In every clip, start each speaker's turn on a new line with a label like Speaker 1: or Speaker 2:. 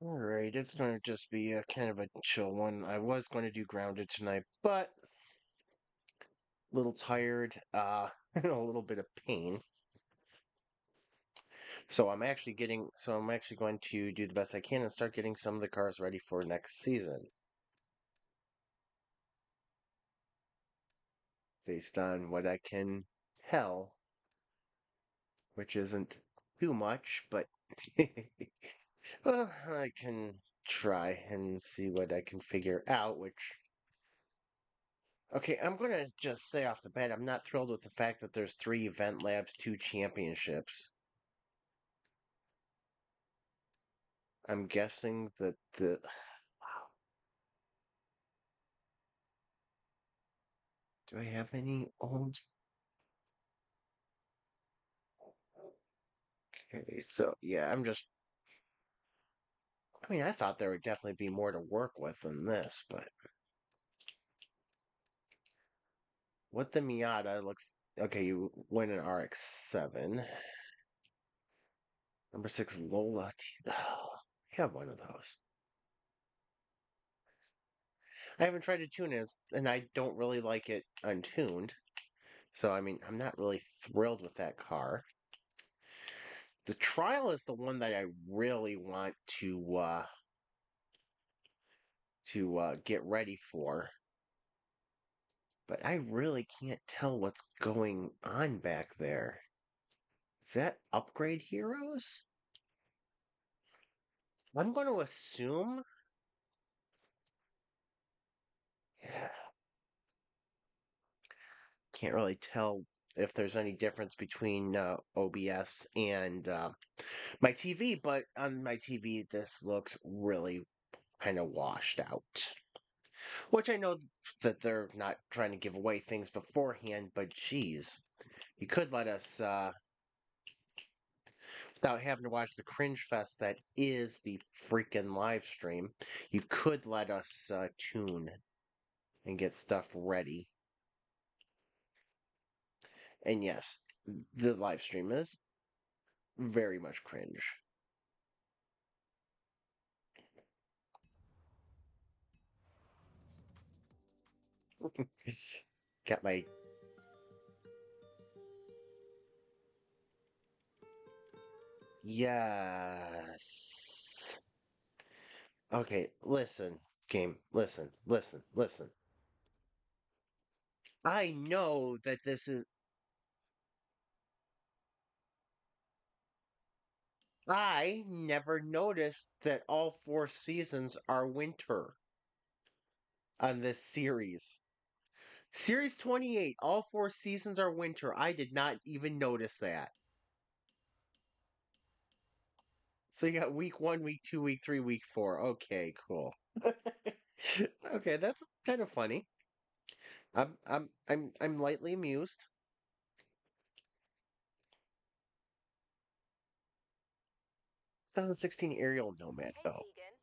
Speaker 1: All right, it's going to just be a kind of a chill one. I was going to do grounded tonight, but a little tired, and a little bit of pain. So I'm actually going to do the best I can and start getting some of the cars ready for next season based on what I can tell, which isn't too much, but well, I can try and see what I can figure out, which okay, I'm gonna just say off the bat, I'm not thrilled with the fact that there's 3 event labs, 2 championships. I'm guessing that the wow. Do I have any old? Okay, so yeah, I mean, I thought there would definitely be more to work with than this, but what the Miata looks okay, you win an RX-7. Number 6 Lola. Oh, I have one of those. I haven't tried to tune it, and I don't really like it untuned. So I mean, I'm not really thrilled with that car. The trial is the one that I really want to get ready for, but I really can't tell what's going on back there. Is that upgrade heroes? I'm going to assume. Yeah, can't really tell if there's any difference between OBS and my TV, but on my TV, this looks really kind of washed out. Which I know that they're not trying to give away things beforehand, but geez, you could let us, without having to watch the cringe fest that is the freaking live stream, you could let us tune and get stuff ready. And yes, the live stream is very much cringe. Got my. Yes. Okay, listen, game. Listen, listen, listen. I know that this is. I never noticed that all 4 seasons are winter on this series. Series 28, all 4 seasons are winter. I did not even notice that. So you got week 1, week 2, week 3, week 4. Okay, cool. Okay, that's kind of funny. I'm lightly amused. 2016 Aerial Nomad.
Speaker 2: Hey
Speaker 1: Oh,
Speaker 2: Tegan,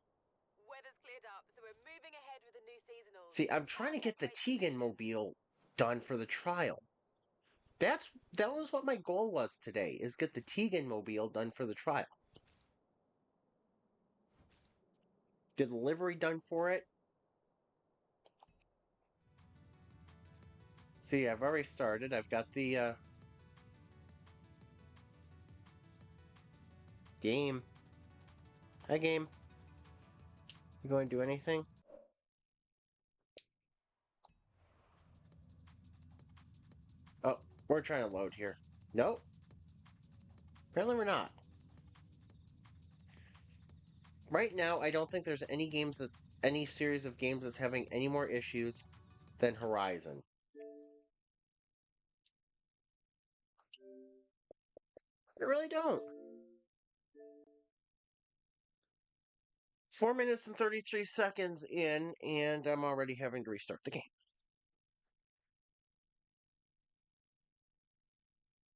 Speaker 2: weather's cleared up, so we're moving ahead with the new seasonals
Speaker 1: see, I'm trying to
Speaker 2: and
Speaker 1: get the
Speaker 2: activation
Speaker 1: Tegan
Speaker 2: missions.
Speaker 1: mobile done for the trial. That was what my goal was today, is get the Tegan mobile done for the trial. Get the livery done for it. See, I've already started. I've got the game. Hi, game. You going to do anything? Oh, we're trying to load here. Nope. Apparently we're not. Right now, I don't think there's any series of games that's having any more issues than Horizon. I really don't. 4 minutes and 33 seconds in, and I'm already having to restart the game.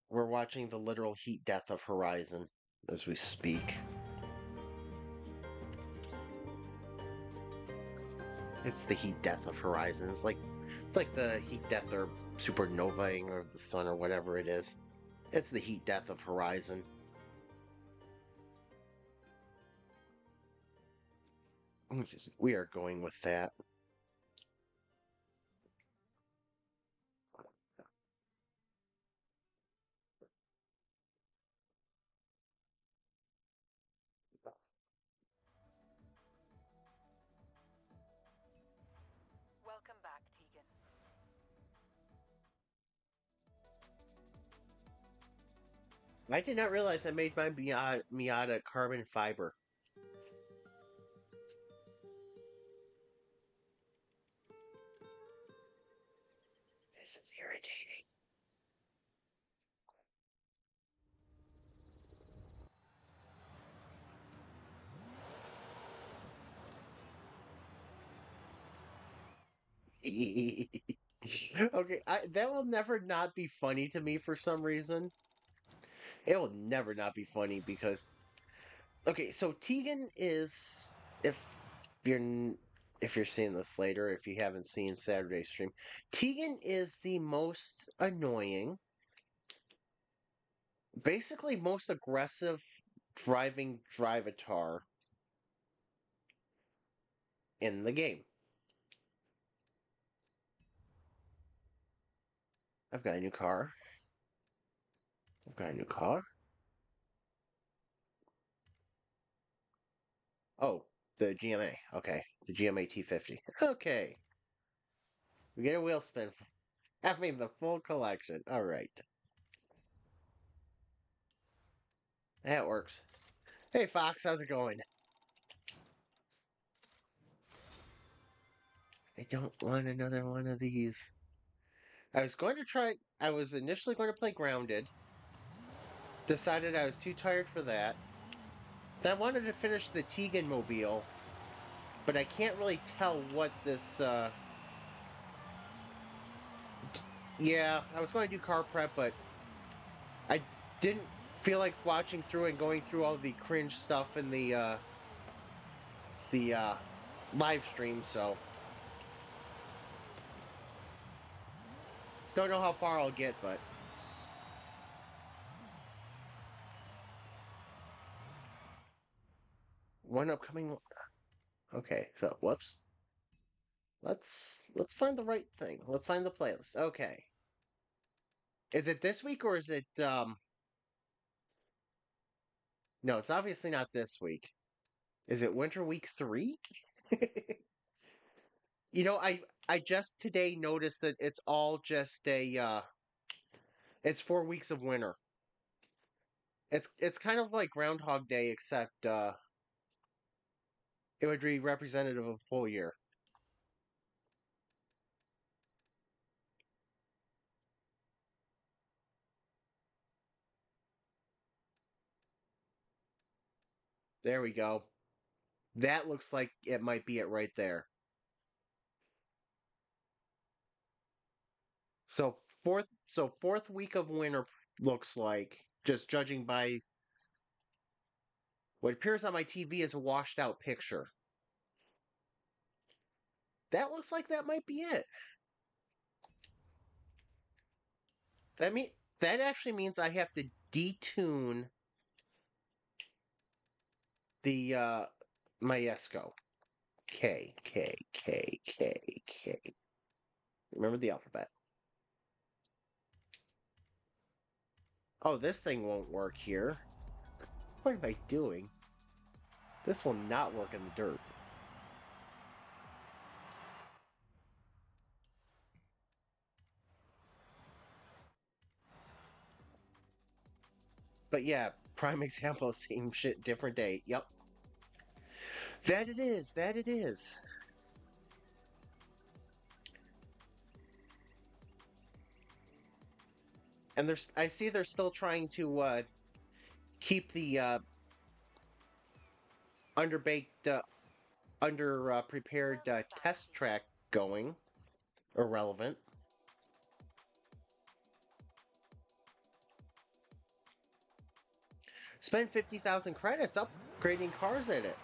Speaker 1: We're watching the literal heat death of Horizon as we speak. It's the heat death of Horizon. It's like the heat death or supernovaing of the sun or whatever it is. It's the heat death of Horizon. We are going with that.
Speaker 2: Welcome back, Tegan.
Speaker 1: I did not realize I made my Miata carbon fiber. This is irritating. Okay, that will never not be funny to me for some reason. It will never not be funny because okay, so Tegan is if you're n- if you're seeing this later, if you haven't seen Saturday's stream, Tegan is the most annoying, basically most aggressive driving drivatar in the game. I've got a new car. I've got a new car. Oh, the GMA. Okay, the GMA T50. Okay, we get a wheel spin. Having the full collection. All right, that works. Hey, Fox, how's it going? I don't want another one of these. I was going to try. I was initially going to play Grounded. Decided I was too tired for that. Then I wanted to finish the Tegan Mobile, but I can't really tell what this. Yeah, I was going to do car prep, but I didn't feel like watching through and going through all the cringe stuff in the live stream. So don't know how far I'll get, but one upcoming. Okay, so whoops. Let's find the right thing. Let's find the playlist. Okay. Is it this week or is it no, it's obviously not this week. Is it winter week 3? You know, I just today noticed that it's all just a it's 4 weeks of winter. It's kind of like Groundhog Day except it would be representative of a full year. There we go. That looks like it might be it right there. So fourth week of winter looks like, just judging by what appears on my TV as a washed out picture. That looks like that might be it. That mean that actually means I have to detune the my Esco. K K K K K. Remember the alphabet. Oh, this thing won't work here. What am I doing? This will not work in the dirt. But yeah, prime example, same shit, different day. Yep. That it is. That it is. And I see they're still trying to keep the underbaked, under prepared
Speaker 2: Welcome back,
Speaker 1: test
Speaker 2: Tegan.
Speaker 1: track going. Irrelevant. Spend 50,000 credits upgrading cars in it.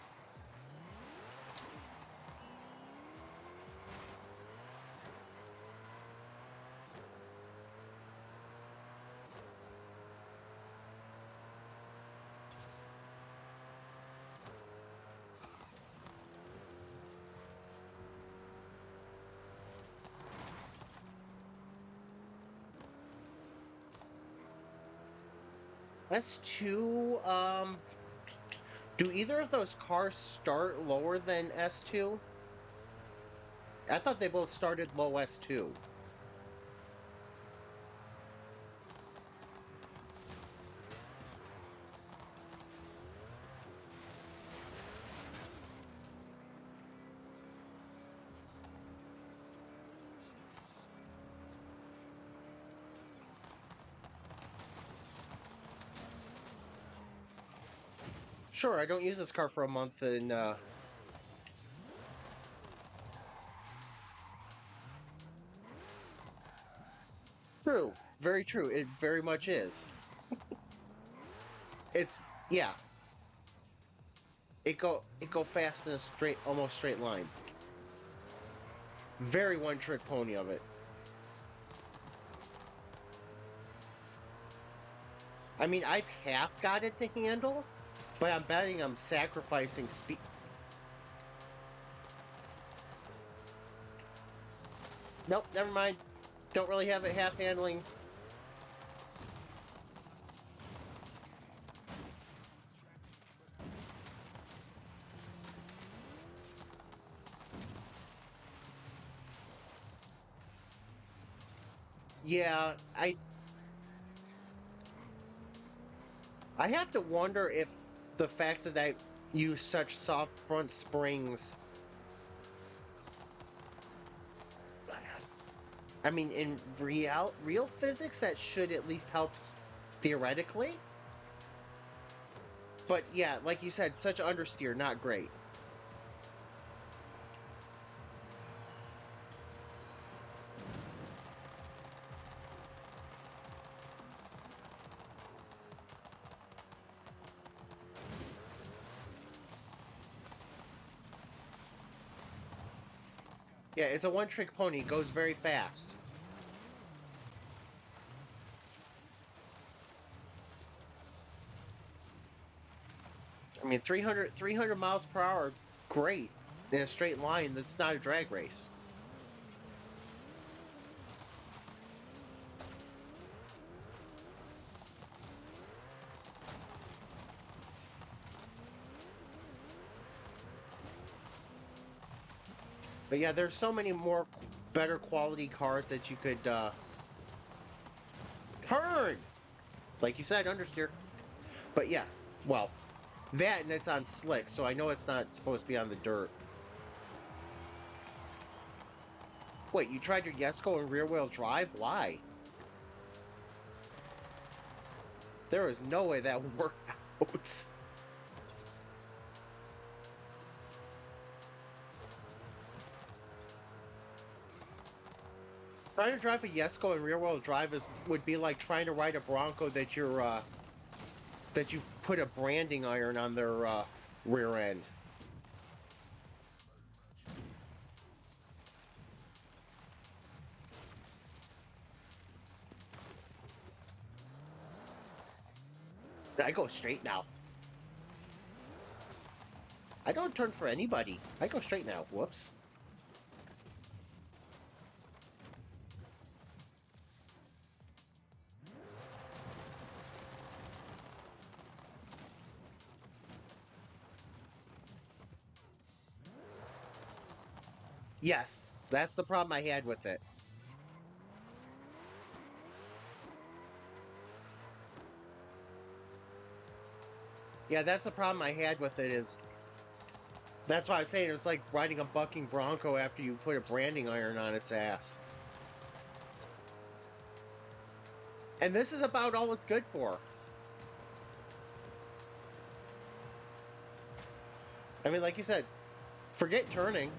Speaker 1: S2, do either of those cars start lower than S2? I thought they both started low S2. Sure, I don't use this car for a month and true. Very true. It very much is. It's yeah, it go fast in a straight almost straight line. Very one trick pony of it. I mean, I've half got it to handle, but I'm betting I'm sacrificing speed. Nope, never mind. Don't really have it half handling. Yeah, I have to wonder if the fact that I use such soft front springs. I mean, in real physics, that should at least help theoretically. But yeah, like you said, such understeer, not great. Yeah, it's a one-trick pony. Goes very fast. I mean, 300 miles per hour, great in a straight line. That's not a drag race. But yeah, there's so many more better quality cars that you could turn. Like you said, understeer. But yeah, well, that and it's on slick, so I know it's not supposed to be on the dirt. Wait, you tried your Yesco in rear-wheel drive? Why? There is no way that would work out. Trying to drive a Yesco in rear-wheel drive would be like trying to ride a Bronco that you put a branding iron on their rear end. I go straight now. I don't turn for anybody. I go straight now. Whoops. Yes, that's the problem I had with it. Yeah, that's the problem I had with it is that's why I was saying it's like riding a bucking Bronco after you put a branding iron on its ass. And this is about all it's good for. I mean, like you said, forget turning.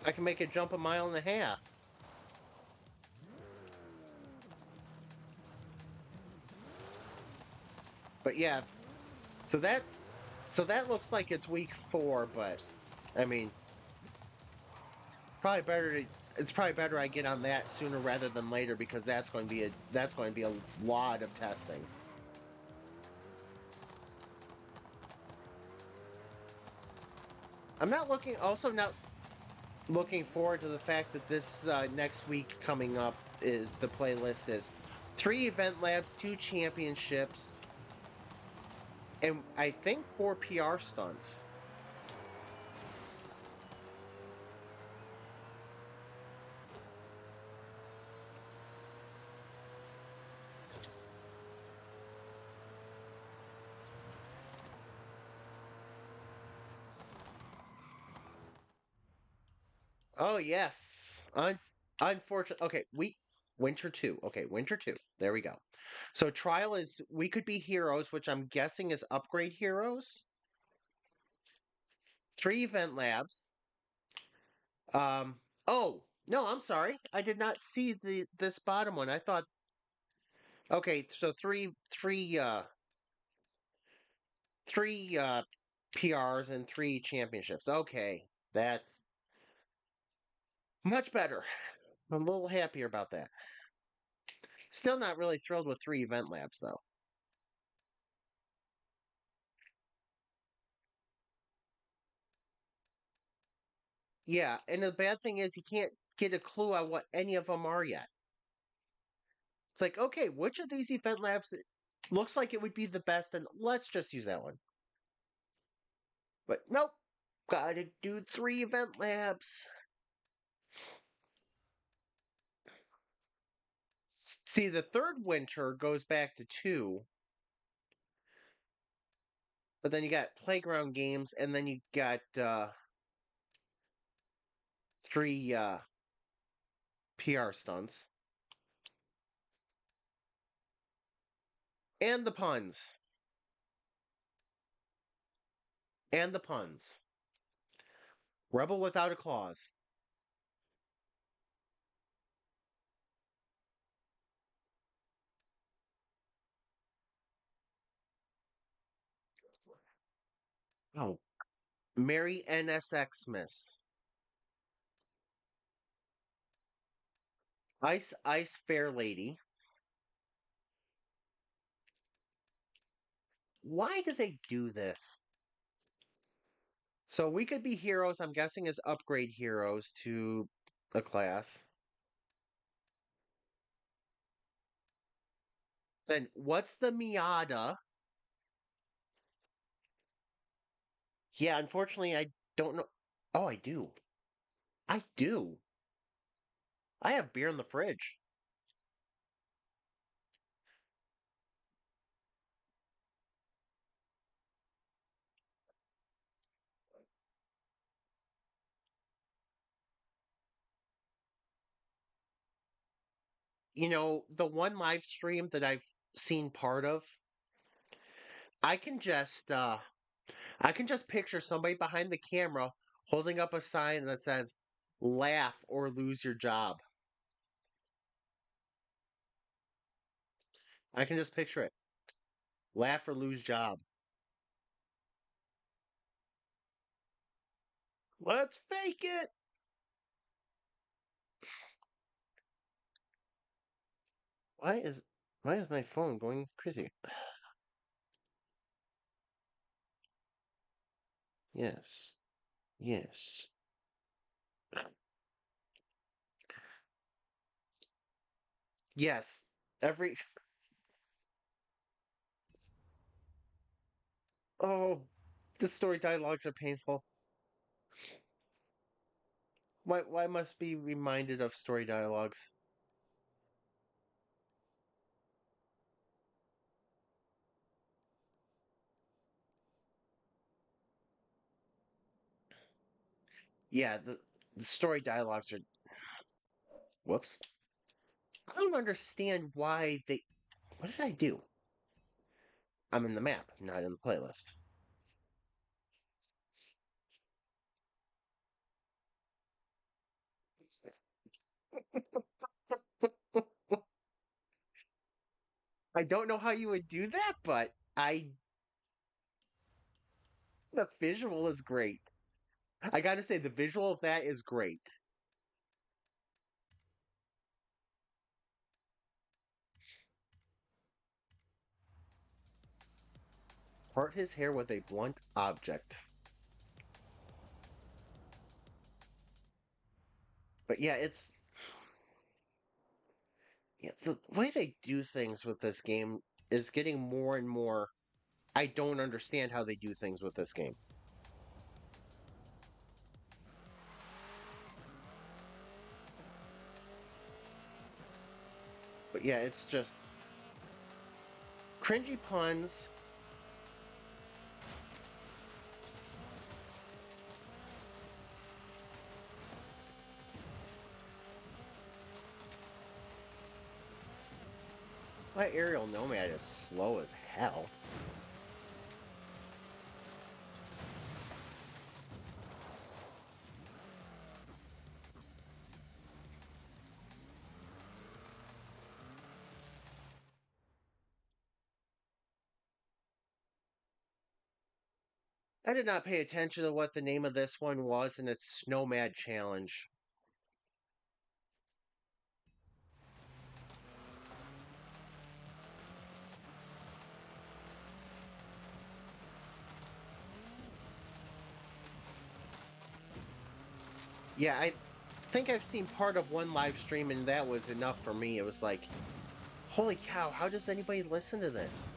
Speaker 1: I can make it jump a mile and a half. But yeah, so that's so that looks like it's week 4, but I mean, probably better to it's probably better I get on that sooner rather than later because that's going to be a lot of testing. I'm not looking also now looking forward to the fact that this next week coming up is the playlist is 3 event labs, 2 championships, and I think 4 PR stunts. Oh yes. Unfortunate. Okay, winter two. Okay, winter two. There we go. So trial is we could be heroes, which I'm guessing is upgrade heroes. 3 event labs. Um. Oh no, I'm sorry. I did not see this bottom one. I thought. Okay, so three PRs and 3 championships. Okay, that's much better. I'm a little happier about that. Still not really thrilled with 3 event labs though. Yeah, and the bad thing is you can't get a clue on what any of them are yet. It's like, okay, which of these event labs looks like it would be the best, and let's just use that one. But nope, gotta do 3 event labs. See, the third winter goes back to 2, but then you got playground games, and then you got 3 PR stunts. And the puns. And the puns. Rebel without a clause. Oh, Mary NSX Miss. Ice Fair Lady. Why do they do this? So we could be heroes, I'm guessing, as upgrade heroes to a class. Then what's the Miata? Yeah, unfortunately, I don't know. Oh, I do. I do. I have beer in the fridge. You know, the one live stream that I've seen part of, I can just uh I can just picture somebody behind the camera holding up a sign that says laugh or lose your job. I can just picture it. Laugh or lose job. Let's fake it. Why is why is my phone going crazy? Yes. Yes. Yes. Every oh, the story dialogues are painful. Why must be reminded of story dialogues? Yeah, the story dialogues are whoops. I don't understand why they what did I do? I'm in the map, not in the playlist. I don't know how you would do that, but I the visual is great. I gotta say the visual of that is great. Part his hair with a blunt object. But yeah, the way they do things with this game is getting more and more. I don't understand how they do things with this game. But yeah, it's just cringy puns. My aerial nomad is slow as hell. I did not pay attention to what the name of this one was, and it's Snowmad Challenge. Yeah, I think I've seen part of one live stream, and that was enough for me. It was like, holy cow, how does anybody listen to this?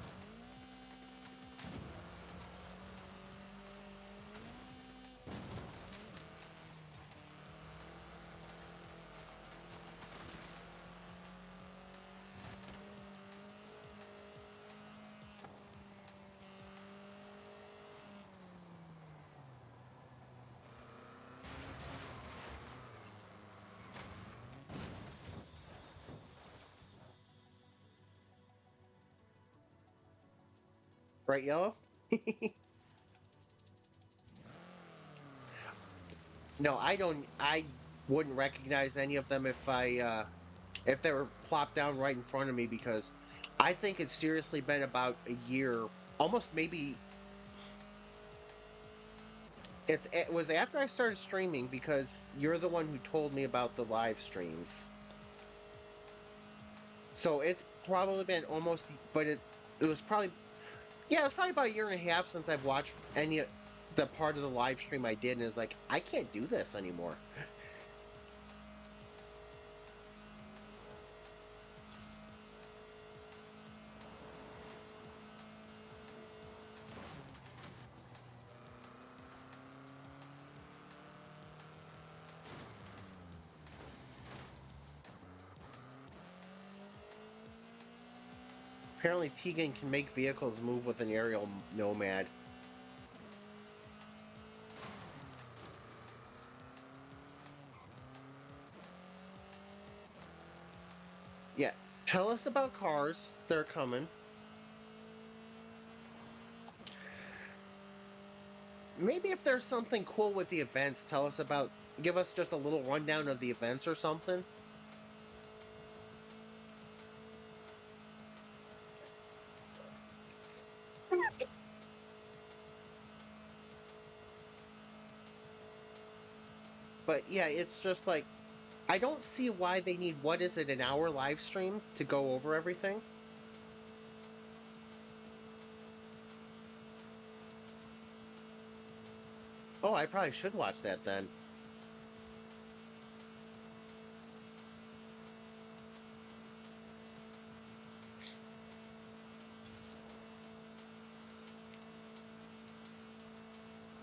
Speaker 1: Bright yellow? No, I don't. I wouldn't recognize any of them if they were plopped down right in front of me because I think it's seriously been about a year, almost maybe. It was after I started streaming because you're the one who told me about the live streams. So it's probably been almost, but it was probably yeah, it was probably about a year and a half since I've watched any the part of the live stream I did, and it's like I can't do this anymore. Apparently, Tegan can make vehicles move with an aerial nomad. Yeah, tell us about cars. They're coming. Maybe if there's something cool with the events, tell us about. Give us just a little rundown of the events or something. But yeah, it's just like I don't see why they need what is it, an hour live stream to go over everything. Oh, I probably should watch that then.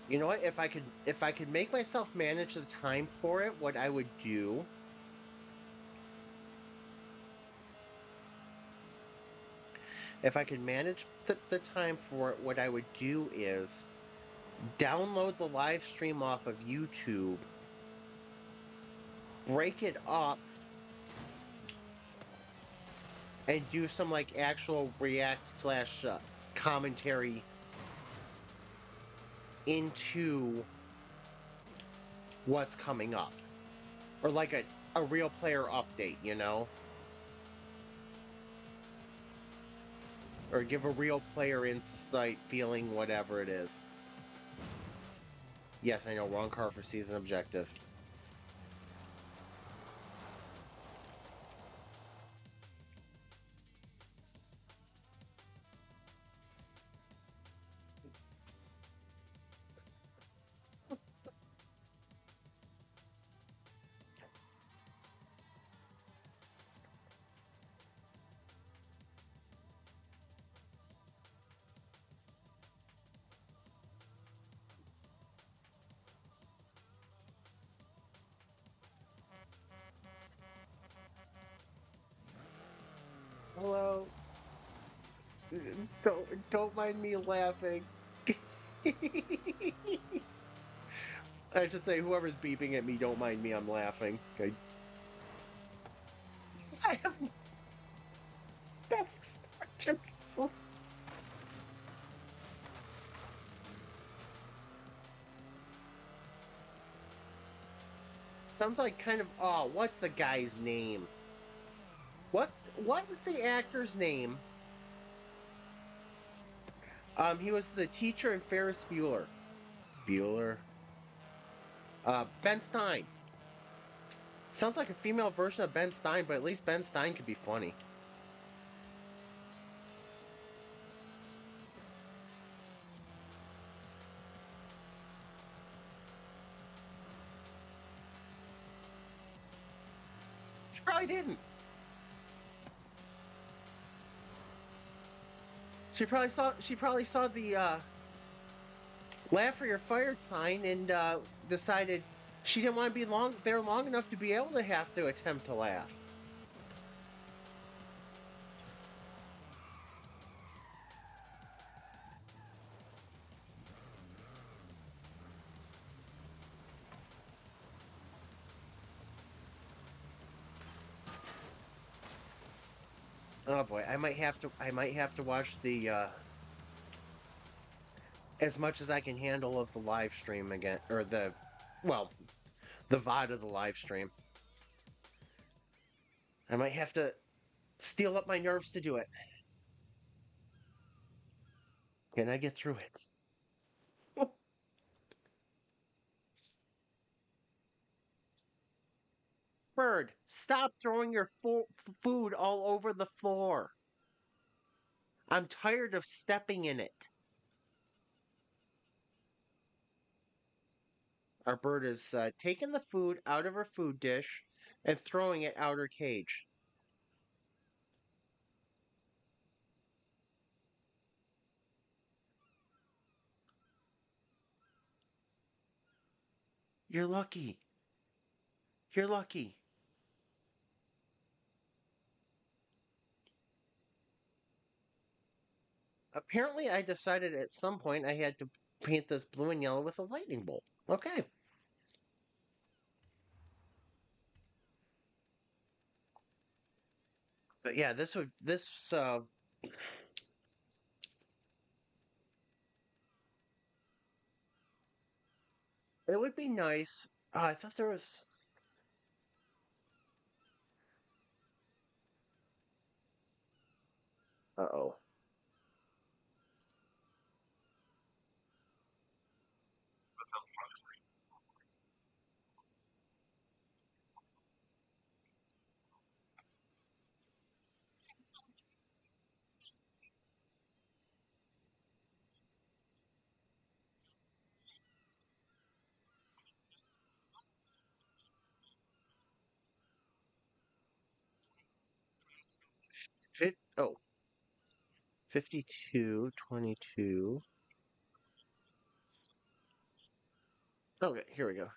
Speaker 1: You know what? If I could make myself manage the time for it, what I would do if I could manage the time for it, what I would do is download the live stream off of YouTube, break it up, and do some like actual react slash commentary into what's coming up, or like a real player update, or give a real player insight, feeling, whatever it is. Yes, I know, wrong car for season objective. Don't mind me laughing. I should say, whoever's beeping at me, don't mind me. I'm laughing. Okay. I have that expression. Sounds like kind of. Oh, what's the guy's name? What was the actor's name? He was the teacher in Ferris Bueller. Bueller. Ben Stein. Sounds like a female version of Ben Stein, but at least Ben Stein could be funny. She probably didn't. She probably saw the laugh or you're fired sign and decided she didn't want to be there long enough to be able to have to attempt to laugh. Oh boy, I might have to watch the as much as I can handle of the live stream again, or well, the VOD of the live stream. I might have to steel up my nerves to do it. Can I get through it? Bird, stop throwing your food all over the floor. I'm tired of stepping in it. Our bird is taking the food out of her food dish and throwing it out her cage. You're lucky. You're lucky. Apparently, I decided at some point I had to paint this blue and yellow with a lightning bolt. Okay. But yeah, it would be nice. I thought there was. Uh-oh. 52, 22. Okay, here we go.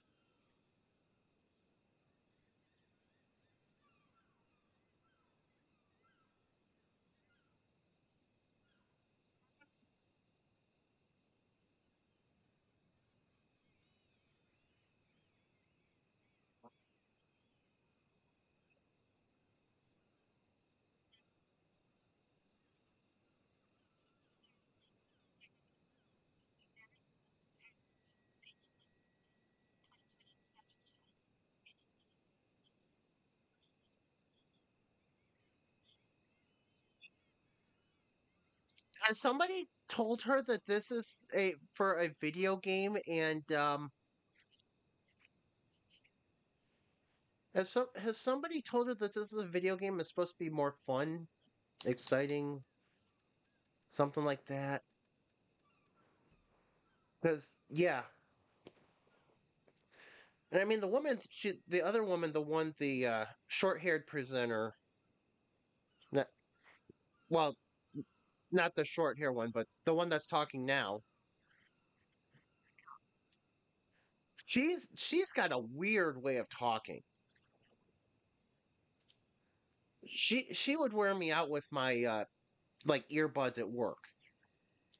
Speaker 1: Has somebody told her that this is a for a video game and has somebody told her that this is a video game is supposed to be more fun, exciting, something like that? Because yeah, and I mean the other woman, the short-haired presenter, not, well, not the short hair one, but the one that's talking now. She's got a weird way of talking. She would wear me out with my like earbuds at work.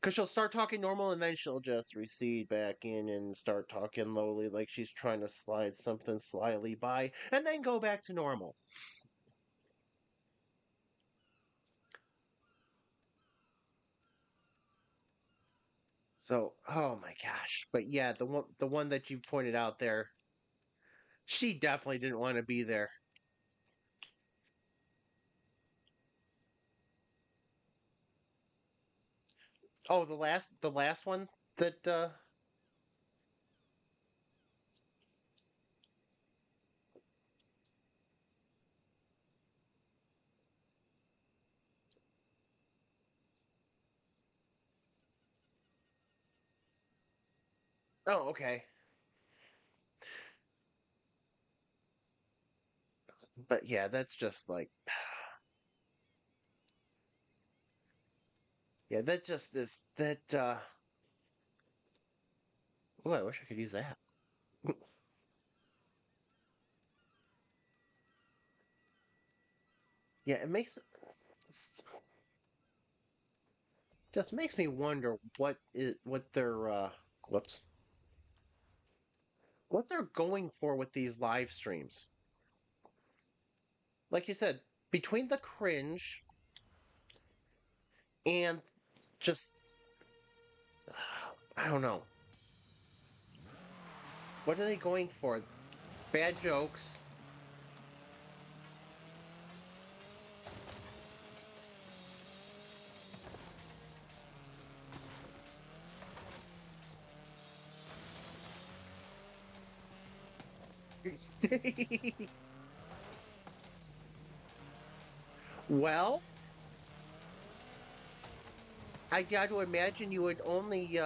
Speaker 1: Because she'll start talking normal and then she'll just recede back in and start talking lowly like she's trying to slide something slyly by and then go back to normal. So, oh my gosh. But yeah, the one that you pointed out there, she definitely didn't want to be there. Oh, the last one that oh, okay. But yeah, that's just like yeah, that just is that oh, I wish I could use that. Yeah, it makes just makes me wonder what their whoops what they're going for with these live streams. Like you said, between the cringe and just I don't know. What are they going for? Bad jokes. Well, I got to imagine you would only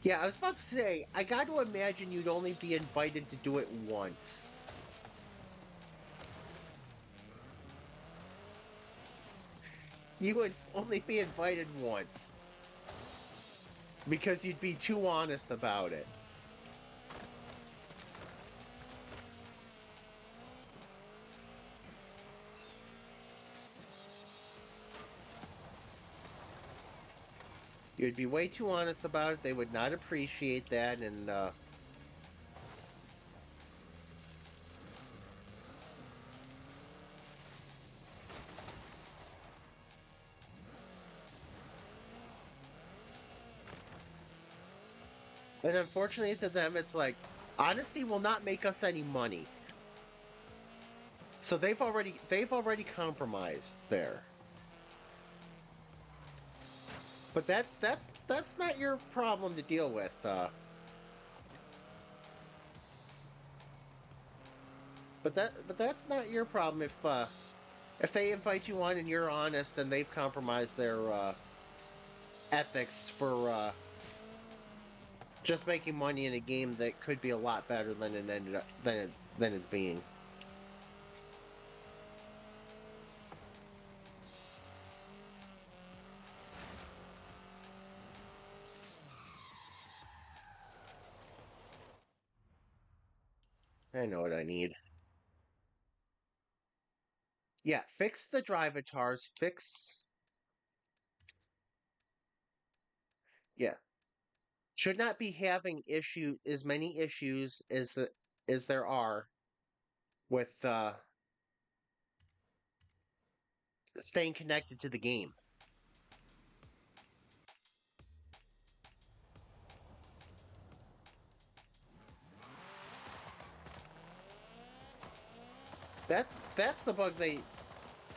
Speaker 1: yeah, I was about to say, I got to imagine you'd only be invited to do it once. You would only be invited once because you'd be too honest about it. You'd be way too honest about it. They would not appreciate that, and unfortunately to them, it's like honesty will not make us any money. So they've already compromised there. But that's not your problem to deal with. But that's not your problem if they invite you on and you're honest and they've compromised their ethics for just making money in a game that could be a lot better than it ended up than it's being. I know what I need. Yeah, fix the drive avatars. Fix. Yeah, should not be having as many issues as there are with staying connected to the game. That's the bug they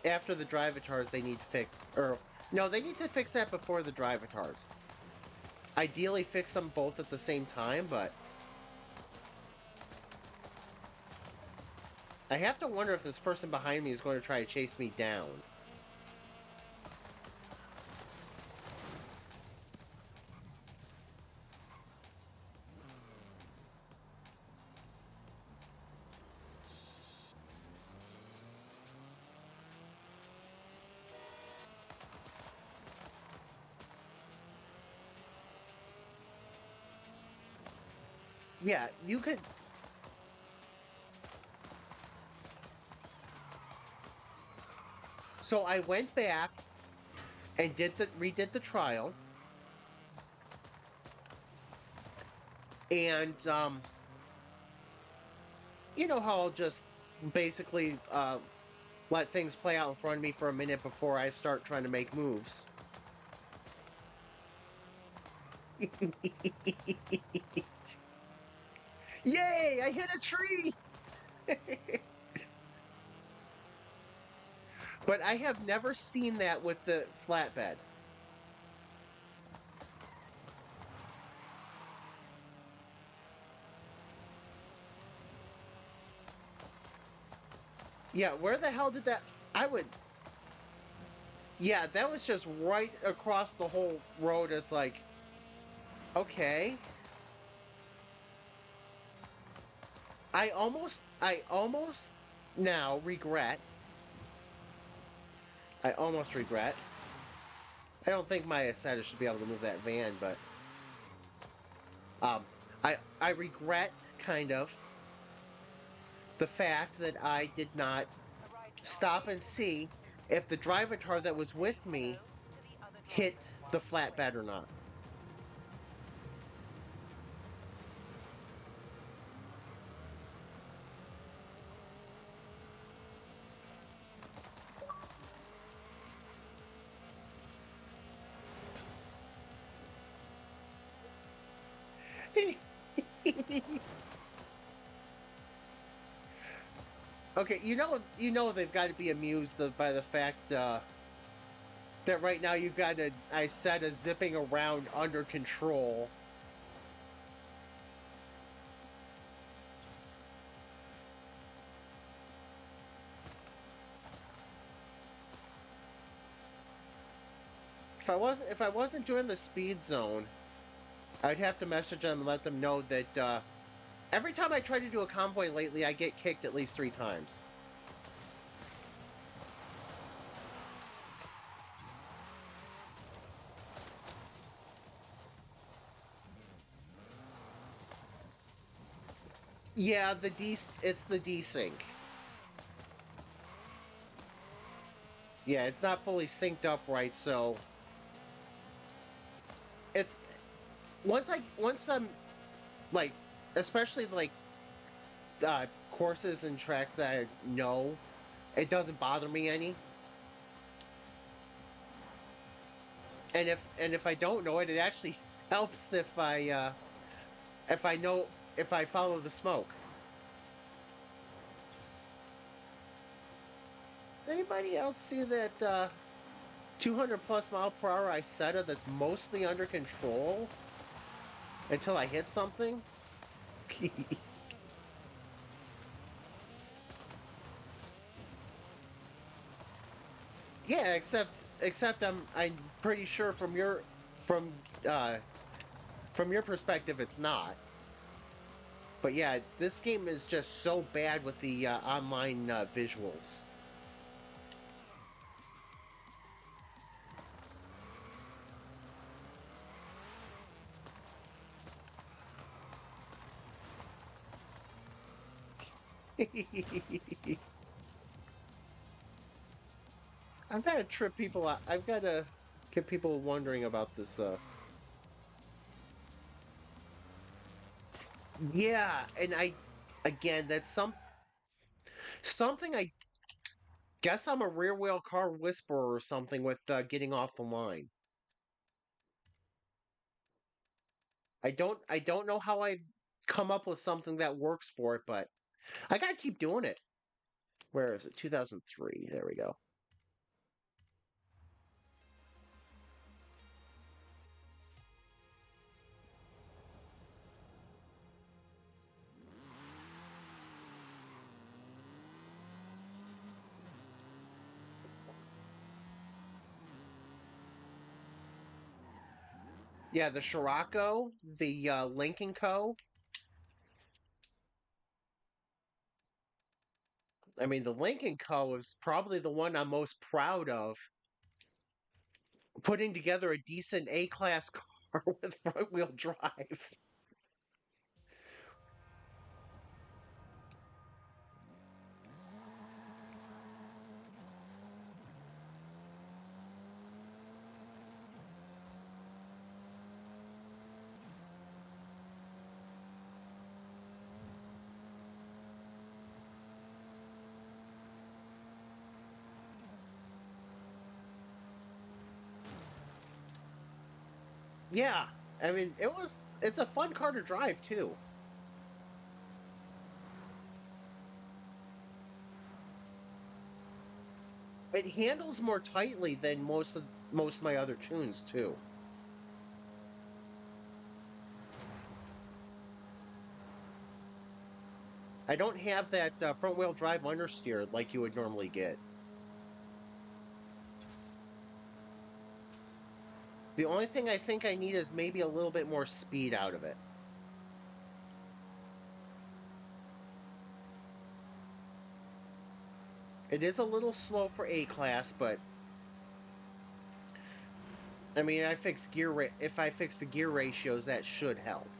Speaker 1: after the drive avatars they need to fix or no, they need to fix that before the drive avatars. Ideally fix them both at the same time, but I have to wonder if this person behind me is going to try to chase me down. Yeah, you could. So I went back and redid the trial, and you know how I'll just basically let things play out in front of me for a minute before I start trying to make moves. Yay! I hit a tree. But I have never seen that with the flatbed. Yeah, where the hell did that? I would. Yeah, that was just right across the whole road. It's like, okay. I almost now regret. I almost regret. I don't think my Asceta should be able to move that van, but um, I regret kind of the fact that I did not
Speaker 2: Arising on
Speaker 1: stop and see
Speaker 2: A14.
Speaker 1: if the drivatar that was
Speaker 2: Say
Speaker 1: with me
Speaker 2: hello to the other
Speaker 1: hit
Speaker 2: drivers
Speaker 1: the
Speaker 2: while you wait.
Speaker 1: flatbed or not. Okay, you know they've got to be amused by the fact that right now you've got I said a zipping around under control. If I wasn't doing the speed zone, I'd have to message them and let them know that every time I try to do a convoy lately, I get kicked at least 3 times. Yeah, it's the desync. Yeah, it's not fully synced up right, so it's once I'm like, especially like courses and tracks that I know, it doesn't bother me any. And if I don't know it, it actually helps if I know if I follow the smoke. Does anybody else see that 200 plus mile per hour Isetta that's mostly under control until I hit something? Yeah, except I'm pretty sure from uh from your perspective it's not. But yeah, this game is just so bad with the online visuals. I've got to trip people out. I've got to get people wondering about this. Yeah, and again, that's something. I guess I'm a rear wheel car whisperer or something with getting off the line. I don't know how I come up with something that works for it, but I gotta keep doing it. Where is it? 2003. There we go. Yeah, the Scirocco, the Lincoln Co. I mean, the Lincoln Co. is probably the one I'm most proud of. Putting together a decent A-class car with front-wheel drive. Yeah, I mean, it's a fun car to drive too. It handles more tightly than most of my other tunes too. I don't have that front wheel drive understeer like you would normally get. The only thing I think I need is maybe a little bit more speed out of it. It is a little slow for A class, but I mean, if I fix the gear ratios, that should help.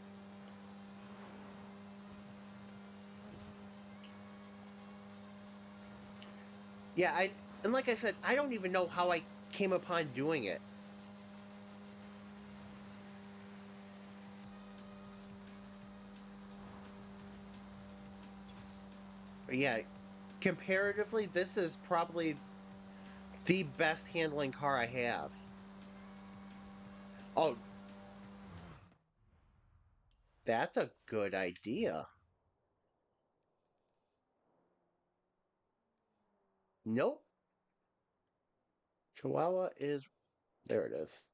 Speaker 1: Yeah, I and like I said, I don't even know how I came upon doing it. But yeah, comparatively, this is probably the best handling car I have. Oh, that's a good idea. Nope. Chihuahua is there it is.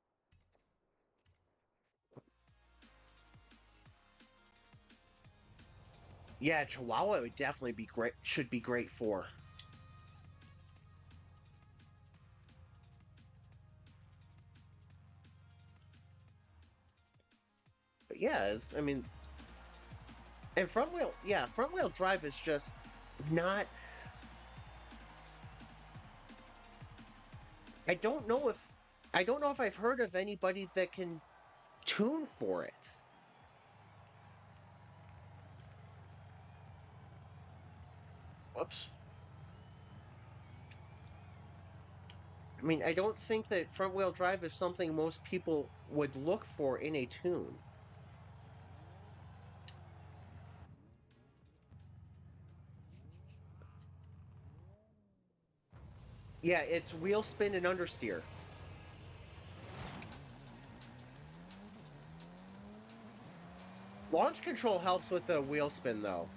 Speaker 1: Yeah, Chihuahua would definitely be great should be great for. But yeah, I mean, and front wheel drive is just not I don't know if I don't know if I've heard of anybody that can tune for it. Whoops. I mean, I don't think that front wheel drive is something most people would look for in a tune. Yeah, it's wheel spin and understeer. Launch control helps with the wheel spin though.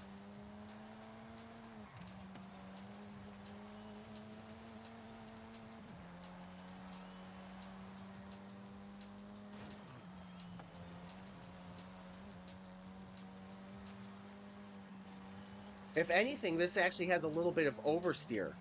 Speaker 1: If anything, this actually has a little bit of oversteer.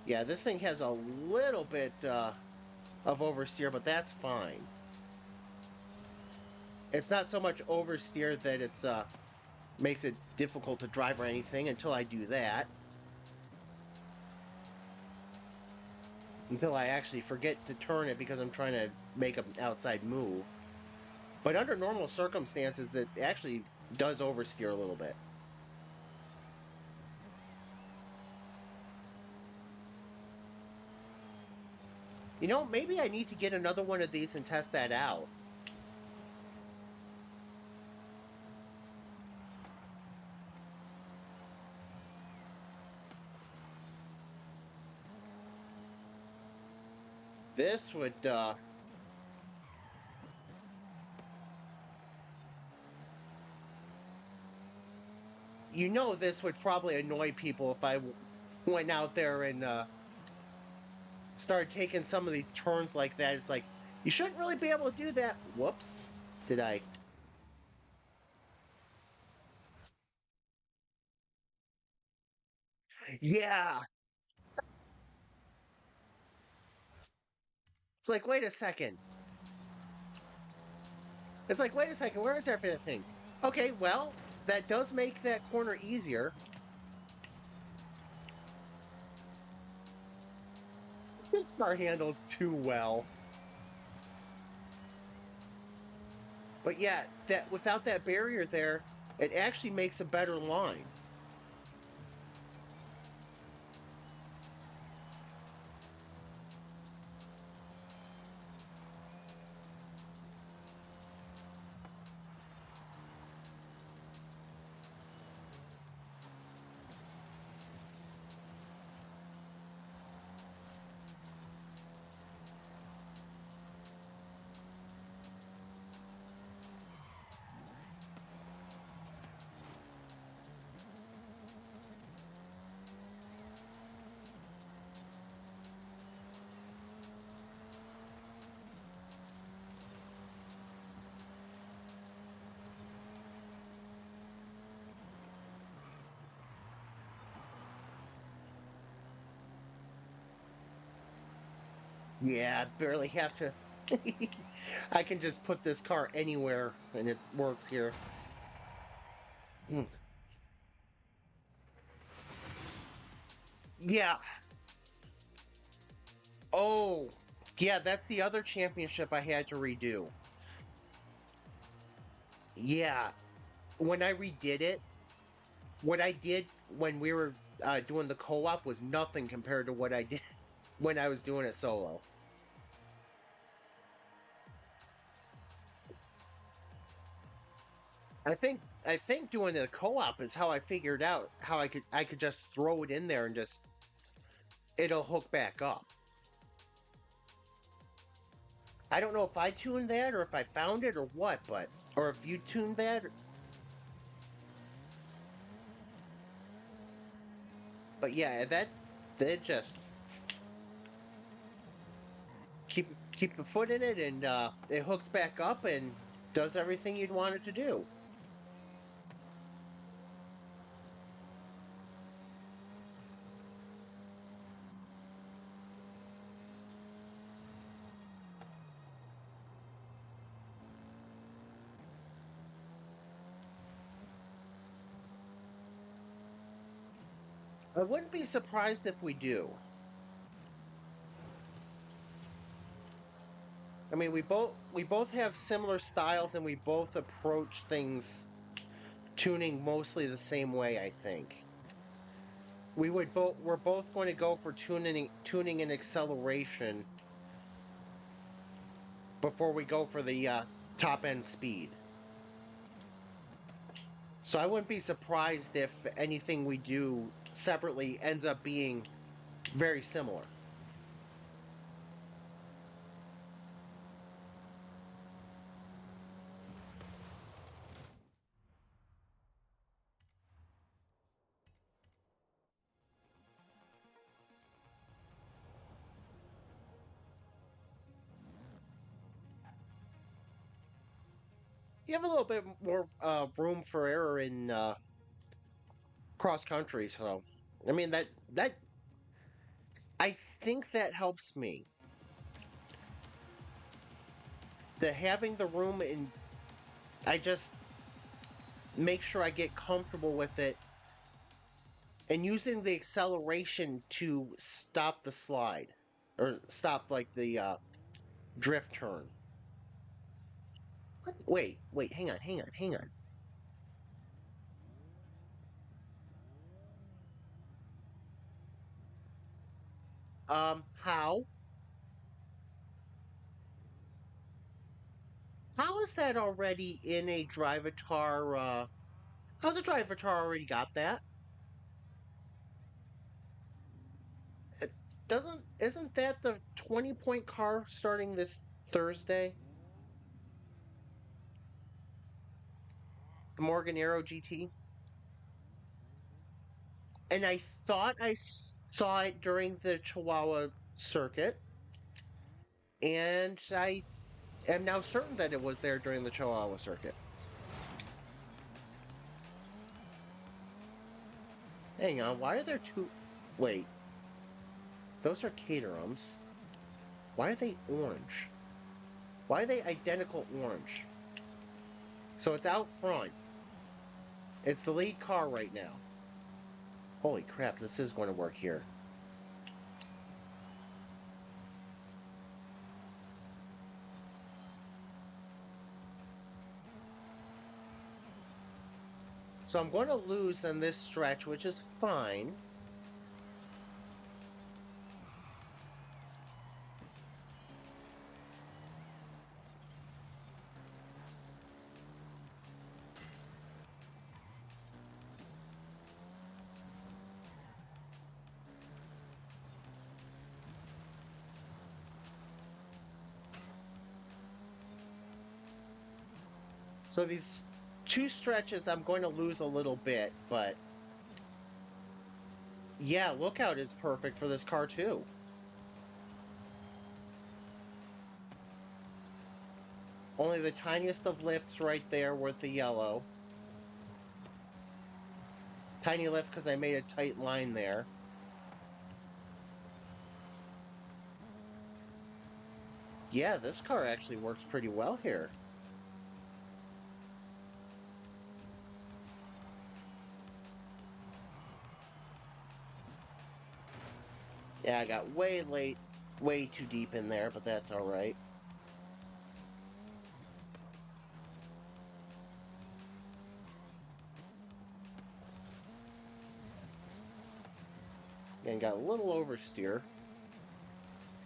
Speaker 1: Yeah, this thing has a little bit of oversteer, but that's fine. It's not so much oversteer that it's makes it difficult to drive or anything until I do that. Until I actually forget to turn it because I'm trying to make an outside move. But under normal circumstances, it actually does oversteer a little bit. You know, maybe I need to get another one of these and test that out. This would, you know, this would probably annoy people if I went out there and started taking some of these turns like that. It's like, you shouldn't really be able to do that. Whoops. Did I? Yeah. It's like, wait a second. It's like, wait a second, where is everything? Okay, well, that does make that corner easier. This car handles too well. But yeah, that without that barrier there, it actually makes a better line. Yeah, I barely have to. I can just put this car anywhere and it works here. Mm. Yeah. Oh, yeah, that's the other championship I had to redo. Yeah, when I redid it, what I did when we were doing the co-op was nothing compared to what I did when I was doing it solo. I think doing the co-op is how I figured out how I could just throw it in there and just it'll hook back up. I don't know if I tuned that or if I found it or what, but or if you tuned that. But yeah, that just keep the foot in it and it hooks back up and does everything you'd want it to do. I wouldn't be surprised if we do. I mean, we both have similar styles and we both approach things tuning mostly the same way, I think. We're both going to go for tuning and acceleration before we go for the top end speed. So I wouldn't be surprised if anything we do separately ends up being very similar. You have a little bit more room for error in cross country, so I mean that I think that helps me. The having the room and I just make sure I get comfortable with it and using the acceleration to stop the slide or stop like the drift turn. What? Wait, hang on. How? How is that already in a Drivatar? How's a Drivatar already got that? It isn't that the 20-point car starting this Thursday? The Morgan Arrow GT? And I thought I saw it during the Chihuahua circuit, and I am now certain that it was there during the Chihuahua circuit. Hang on, why are there two? Wait, those are Caterhams. Why are they orange? Why are they identical orange? So it's out front. It's the lead car right now. Holy crap, this is going to work here. So I'm going to lose on this stretch, which is fine. So these two stretches, I'm going to lose a little bit, but yeah, lookout is perfect for this car too. Only the tiniest of lifts right there with the yellow. Tiny lift because I made a tight line there. Yeah, this car actually works pretty well here. Yeah, I got way late, way too deep in there, but that's all right. And got a little oversteer.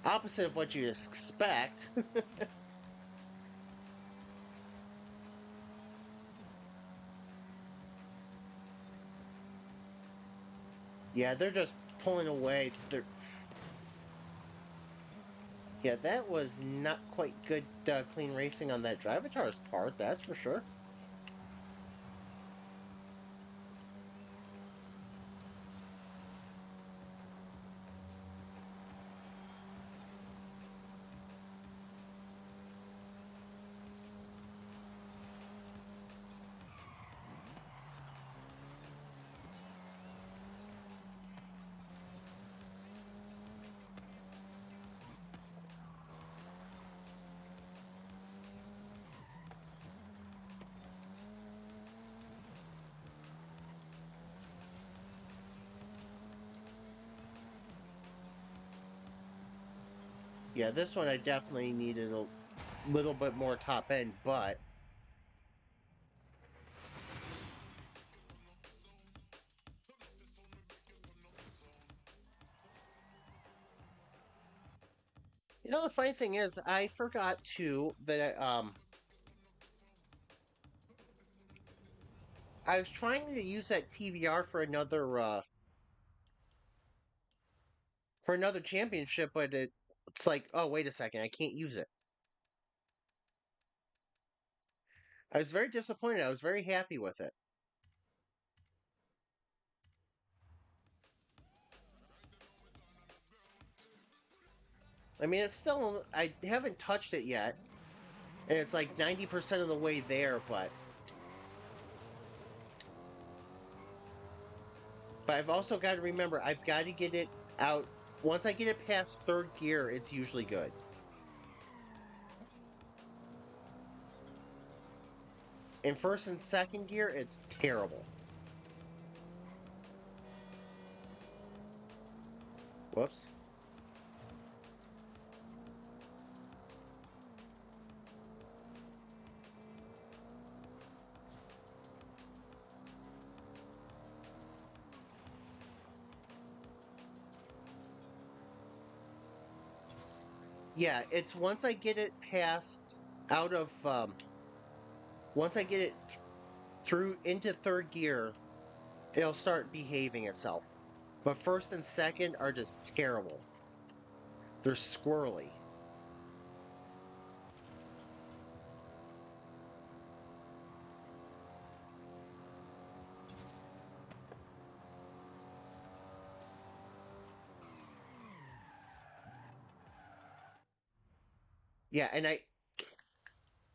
Speaker 1: Opposite of what you expect. Yeah, they're just pulling away. Yeah, that was not quite good clean racing on that Drivatar's part, that's for sure. Yeah, this one I definitely needed a little bit more top end, but the funny thing is I forgot too that I was trying to use that TVR for another championship, but it's like, oh wait a second, I can't use it. I was very disappointed. I was very happy with it. I mean, it's still I haven't touched it yet, and it's like 90% of the way there, but I've also got to remember I've got to get it out. Once I get it past third gear, it's usually good. In first and second gear, it's terrible. Whoops. Yeah, it's once I get it past out of once I get it through into third gear, it'll start behaving itself. But first and second are just terrible. They're squirrely. Yeah, and I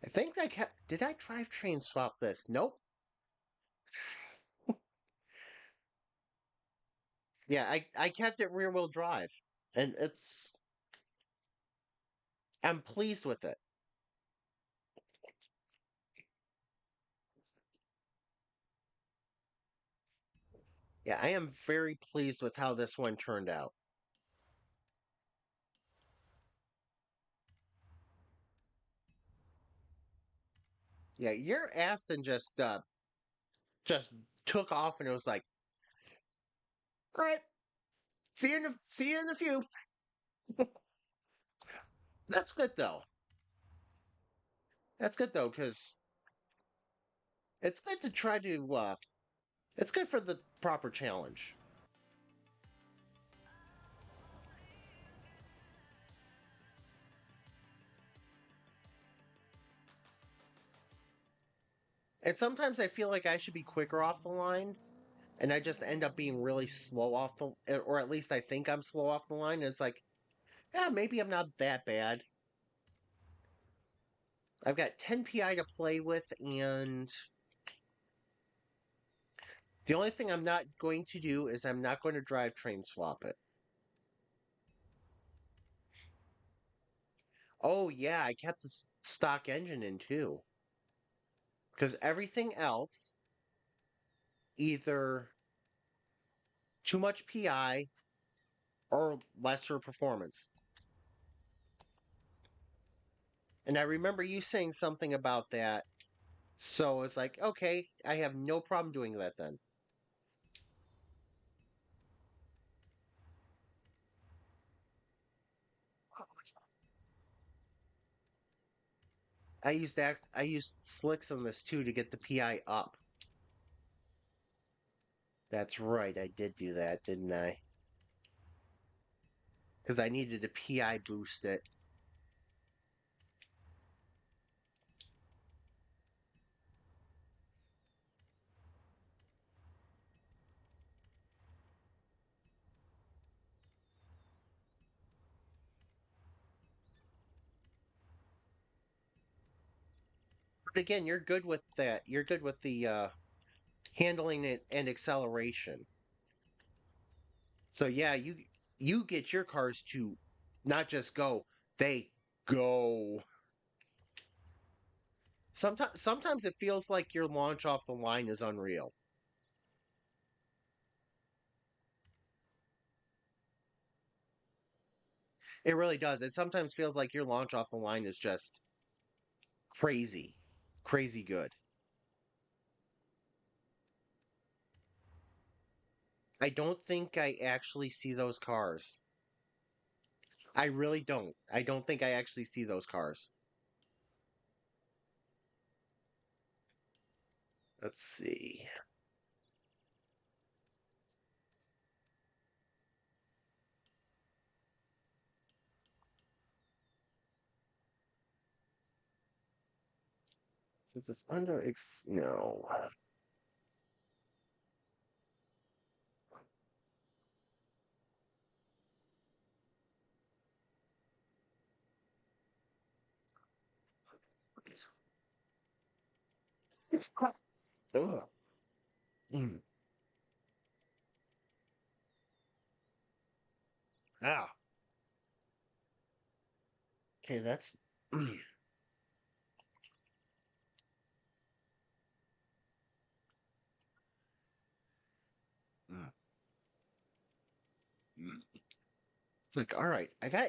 Speaker 1: think I kept did I drivetrain swap this? Nope. Yeah, I kept it rear wheel drive. And I'm pleased with it. Yeah, I am very pleased with how this one turned out. Yeah, your Aston just took off and it was like, all right, see you in a few. That's good though. That's good though, because it's good to try to it's good for the proper challenge. And sometimes I feel like I should be quicker off the line, and I just end up being really slow off or at least I think I'm slow off the line. And it's like, yeah, maybe I'm not that bad. I've got 10 PI to play with, and the only thing I'm not going to do is I'm not going to drivetrain swap it. Oh yeah, I kept the stock engine in too. Because everything else, either too much PI or lesser performance. And I remember you saying something about that. So it's like, okay, I have no problem doing that then. I used slicks on this too to get the PI up. That's right, I did do that, didn't I? Because I needed to PI boost it. But again, you're good with that. You're good with the handling it and acceleration. So yeah, you get your cars to not just go, they go. Sometimes it feels like your launch off the line is unreal. It really does. It sometimes feels like your launch off the line is just crazy. Crazy good. I don't think I actually see those cars. I really don't. I don't think I actually see those cars. Let's see. Since it's under no. Ugh. Mm. Ah. Okay, that's mm. Mm. Mm. It's like, all right, I got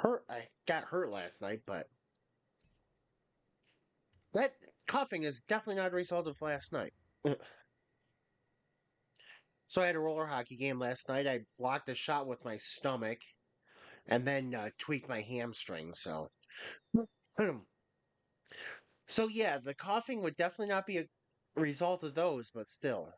Speaker 1: hurt. I got hurt last night, but that coughing is definitely not a result of last night. So I had a roller hockey game last night. I blocked a shot with my stomach and then tweaked my hamstring. So, so yeah, the coughing would definitely not be a result of those, but still.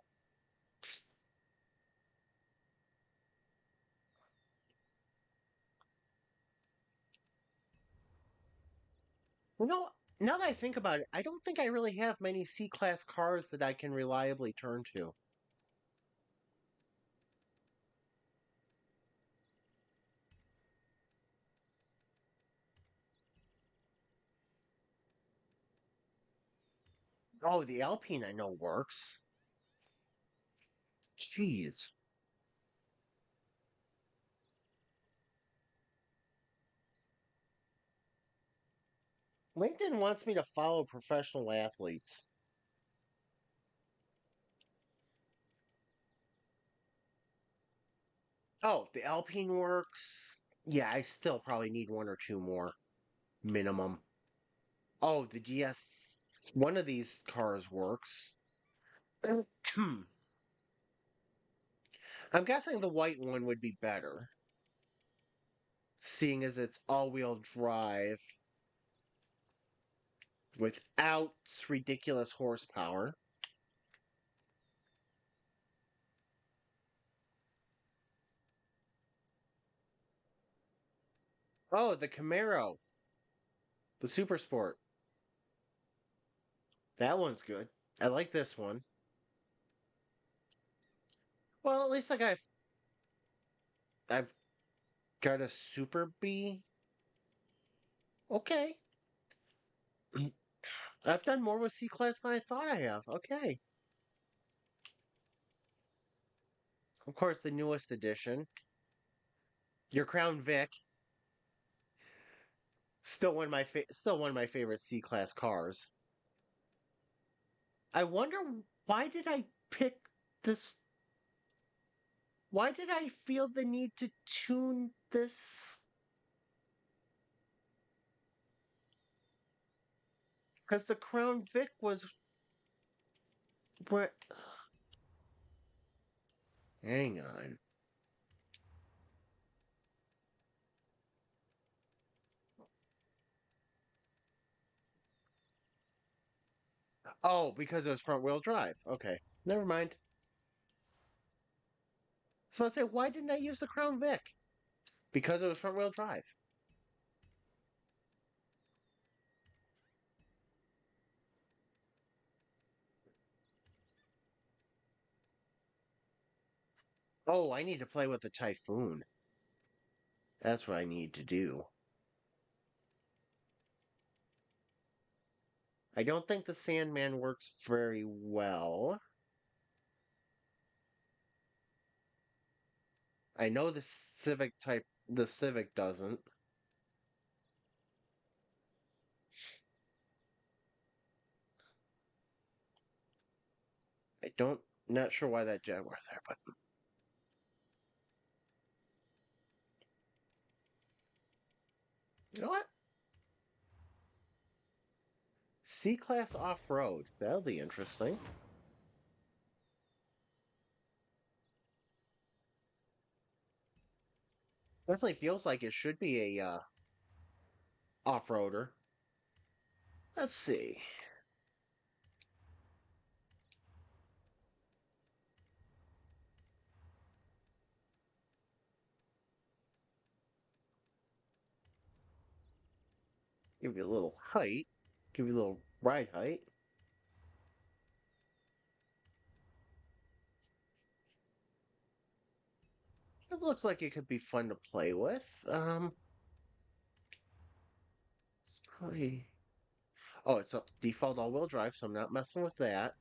Speaker 1: You know, now that I think about it, I don't think I really have many C-class cars that I can reliably turn to. Oh, the Alpine I know works. Jeez. LinkedIn wants me to follow professional athletes. Oh, the Alpine works. Yeah, I still probably need one or two more minimum. Oh, the GS. One of these cars works. Hmm. I'm guessing the white one would be better, seeing as it's all-wheel drive without ridiculous horsepower. Oh, the Camaro, the Super Sport. That one's good. I like this one. Well, at least I've got a Super B. Okay. I've done more with C Class than I thought I have. Okay. Of course, the newest edition. Your Crown Vic. Still one of my favorite C-Class cars. I wonder why did I pick this why did I feel the need to tune this? Because the Crown Vic was what? Hang on. Oh, because it was front wheel drive. Okay, never mind. So I say, why didn't I use the Crown Vic? Because it was front wheel drive. Oh, I need to play with the Typhoon. That's what I need to do. I don't think the Sandman works very well. I know the Civic doesn't. I don't, not sure why that Jaguar's there, but you know what? C-Class off-road. That'll be interesting. Definitely feels like it should be a off-roader. Let's see. Give you a little height. Give you a little ride height. It looks like it could be fun to play with. It's probably. Oh, it's a default all-wheel drive, so I'm not messing with that.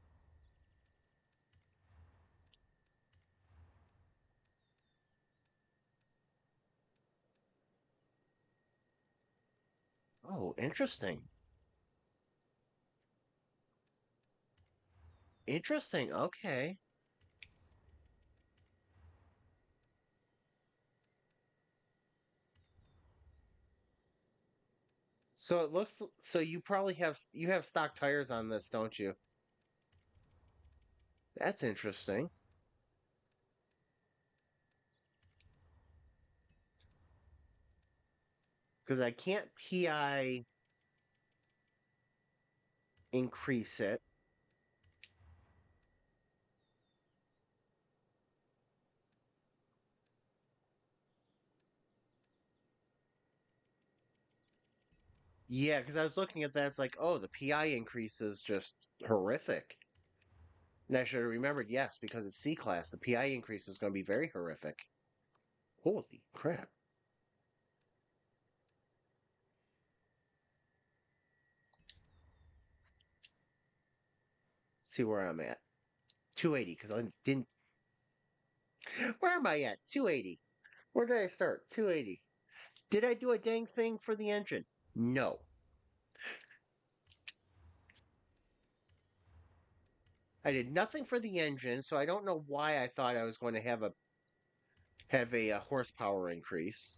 Speaker 1: Oh, interesting. Interesting. Okay. So it looks so you probably have stock tires on this, don't you? That's interesting. Because I can't PI increase it. Yeah, because I was looking at that, it's like, oh, the PI increase is just horrific. And I should have remembered, yes, because it's C class, the PI increase is going to be very horrific. Holy crap. See where I'm at. 280, because I didn't. Where am I at? 280. Where did I start? 280. Did I do a dang thing for the engine? No. I did nothing for the engine, so I don't know why I thought I was going to have a horsepower increase.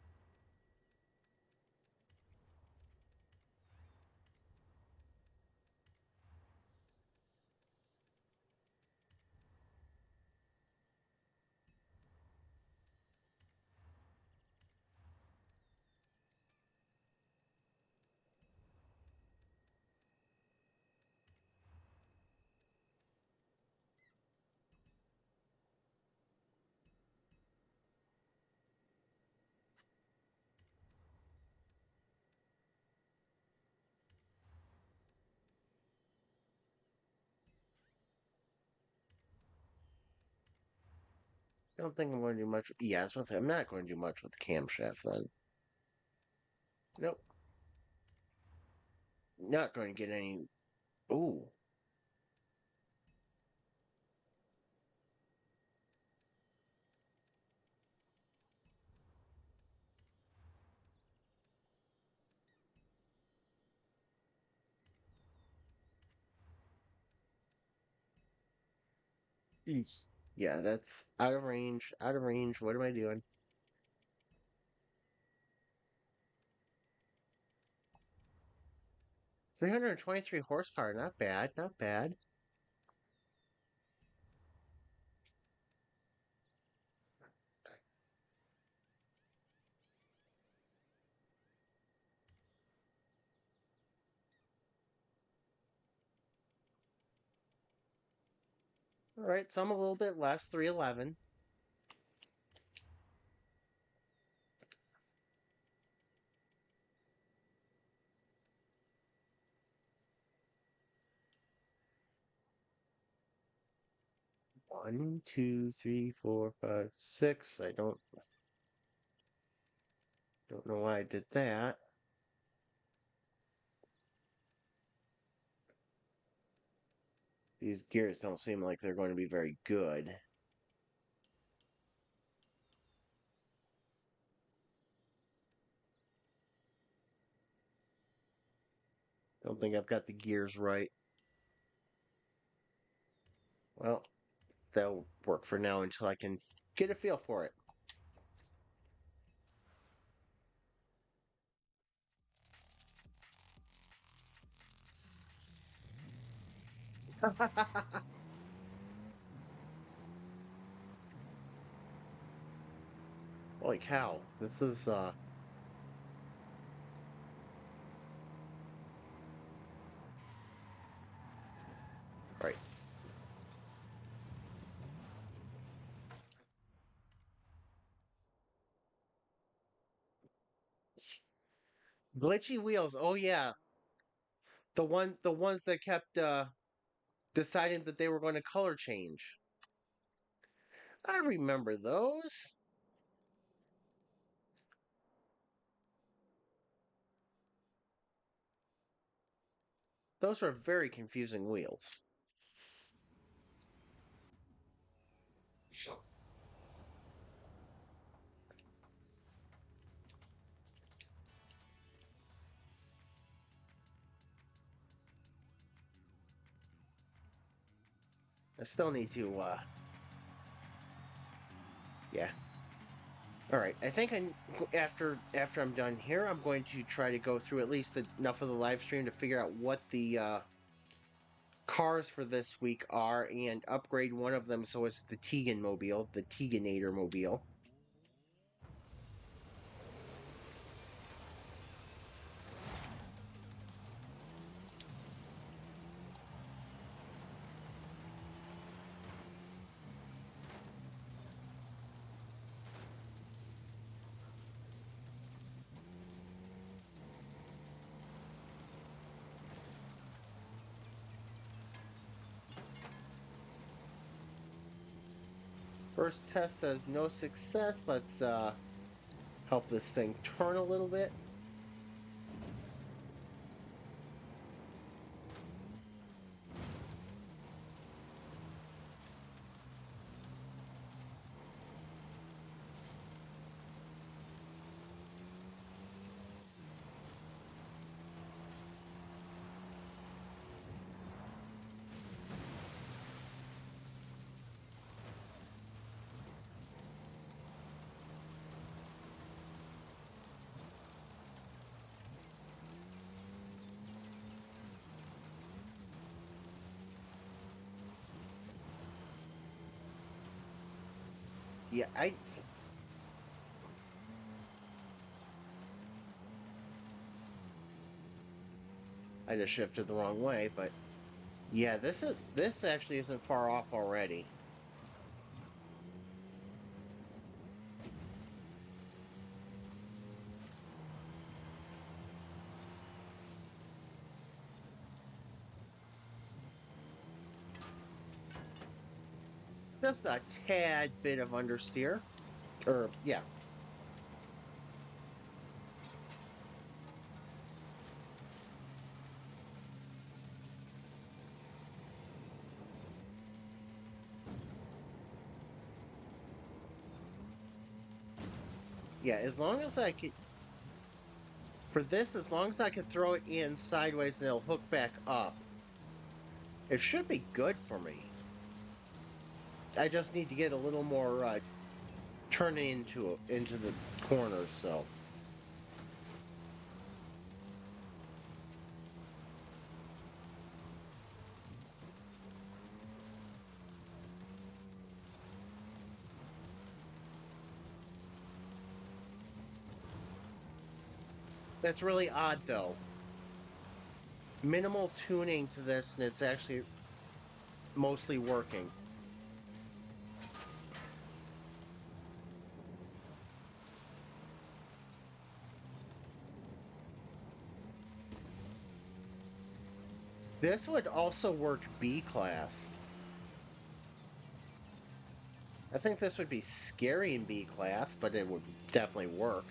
Speaker 1: I don't think I'm going to do much. Yeah, I was going to say, I'm not going to do much with the camshaft then. Nope. Not going to get any. Ooh. Eesh. Yeah, that's out of range. Out of range. What am I doing? 323 horsepower. Not bad. Not bad. All right, so I'm a little bit less. 311. 1, 2, 3, 4, 5, 6. I don't know why I did that. These gears don't seem like they're going to be very good. Don't think I've got the gears right. Well, that'll work for now until I can get a feel for it. Holy cow. This is right. Glitchy wheels. Oh yeah. The ones that kept deciding that they were going to color change. I remember those. Those were very confusing wheels. I still need to yeah. All right. I think after I'm done here, I'm going to try to go through at least enough of the live stream to figure out what the cars for this week are and upgrade one of them so it's the Tegan mobile, the Teganator mobile. First test says no success. Let's help this thing turn a little bit. Yeah, I just shifted the wrong way, but yeah, this actually isn't far off already. Just a tad bit of understeer. Or yeah. Yeah, as long as I could for this, as long as I could throw it in sideways and it'll hook back up, it should be good for me. I just need to get a little more turning into the corners. So that's really odd, though. Minimal tuning to this, and it's actually mostly working. This would also work B class. I think this would be scary in B class, but it would definitely work.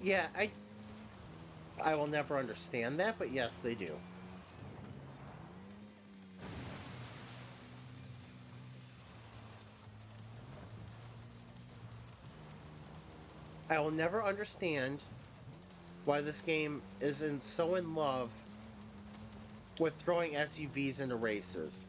Speaker 1: Yeah, I will never understand that, but yes, they do. I will never understand why this game isn't so in love with throwing SUVs into races.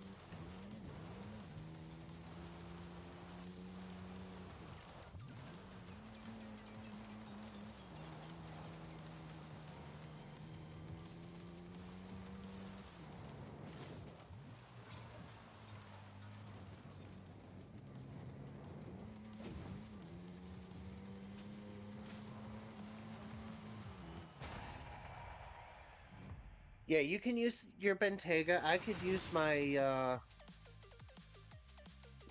Speaker 1: Yeah, you can use your Bentayga. I could use my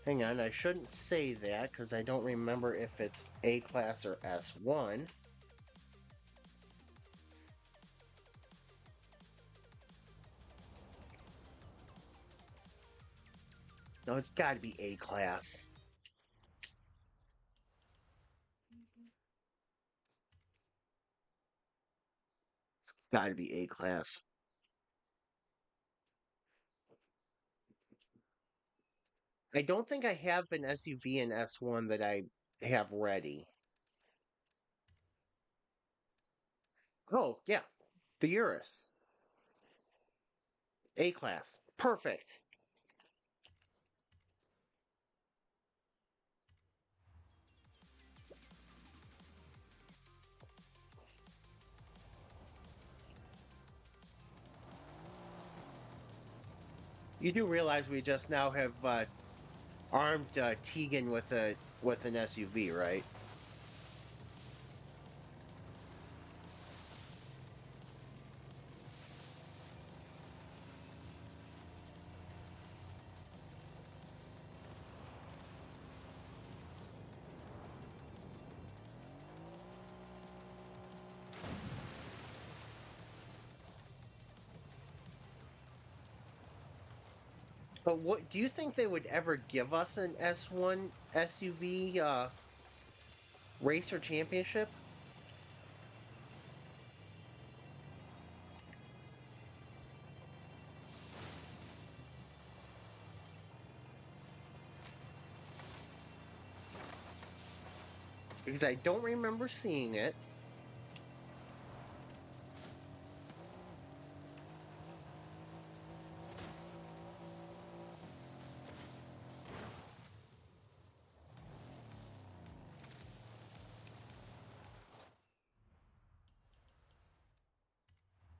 Speaker 1: hang on, I shouldn't say that because I don't remember if it's A class or S1. No, it's got to be A class. It's got to be A class. I don't think I have an SUV in S1 that I have ready. Oh, yeah, the Urus. A class. Perfect. You do realize we just now have armed Tegan with an SUV, right? But what do you think they would ever give us an S1 SUV racer championship? Because I don't remember seeing it.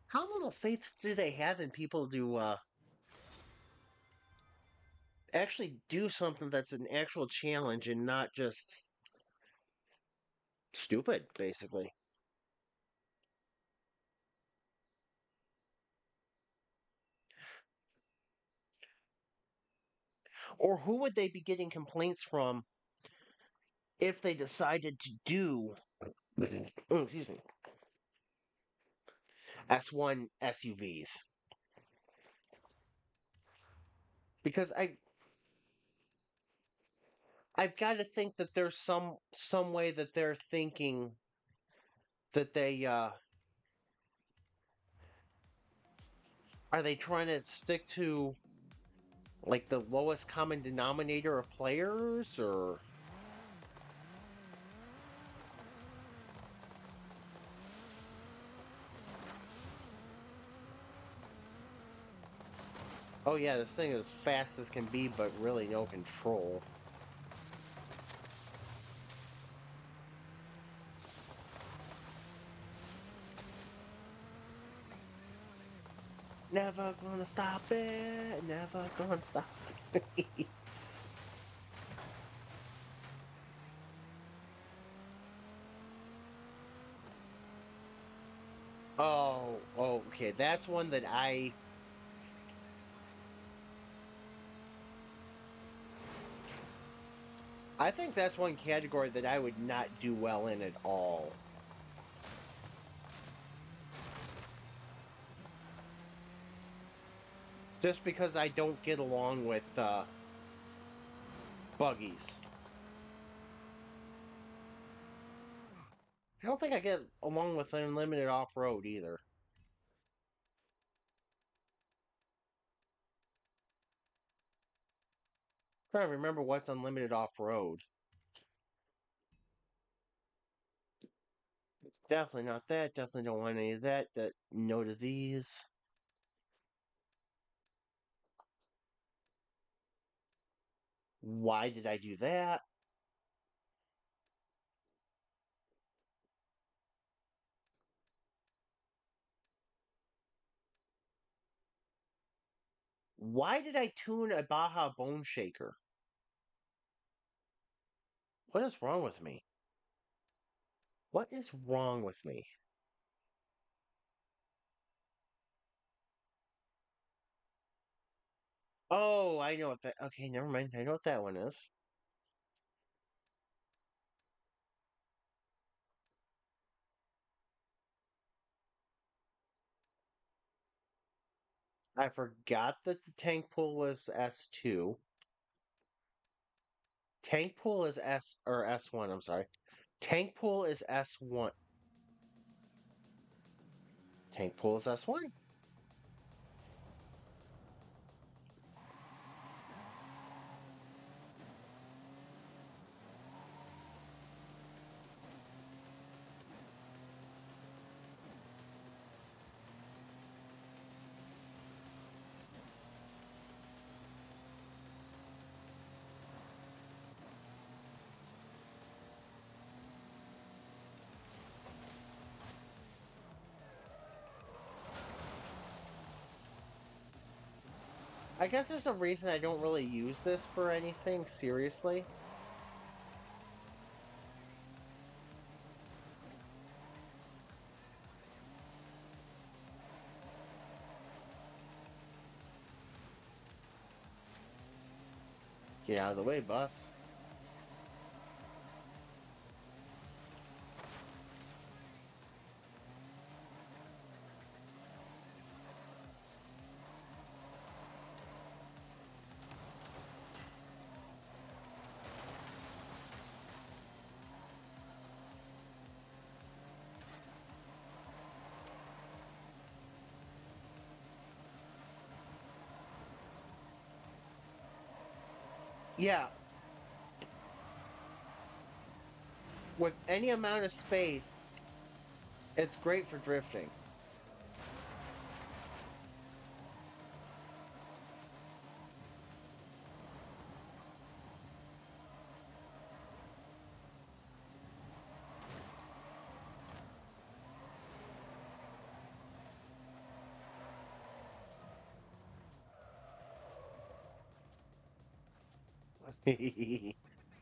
Speaker 1: How little faith do they have in people to actually do something that's an actual challenge and not just stupid, basically? Or who would they be getting complaints from if they decided to do, excuse me, S1 SUVs? Because I've got to think that there's some way that they're thinking that they are they trying to stick to like the lowest common denominator of players or oh yeah, this thing is fast as can be, but really no control. Never gonna stop it. Never gonna stop it. Oh, okay. That's one that I think that's one category that I would not do well in at all. Just because I don't get along with buggies. I don't think I get along with unlimited off-road either. Trying to remember what's unlimited off-road. Definitely not that. Definitely don't want any of that. No to these. Why did I do that? Why did I tune a Baja Bone Shaker? What is wrong with me? What is wrong with me? Oh, I know what that. Okay, never mind. I know what that one is. I forgot that the tank pool was S2. Tank pool is S1. I'm sorry. Tank pool is S1. Tank pool is S1. I guess there's a reason I don't really use this for anything seriously. Get out of the way, bus. Yeah, with any amount of space, it's great for drifting.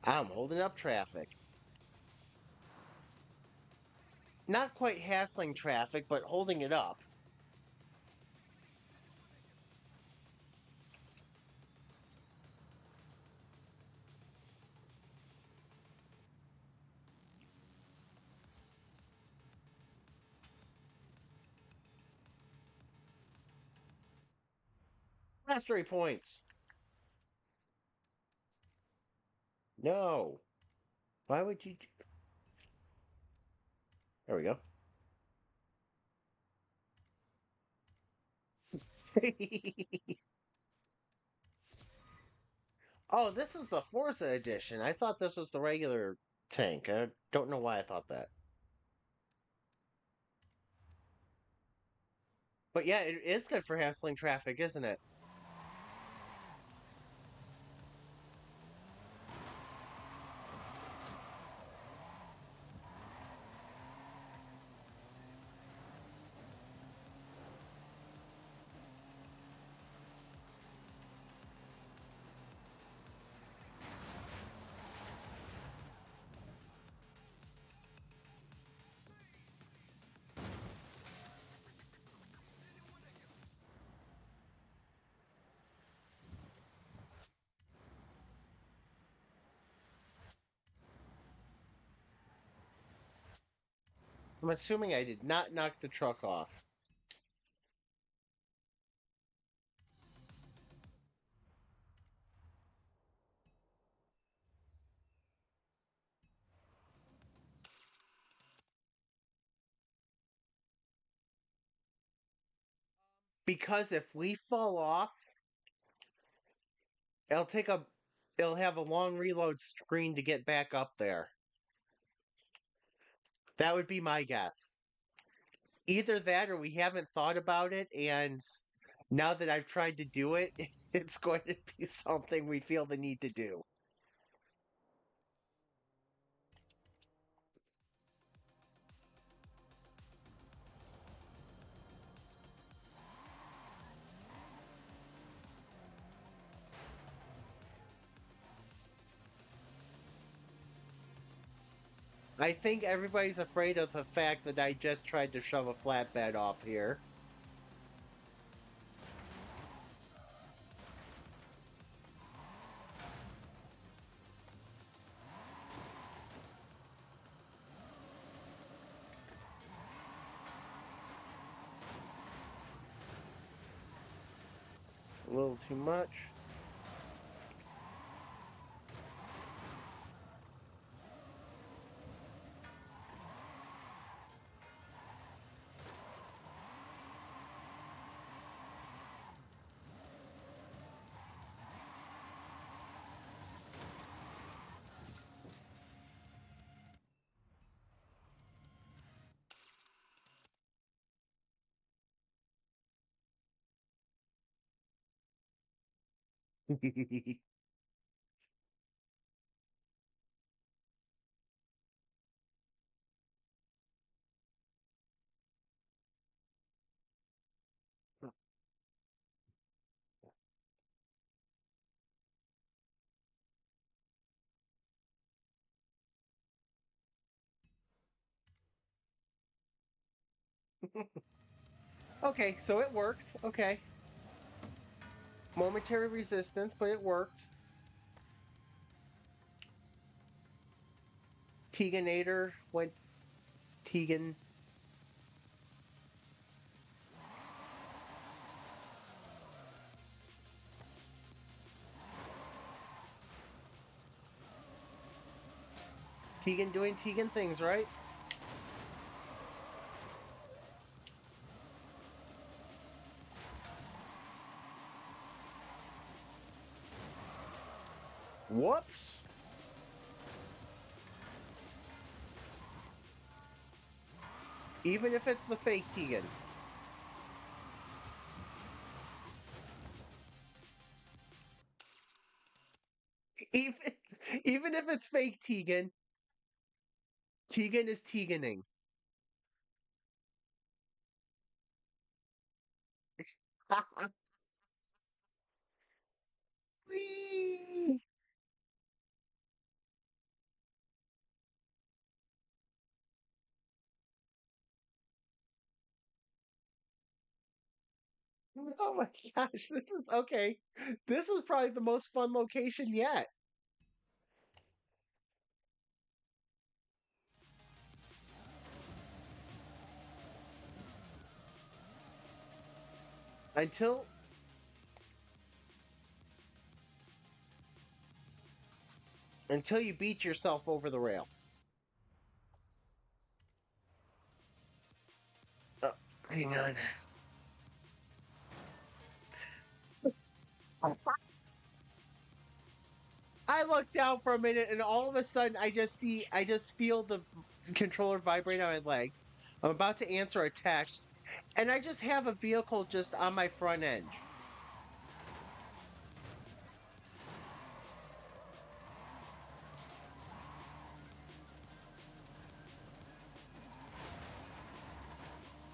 Speaker 1: I'm holding up traffic. Not quite hassling traffic, but holding it up. Mastery points. No. Why would you? There we go. Oh, this is the Forza edition. I thought this was the regular tank. I don't know why I thought that. But yeah, it is good for hassling traffic, isn't it? I'm assuming I did not knock the truck off. Because if we fall off, it'll take a it'll have a long reload screen to get back up there. That would be my guess. Either that or we haven't thought about it, and now that I've tried to do it, it's going to be something we feel the need to do. I think everybody's afraid of the fact that I just tried to shove a flatbed off here. A little too much. Okay, so it worked. Okay. Momentary resistance, but it worked. Teganator went Tegan. Tegan doing Tegan things, right? Whoops. Even if it's the fake Tegan. Even even if it's fake Tegan, Tegan is Teganing. Whee! Oh my gosh, this is okay. This is probably the most fun location yet. Until until you beat yourself over the rail. Oh, hang on. I look down for a minute and all of a sudden I just feel the controller vibrate on my leg. I'm about to answer a text and I just have a vehicle just on my front end.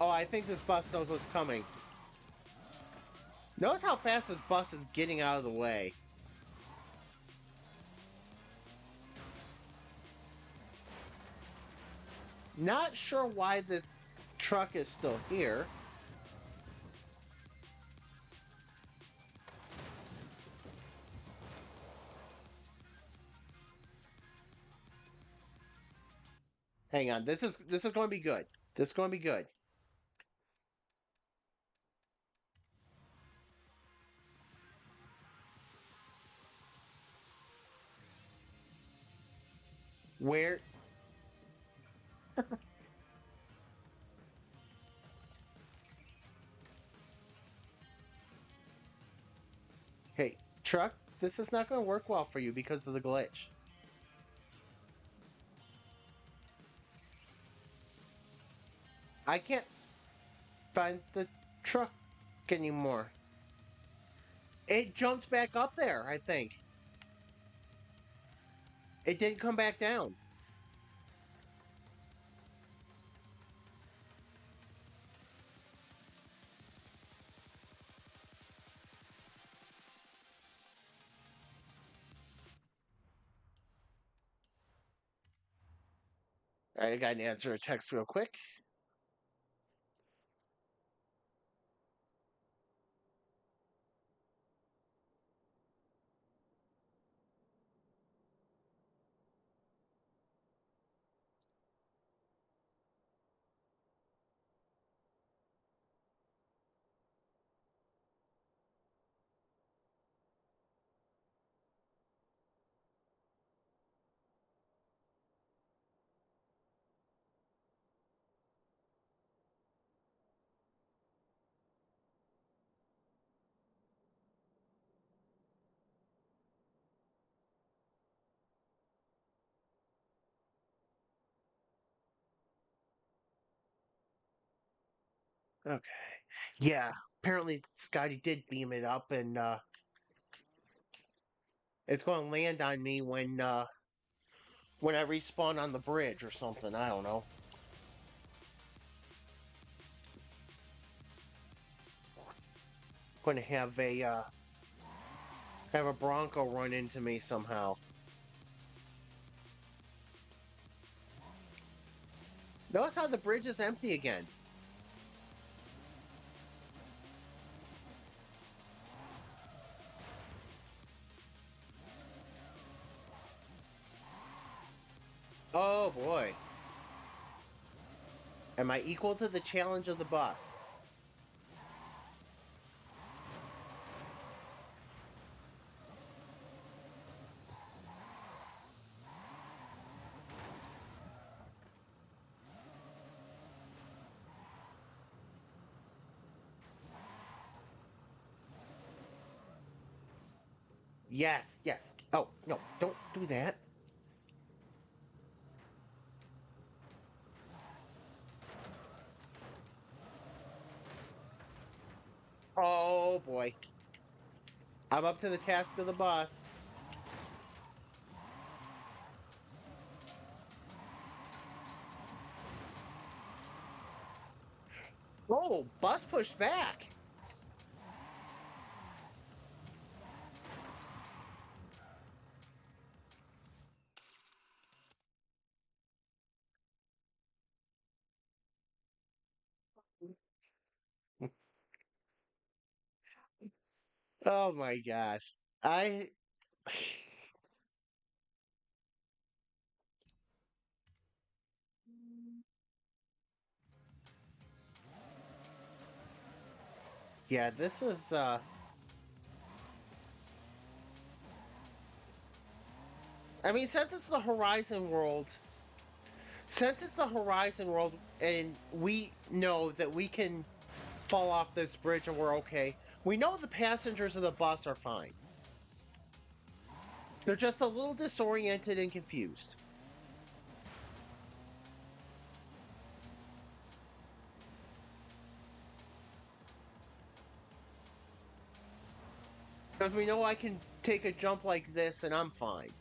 Speaker 1: Oh, I think this bus knows what's coming. Notice how fast this bus is getting out of the way. Not sure why this truck is still here. Hang on, this is going to be good. This is going to be good. Where? Hey, truck, this is not going to work well for you because of the glitch. I can't find the truck anymore. It jumped back up there, I think. It didn't come back down. All right, I got to answer a text real quick. Okay. Yeah, apparently Scotty did beam it up, and it's going to land on me when I respawn on the bridge or something. I don't know. Going to have a Bronco run into me somehow. Notice how the bridge is empty again. Oh boy. Am I equal to the challenge of the bus? Yes, yes. Oh, no, don't do that. Oh boy. I'm up to the task of the bus. Oh, bus pushed back. Oh my gosh. I Yeah, this is I mean, since it's the Horizon world, and we know that we can fall off this bridge and we're okay, we know the passengers of the bus are fine. They're just a little disoriented and confused. Because we know I can take a jump like this and I'm fine.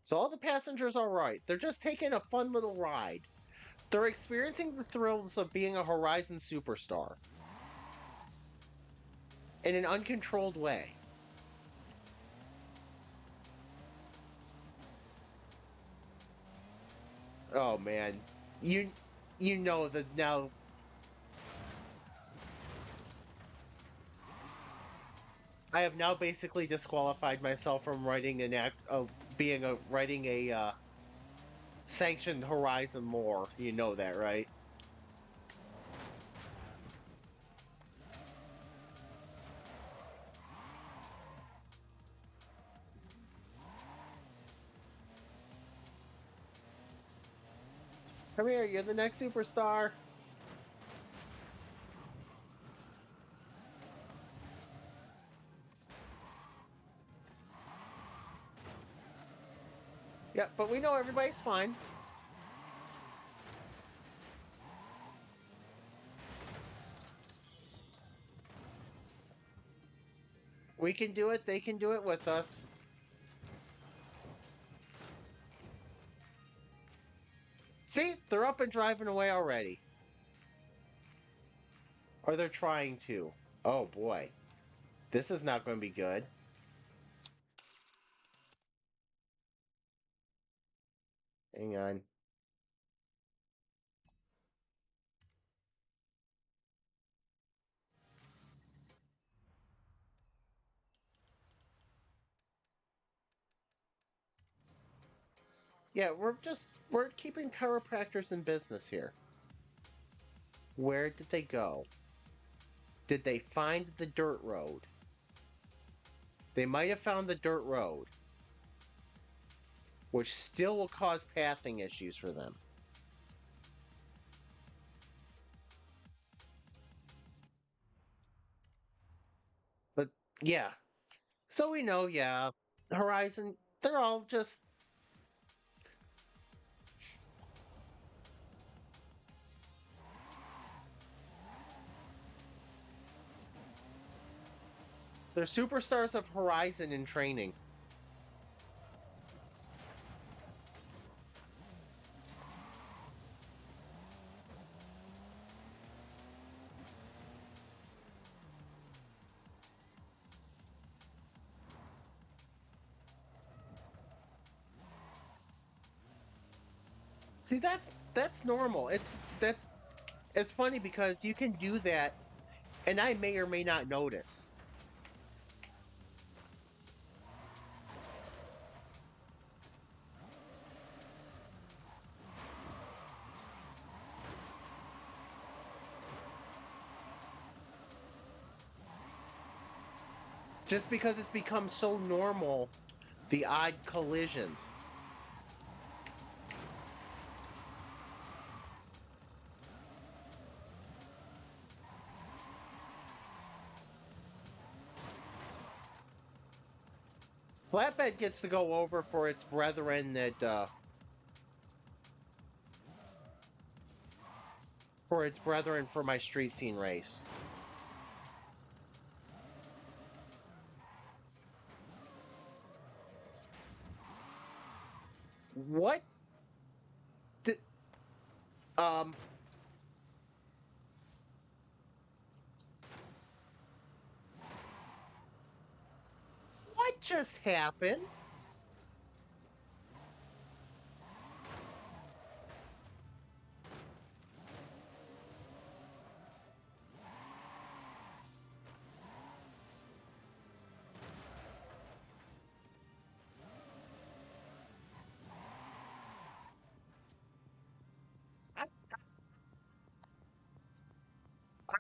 Speaker 1: So all the passengers are right. They're just taking a fun little ride. They're experiencing the thrills of being a Horizon superstar in an uncontrolled way. Oh man. You you know that now I have now basically disqualified myself from writing an act of being a writing a sanctioned Horizon lore. You know that, right? Come here, you're the next superstar. Yeah, but we know everybody's fine. We can do it, they can do it with us. See, they're up and driving away already. Or they're trying to. Oh boy. This is not going to be good. Hang on. Yeah, we're keeping chiropractors in business here. Where did they go? Did they find the dirt road? They might have found the dirt road, which still will cause pathing issues for them. But yeah. So we know, yeah, Horizon, they're all just they're superstars of Horizon in training. See, that's normal. That's it's funny because you can do that and I may or may not notice. Just because it's become so normal, the odd collisions. Flatbed gets to go over for its brethren that for its brethren for my street scene race. What did um what just happened?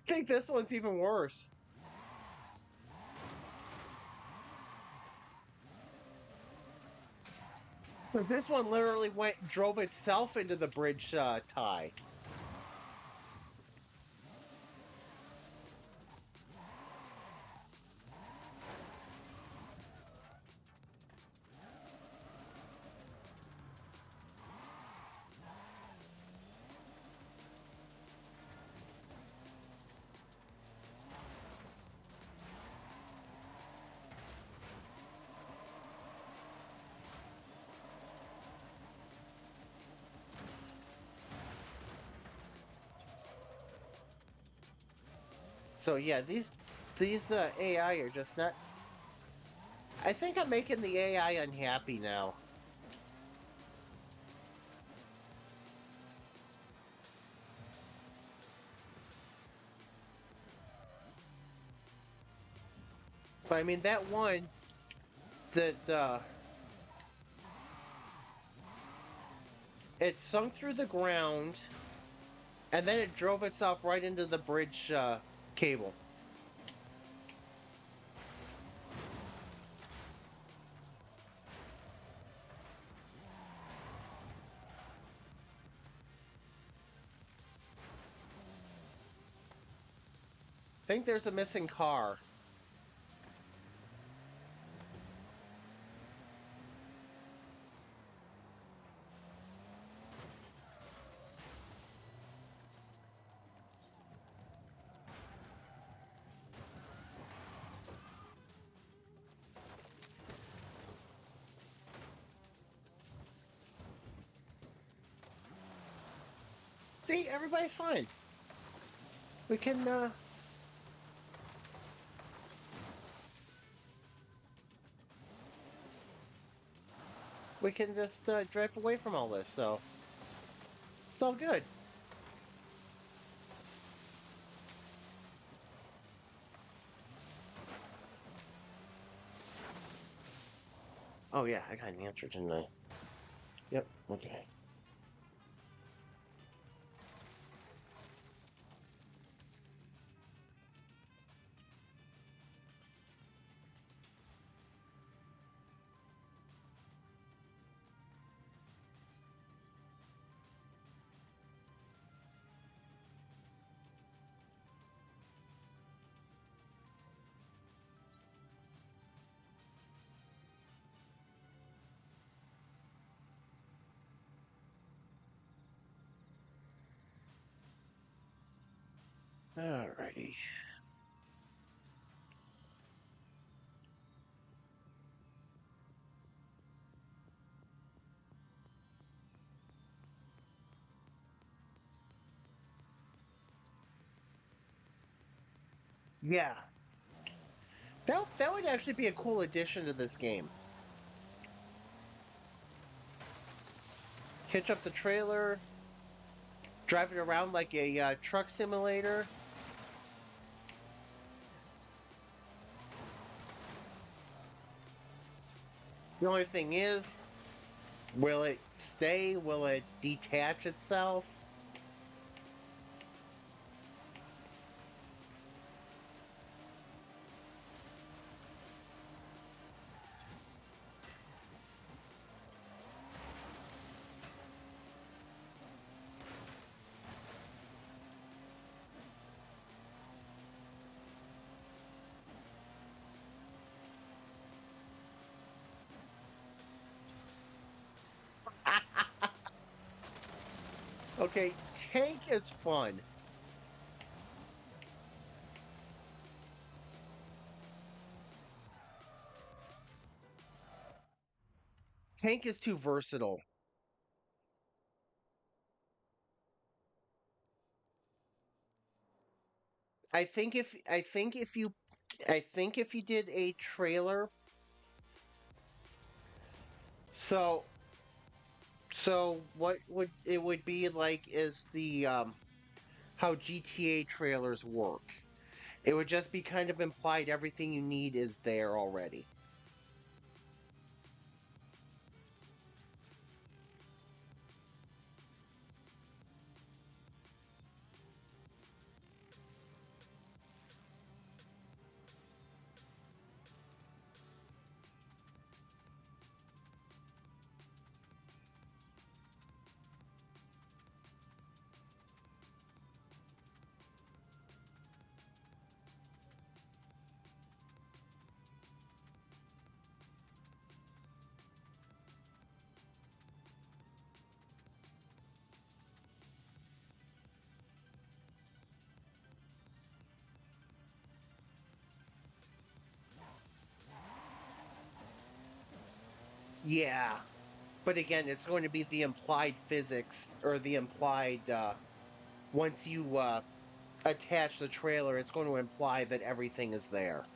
Speaker 1: think this one's even worse. Because this one literally drove itself into the bridge tie. So yeah, these AI are just not. I think I'm making the AI unhappy now. But I mean that one that it sunk through the ground and then it drove itself right into the bridge cable. I think there's a missing car. See, everybody's fine. We can just drive away from all this, so it's all good. Oh yeah, I got an answer, didn't I? Yep. Okay. Alrighty. Yeah. That would actually be a cool addition to this game. Hitch up the trailer, drive it around like a truck simulator. The only thing is, will it stay? Will it detach itself? Okay, tank is fun. Tank is too versatile. I think if you did a trailer, so what would it would be like is the how GTA trailers work. It would just be kind of implied everything you need is there already. Yeah, but again, it's going to be the implied physics or the implied once you attach the trailer, it's going to imply that everything is there.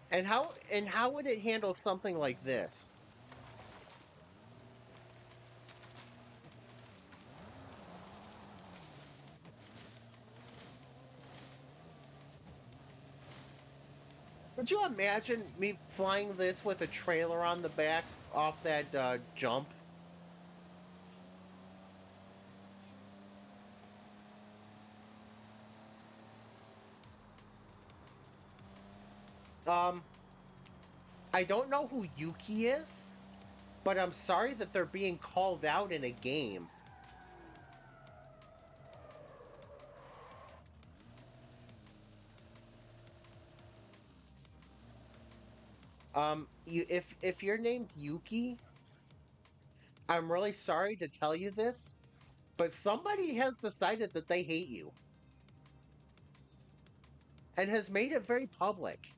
Speaker 1: And how would it handle something like this? Could you imagine me flying this with a trailer on the back off that jump? Um, I don't know who Yuki is, but I'm sorry that they're being called out in a game. If you're named Yuki, I'm really sorry to tell you this, but somebody has decided that they hate you and has made it very public.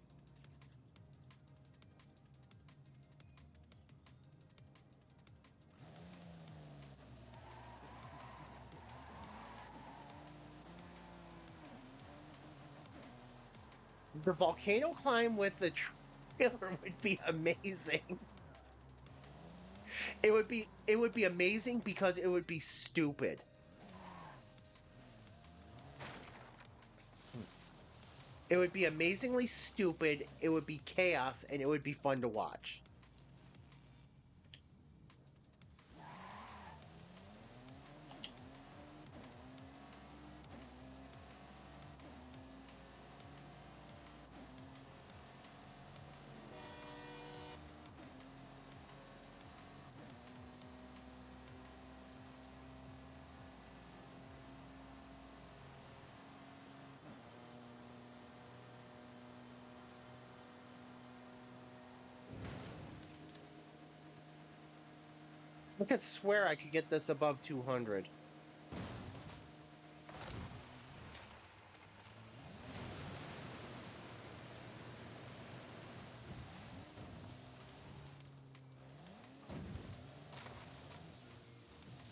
Speaker 1: The volcano climb with the trailer would be amazing. It would be amazing because it would be stupid. It would be amazingly stupid, it would be chaos, and it would be fun to watch. I could swear I could get this above 200.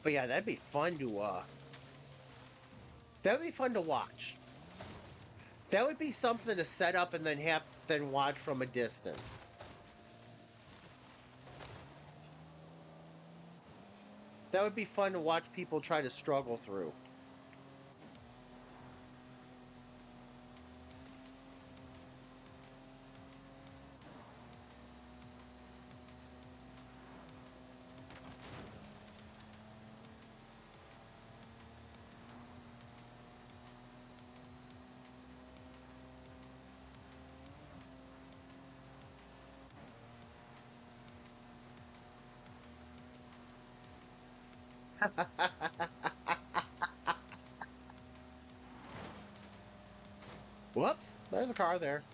Speaker 1: But yeah, that'd be fun to watch. That would be something to set up and then watch from a distance. That would be fun to watch people try to struggle through. Whoops, there's a car there.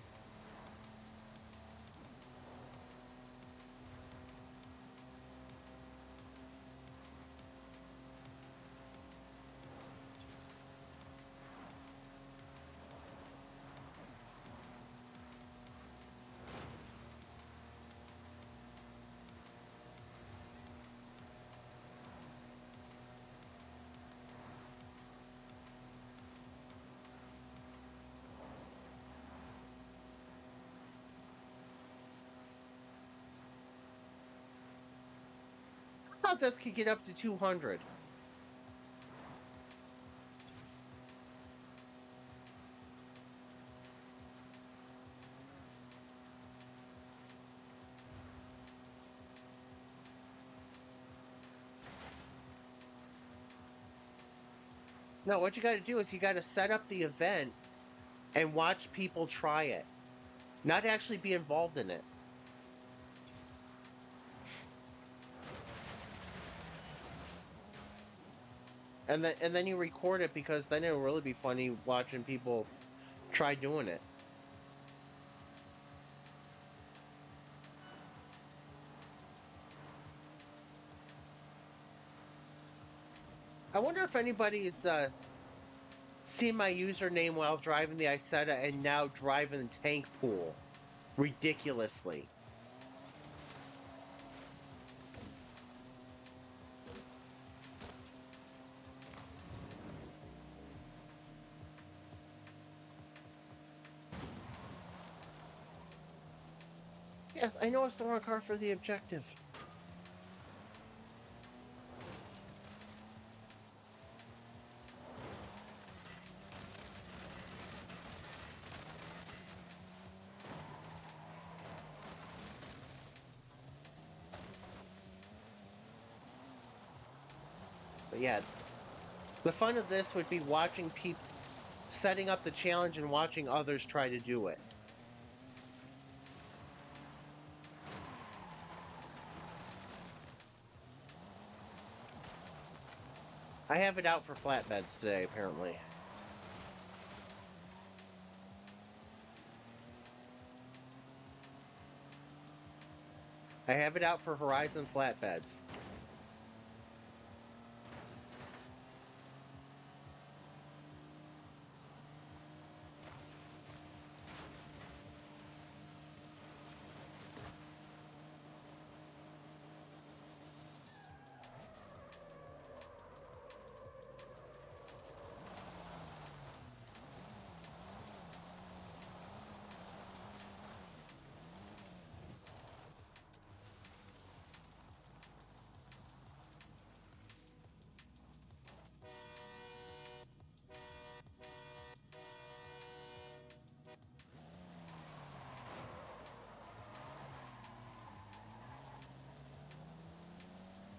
Speaker 1: I thought this could get up to 200. No, what you got to do is you got to set up the event and watch people try it, not actually be involved in it. And then you record it because then it'll really be funny watching people try doing it. I wonder if anybody's seen my username while driving the Isetta and now driving the Tankpool ridiculously. Yes, I know it's the wrong car for the objective. But yeah, the fun of this would be watching people setting up the challenge and watching others try to do it. I have it out for flatbeds today, apparently. I have it out for Horizon flatbeds.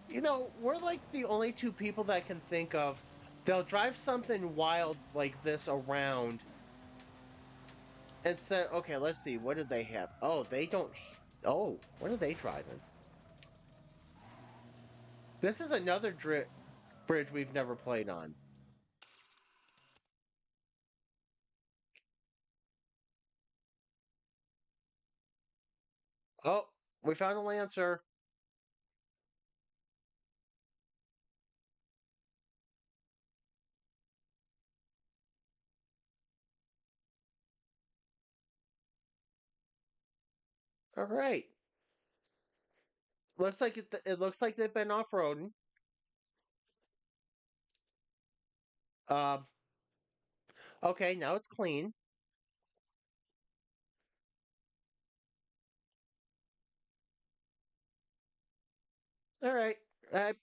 Speaker 1: You know, we're like the only two people that can think of. They'll drive something wild like this around and say, okay, let's see, what did they have? Oh, they don't. Oh, what are they driving? This is another bridge we've never played on. Oh, we found a Lancer. All right. Looks like it looks like they've been off-roading. Um, okay, now it's clean. All right. I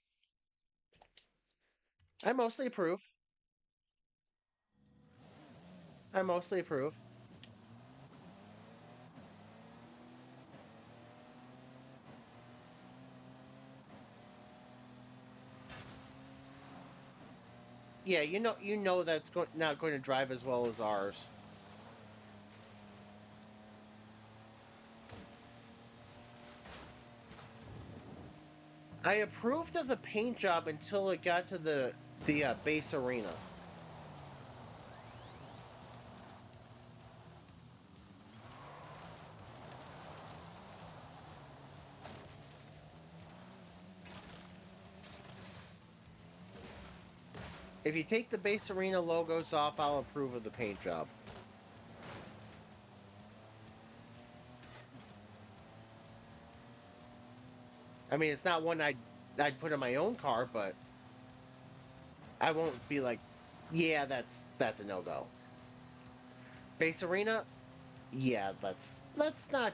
Speaker 1: I mostly approve. I mostly approve. Yeah, you know that's not going to drive as well as ours. I approved of the paint job until it got to the base arena. If you take the base arena logos off, I'll approve of the paint job. I mean, it's not one I'd put in my own car, but I won't be like, yeah, that's a no-go. Base arena, yeah, that's not.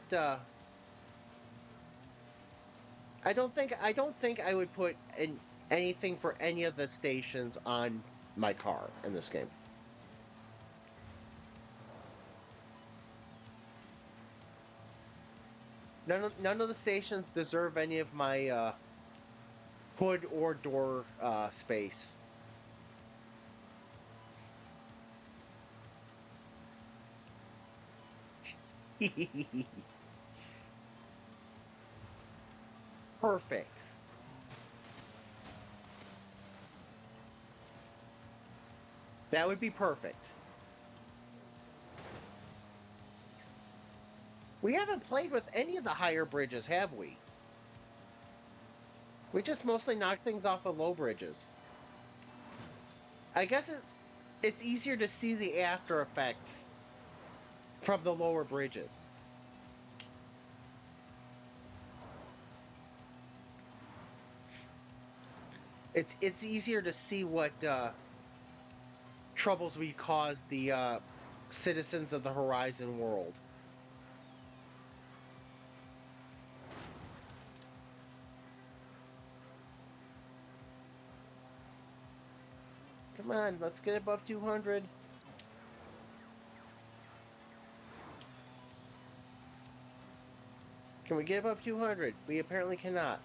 Speaker 1: I don't think I would put anything for any of the stations on my car in this game. None of the stations deserve any of my hood or door space. Perfect. That would be perfect. We haven't played with any of the higher bridges, have we? We just mostly knock things off of low bridges. I guess it's easier to see the after effects from the lower bridges. It's easier to see what troubles we caused the citizens of the Horizon world. Come on, let's get above 200. Can we get above 200? We apparently cannot.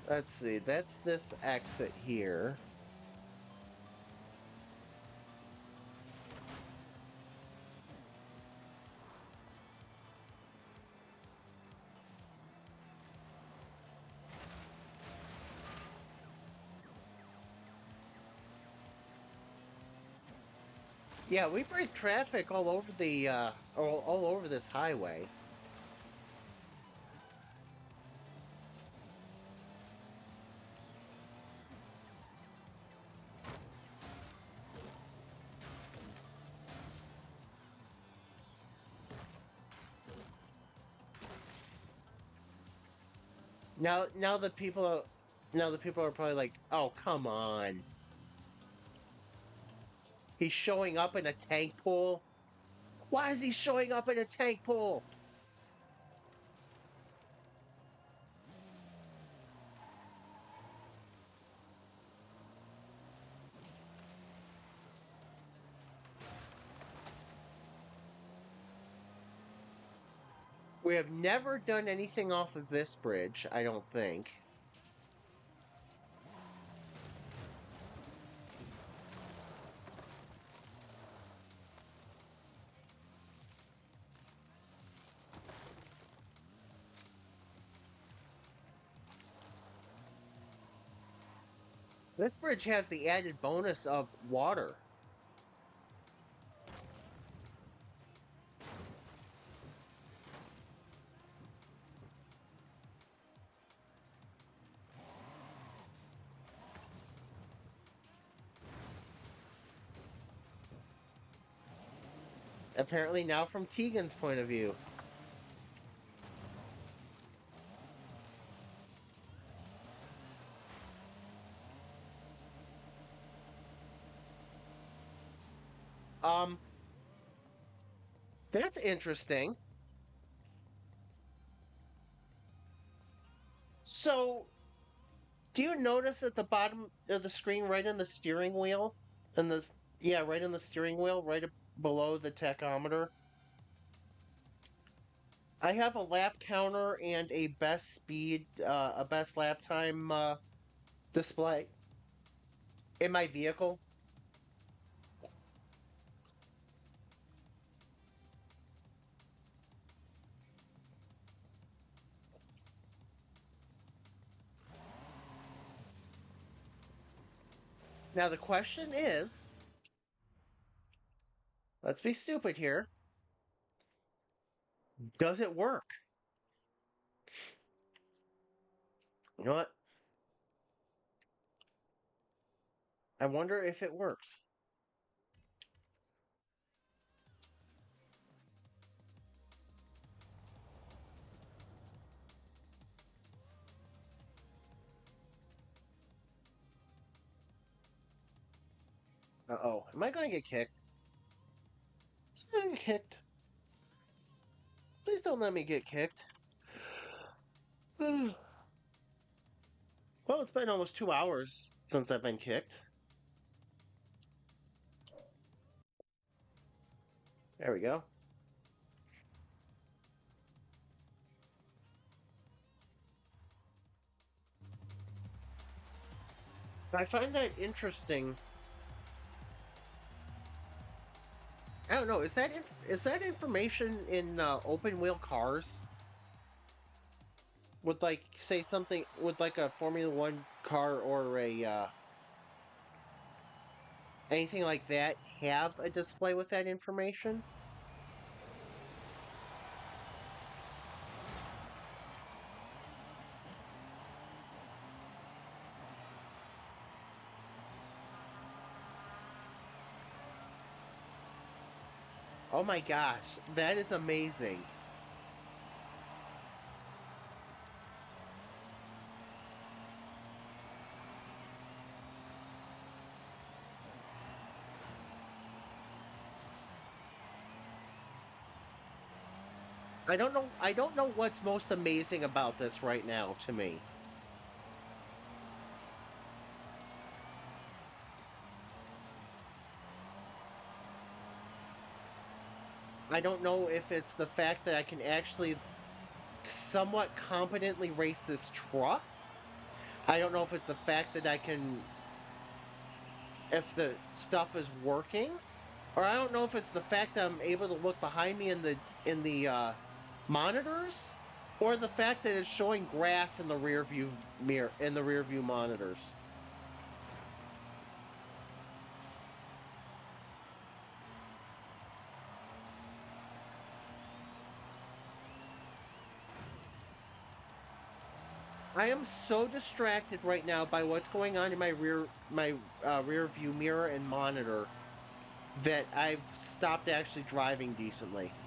Speaker 1: Let's see, that's this exit here. Yeah, we break traffic all over the all over this highway. Now now the people are probably like, "Oh, come on. He's showing up in a tank pool. Why is he showing up in a tank pool?" We have never done anything off of this bridge, I don't think. This bridge has the added bonus of water. Apparently now from Tegan's point of view. Um, that's interesting. So, do you notice at the bottom of the screen, right in the steering wheel, and the yeah, right in the steering wheel, right below the tachometer, I have a lap counter and a best speed, a best lap time display in my vehicle. Now the question is, let's be stupid here. Does it work? You know what? I wonder if it works. Uh-oh. Am I going to get kicked? I'm going to get kicked. Please don't let me get kicked. Well, it's been almost 2 hours since I've been kicked. There we go. I find that interesting. I don't know. Is that information in open wheel cars? Would like say something with like a Formula One car or a anything like that have a display with that information? Oh my gosh, that is amazing. I don't know what's most amazing about this right now to me. I don't know if it's the fact that I can actually somewhat competently race this truck. I don't know if it's the fact that I can if the stuff is working, or I don't know if it's the fact that I'm able to look behind me in the monitors, or the fact that it's showing grass in the rear view mirror in the rear view monitors. I am so distracted right now by what's going on in my rear view mirror and monitor that I've stopped actually driving decently.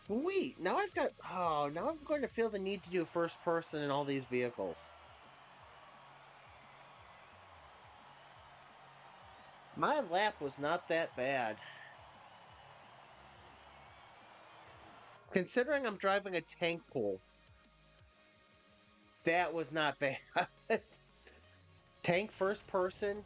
Speaker 1: Wait, now I'm going to feel the need to do first person in all these vehicles. My lap was not that bad. Considering I'm driving a tank pool, that was not bad. Tank first person.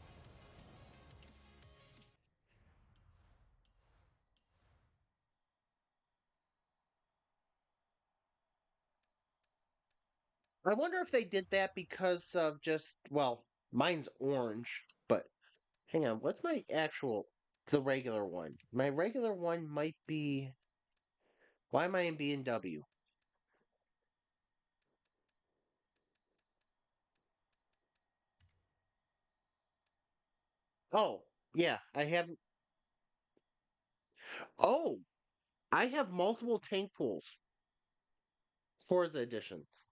Speaker 1: I wonder if they did that because of just, well, mine's orange, but hang on, what's my actual, the regular one? My regular one might be, why am I in B&W? Oh, yeah, oh, I have multiple tank pools, Forza editions.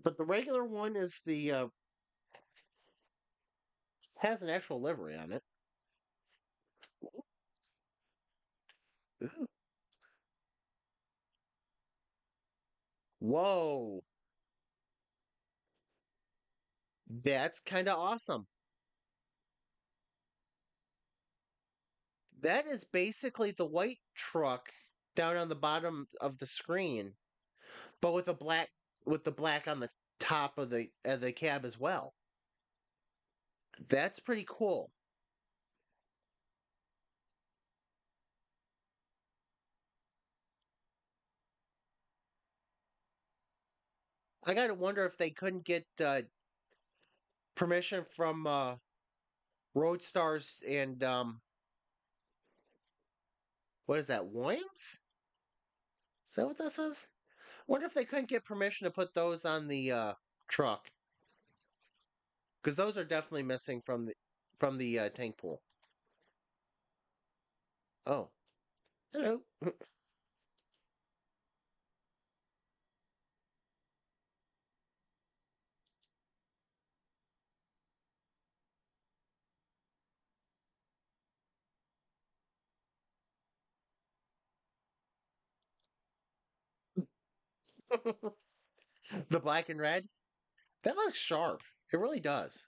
Speaker 1: But the regular one is has an actual livery on it. Ooh. Whoa, that's kind of awesome. That is basically the white truck down on the bottom of the screen, but with the black on the top of the cab as well. That's pretty cool. I gotta wonder if they couldn't get permission from Roadstars and what is that, Williams? Is that what this is? Wonder if they couldn't get permission to put those on the truck because those are definitely missing from the tank pool. Oh, hello. The black and red. That looks sharp. It really does.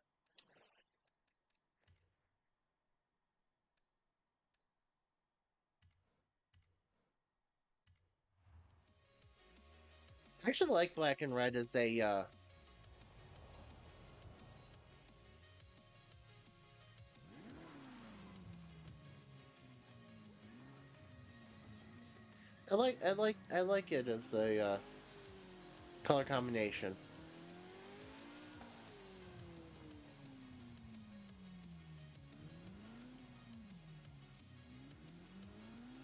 Speaker 1: I actually like black and red as a I like it as a color combination.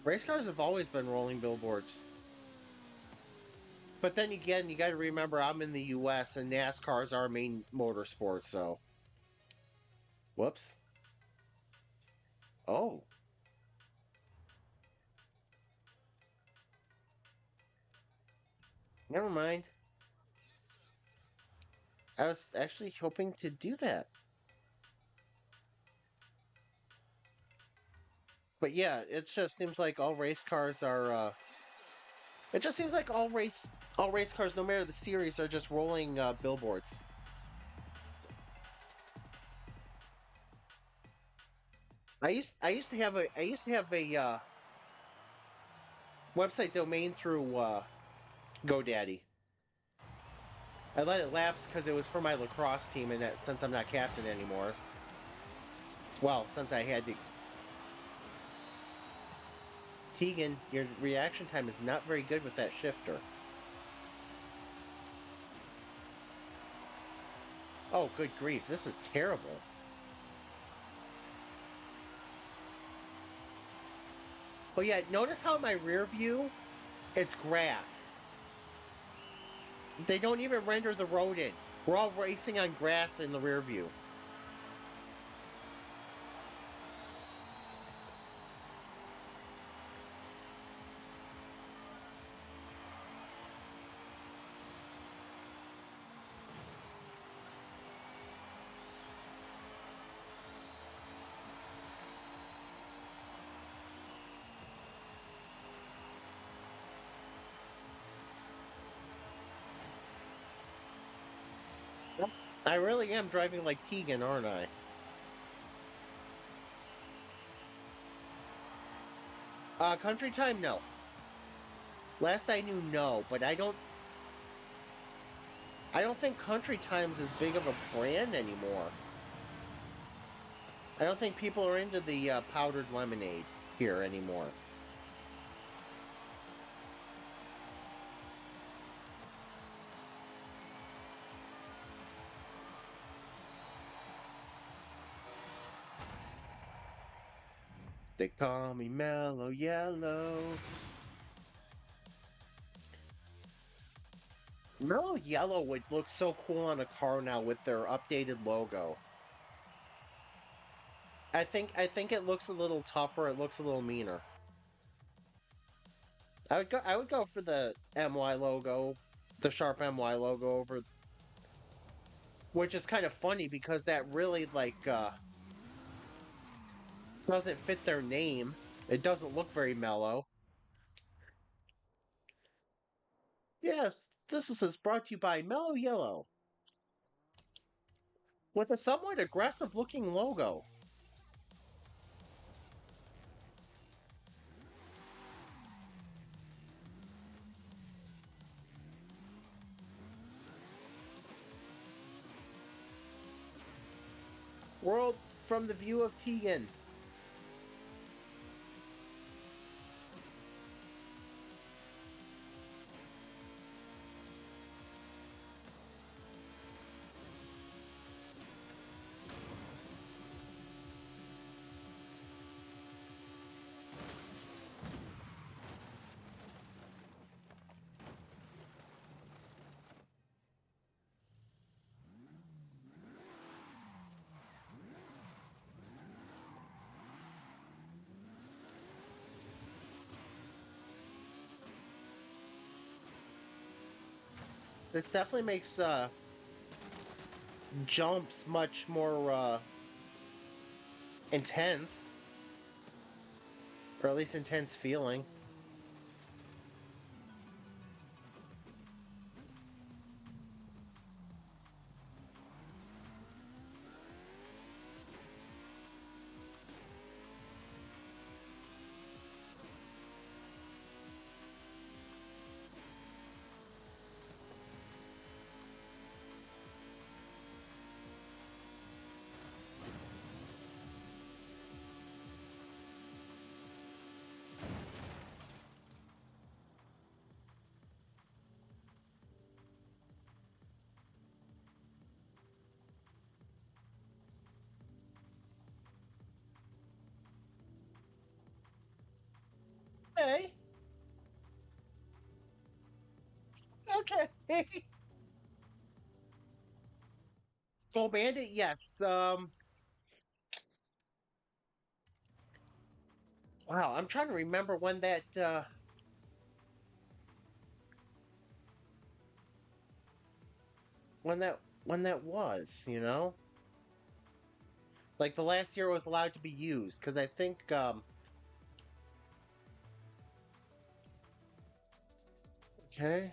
Speaker 1: Race cars have always been rolling billboards. But then again, you got to remember I'm in the U.S. and NASCAR is our main motorsport. So, whoops. Oh, never mind. I was actually hoping to do that. But yeah, it just seems like all race cars are. It just seems like all race cars, no matter the series, are just rolling billboards. I used to have a website domain through GoDaddy. I let it lapse because it was for my lacrosse team, and that, since I'm not captain anymore, well, since I had to. Tegan, your reaction time is not very good with that shifter. Oh, good grief, this is terrible. Oh yeah, notice how my rear view, it's grass. They don't even render the road in. We're all racing on grass in the rear view. I really am driving like Tegan, aren't I? Country time, no. Last I knew, no, but I don't think Country Time's as big of a brand anymore. I don't think people are into the powdered lemonade here anymore. They call me Mellow Yellow. Mellow Yellow would look so cool on a car now with their updated logo. I think it looks a little tougher, it looks a little meaner. I would go for the MY logo, the sharp MY logo over, which is kind of funny because that really doesn't fit their name. It doesn't look very mellow. Yes, this is brought to you by Mellow Yellow with a somewhat aggressive looking logo. World from the view of Tegan. This definitely makes jumps much more intense, or at least intense feeling. Skull Bandit, yes. Wow, I'm trying to remember when that was, you know? Like the last year it was allowed to be used, because I think okay.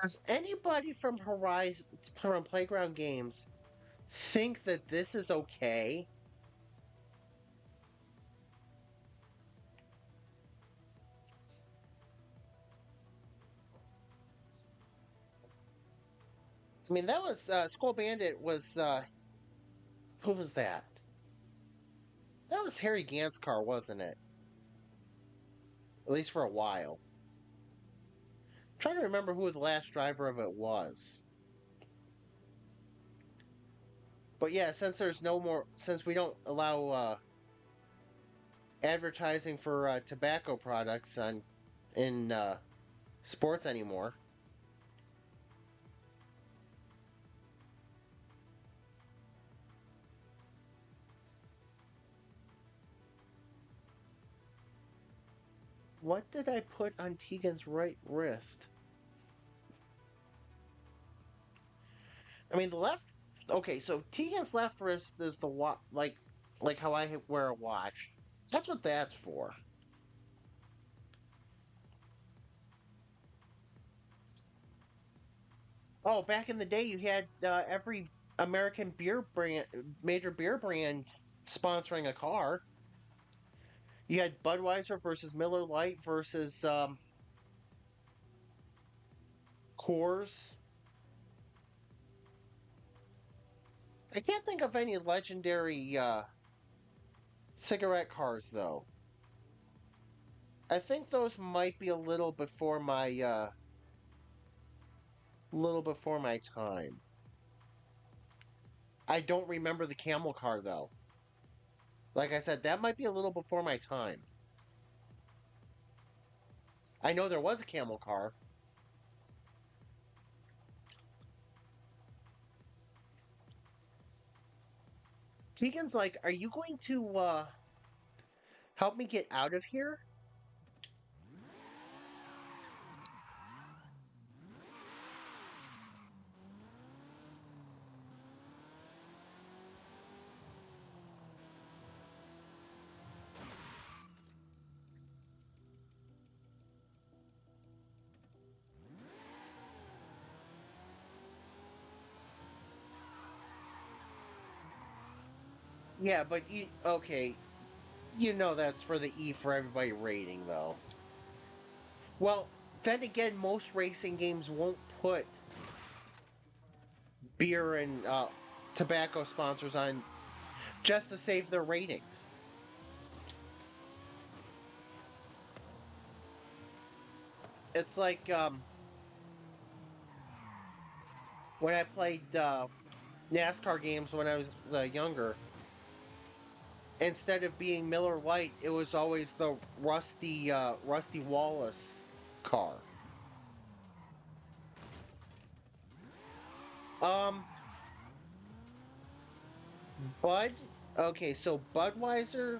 Speaker 1: Does anybody from Playground Games think that this is okay? I mean, that was Skull Bandit was who was that? That was Harry Gant's car, wasn't it? At least for a while. I'm trying to remember who the last driver of it was. But yeah, since we don't allow advertising for tobacco products on in sports anymore. What did I put on Tegan's right wrist? I mean, the left. Okay, so Tegan's left wrist is the like how wear a watch. That's what that's for. Oh, back in the day, you had every American beer brand, major beer brand, sponsoring a car. You had Budweiser versus Miller Lite versus Coors. I can't think of any legendary cigarette cars though. I think those might be a little before my time. I don't remember the camel car though. Like I said, that might be a little before my time. I know there was a camel car. Tegan's like, "Are you going to help me get out of here?" Yeah, but okay, you know that's for the E for everybody rating though. Well, then again, most racing games won't put beer and tobacco sponsors on just to save their ratings. It's like when I played NASCAR games when I was younger. Instead of being Miller Lite, it was always the Rusty Wallace car. Um, Bud. Okay, so Budweiser,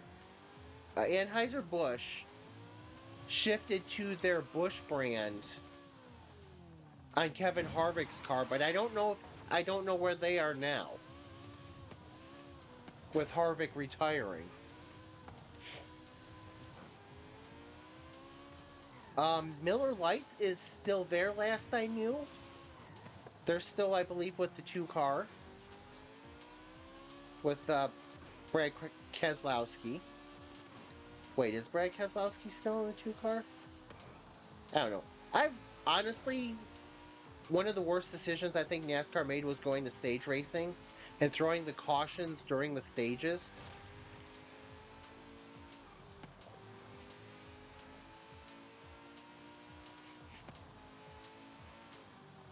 Speaker 1: Anheuser Busch shifted to their Busch brand on Kevin Harvick's car, but I don't know where they are now with Harvick retiring. Miller Lite is still there. Last I knew, they're still, I believe, with the two car with Brad Keselowski. Wait, is Brad Keselowski still in the two car? I don't know. I've honestly one of the worst decisions I think NASCAR made was going to stage racing and throwing the cautions during the stages.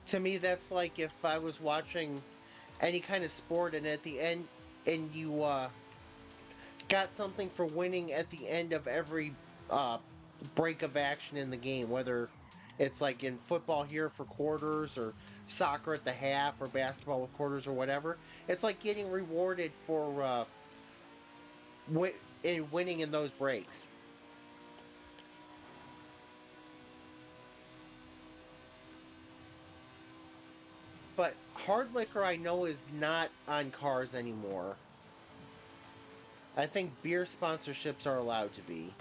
Speaker 1: To me, that's like if I was watching any kind of sport and at the end and you got something for winning at the end of every uh, break of action in the game, whether it's like in football here for quarters or soccer at the half or basketball with quarters or whatever. It's like getting rewarded for in winning in those breaks. But hard liquor, I know, is not on cars anymore. I think beer sponsorships are allowed to be.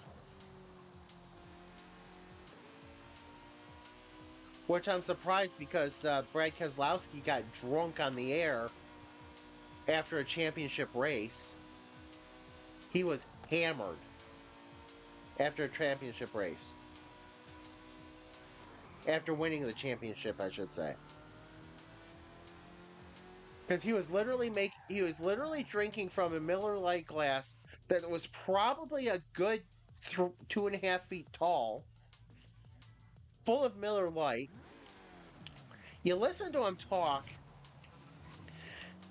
Speaker 1: Which I'm surprised because Brad Keselowski got drunk on the air after a championship race. He was hammered after a championship race. After winning the championship, I should say. Because he was literally drinking from a Miller Lite glass that was probably a good 2.5 feet tall, full of Miller Lite. You listen to him talk,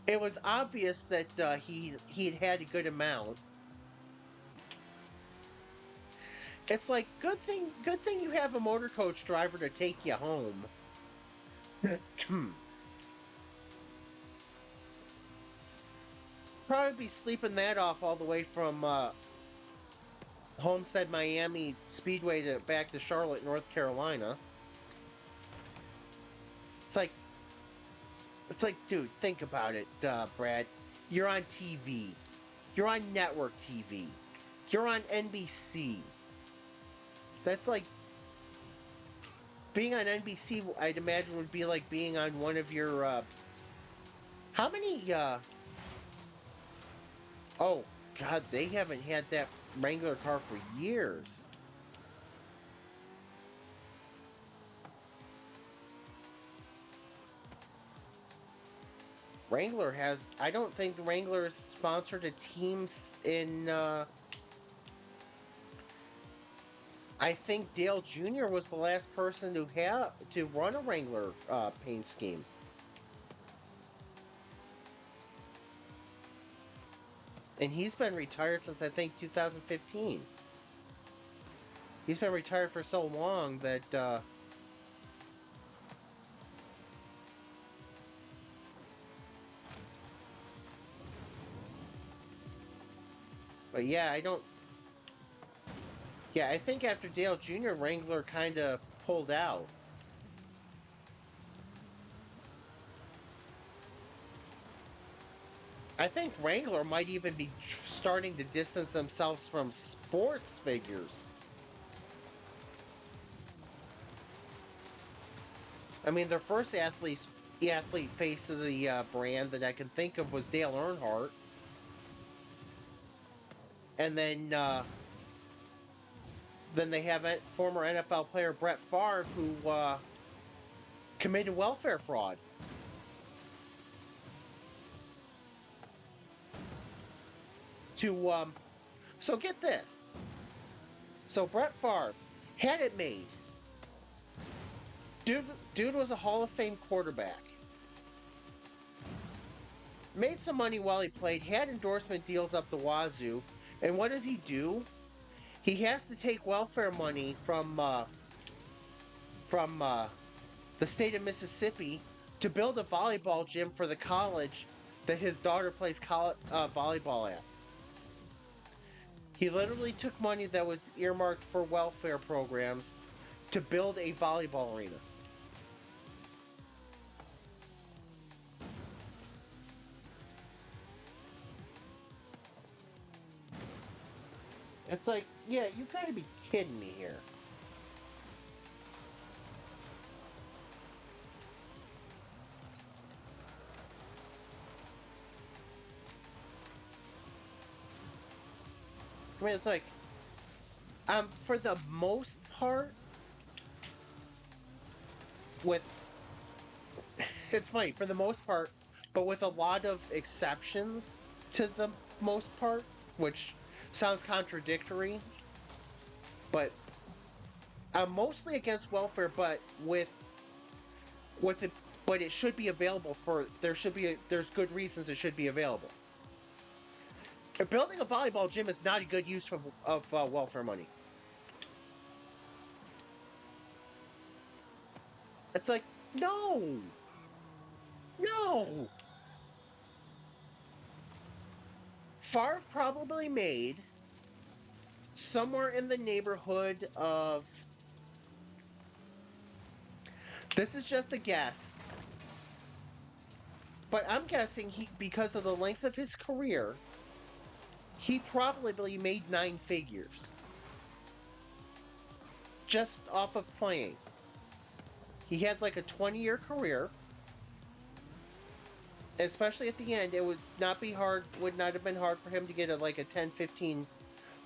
Speaker 1: it was obvious that he had a good amount. It's like good thing you have a motor coach driver to take you home. Probably be sleeping that off all the way from Homestead, Miami Speedway to back to Charlotte, North Carolina. It's like, dude, think about it, Brad. You're on TV. You're on network TV. You're on NBC. That's like being on NBC. I'd imagine would be like being on one of your. How many? Oh God, they haven't had that Wrangler car for years. Wrangler has. I don't think the Wrangler has sponsored a team in. I think Dale Jr. was the last person to run a Wrangler paint scheme. And he's been retired since I think 2015. He's been retired for so long that but yeah, I don't. Yeah, I think after Dale Jr., Wrangler kind of pulled out. I think Wrangler might even be starting to distance themselves from sports figures. I mean, their first athlete face of the brand that I can think of was Dale Earnhardt. And then they have former NFL player Brett Favre, who committed welfare fraud. So get this. So Brett Favre had it made. Dude was a Hall of Fame quarterback. Made some money while he played, had endorsement deals up the wazoo, and what does he do? He has to take welfare money from the state of Mississippi to build a volleyball gym for the college that his daughter plays volleyball at. He literally took money that was earmarked for welfare programs to build a volleyball arena. It's like, yeah, you gotta be kidding me here. I mean, it's like, for the most part, with, it's funny, for the most part, but with a lot of exceptions to the most part, which sounds contradictory, but I'm mostly against welfare, but with it, but it should be available there's good reasons it should be available. Building a volleyball gym is not a good use of welfare money. It's like, no, no. Favre probably made somewhere in the neighborhood of, this is just a guess, but I'm guessing because of the length of his career, he probably made 9 figures just off of playing. He had like a 20-year career. Especially at the end, it would not have been hard for him to get like a 10, 15,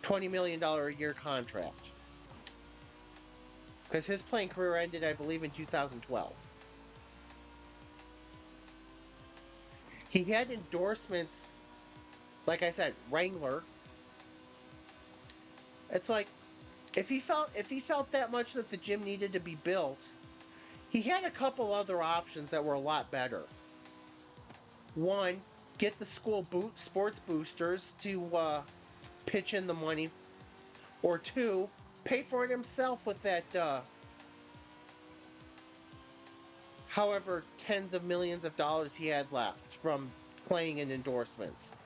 Speaker 1: $20 million a year contract. Because his playing career ended, I believe, in 2012. He had endorsements, like I said, Wrangler. It's like, if he felt that much that the gym needed to be built, he had a couple other options that were a lot better. One, get the school sports boosters to pitch in the money, or two, pay for it himself with that however tens of millions of dollars he had left from playing in endorsements.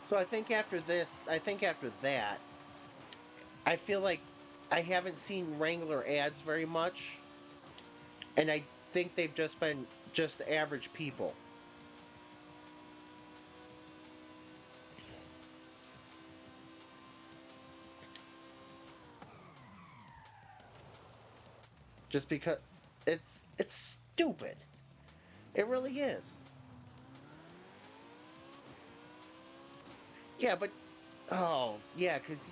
Speaker 1: So I think after that, I feel like I haven't seen Wrangler ads very much, and I think they've just been just average people. Just because it's stupid. It really is. Yeah, but oh, yeah, cuz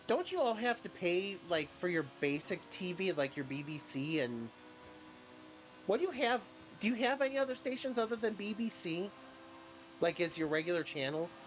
Speaker 1: don't you all have to pay like for your basic TV like your BBC and what do you have? Do you have any other stations other than BBC? Like as your regular channels?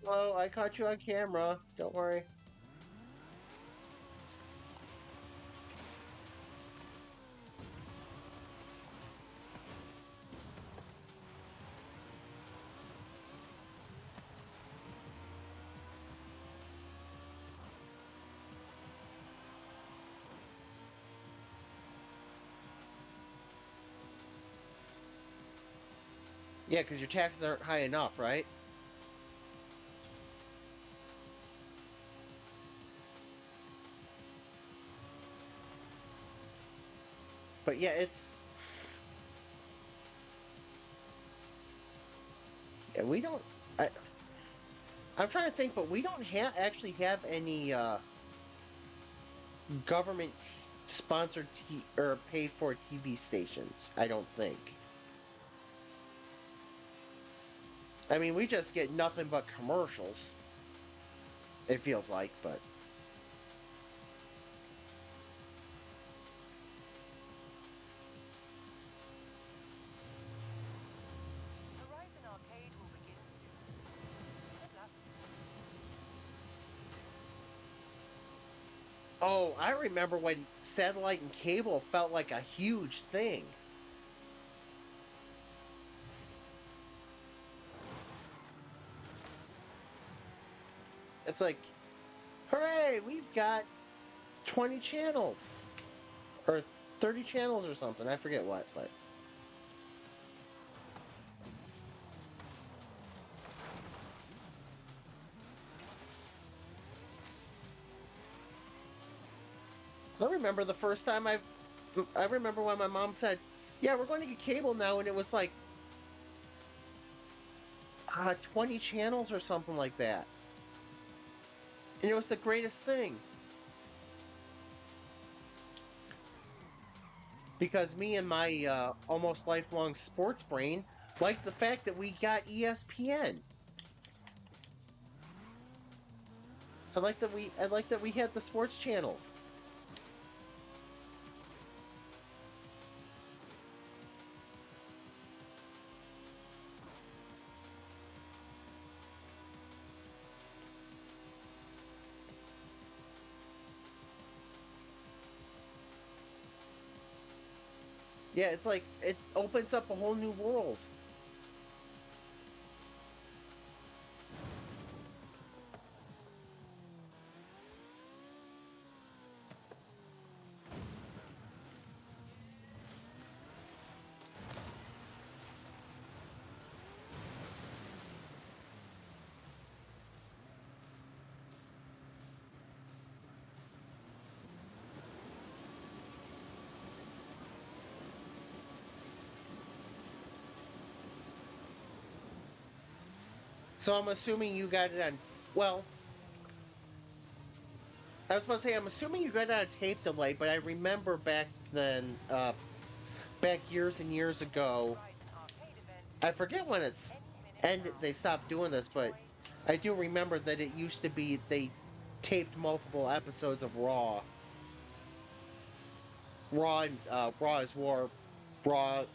Speaker 1: Oh, I caught you on camera. Don't worry. Yeah, because your taxes aren't high enough, right? But yeah, yeah, we don't. I, I'm trying to think, but we don't actually have any government sponsored or paid for TV stations. I don't think. I mean, we just get nothing but commercials. It feels like, but
Speaker 2: Horizon Arcade will begin soon. Good luck.
Speaker 1: oh, I remember when satellite and cable felt like a huge thing. It's like, hooray, we've got 20 channels or 30 channels or something. I forget what, but I remember the first time I remember when my mom said, "Yeah, we're going to get cable now," and it was like 20 channels or something like that. And it was the greatest thing. because me and my almost lifelong sports brain liked the fact that we got ESPN. I like that we had the sports channels. Yeah, it's like it opens up a whole new world. So I'm assuming you got it on. Well, I was about to say I'm assuming you got it on a tape delay, but I remember back then, back years and years ago.
Speaker 2: Horizon Arcade event.
Speaker 1: I forget when it's
Speaker 2: Any minute
Speaker 1: ended.
Speaker 2: now.
Speaker 1: They stopped doing this, but
Speaker 2: Enjoy.
Speaker 1: I do remember that it used to be they taped multiple episodes of Raw. Raw and Raw is War. Raw.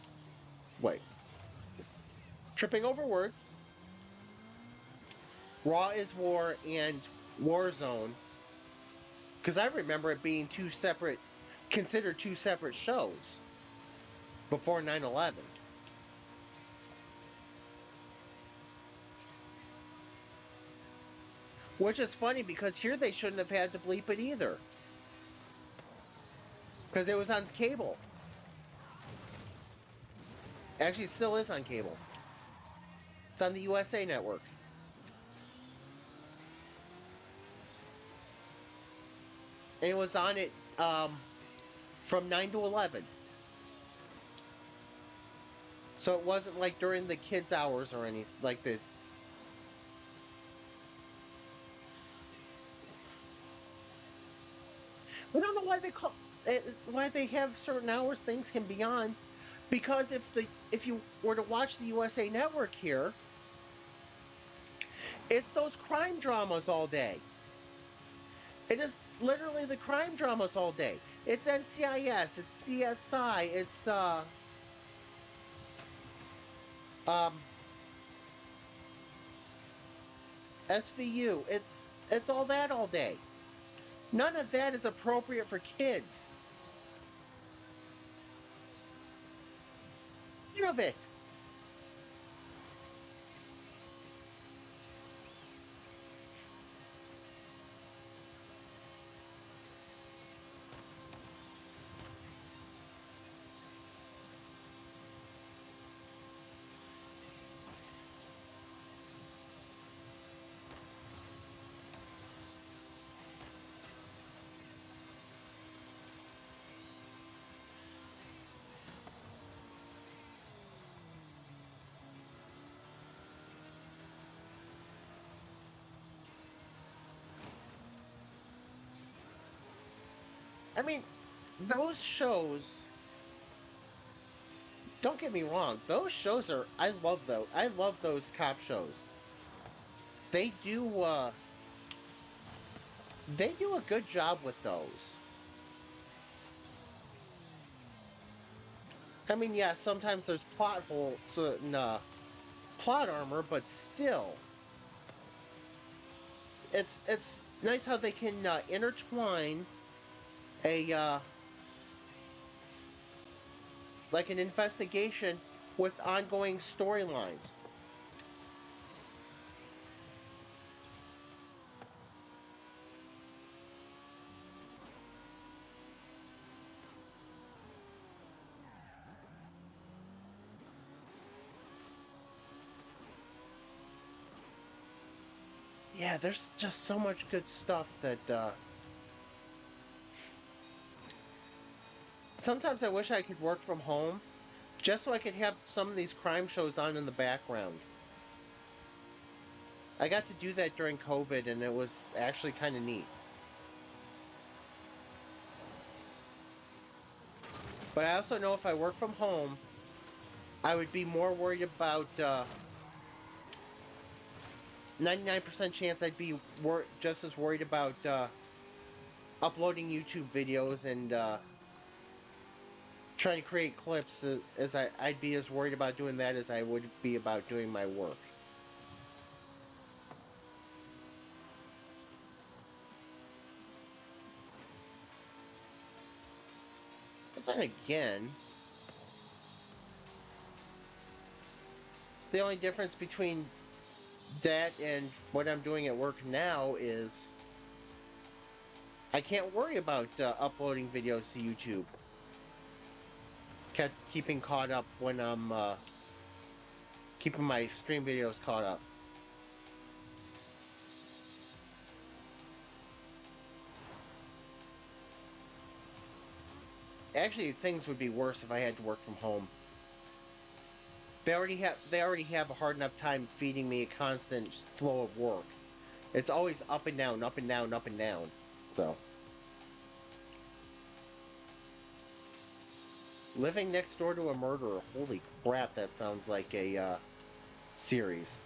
Speaker 1: Wait, tripping over words. Raw is War and Warzone. Because I remember it being two separate, considered two separate shows before 9/11. Which is funny because here they shouldn't have had to bleep it either. Because it was on cable. Actually, it still is on cable. It's on the USA Network. And it was on it from 9 to 11. So it wasn't like during the kids' hours or anything like the. I don't know why they call why they have certain hours things can be on, because if you were to watch the USA Network here, it's those crime dramas all day. It is literally the crime dramas all day. It's NCIS, it's CSI, it's um SVU. It's all that all day. None of that is appropriate for kids. None of it. I mean, those shows, don't get me wrong, those shows are I love those. I love those cop shows. They do a good job with those. I mean, yeah, sometimes there's plot holes and plot armor, but still, it's nice how they can intertwine a like an investigation with ongoing storylines. Yeah, there's just so much good stuff that sometimes I wish I could work from home just so I could have some of these crime shows on in the background. I got to do that during COVID and it was actually kind of neat. But I also know if I work from home, I would be more worried about 99% chance I'd be just as worried about uploading YouTube videos and trying to create clips as I'd be as worried about doing that as I would be about doing my work. But then again, the only difference between that and what I'm doing at work now is I can't worry about uploading videos to YouTube, keeping caught up when I'm keeping my stream videos caught up. Actually, things would be worse if I had to work from home. They already have a hard enough time feeding me a constant flow of work. It's always up and down, up and down, up and down. So living next door to a murderer, holy crap, that sounds like a series.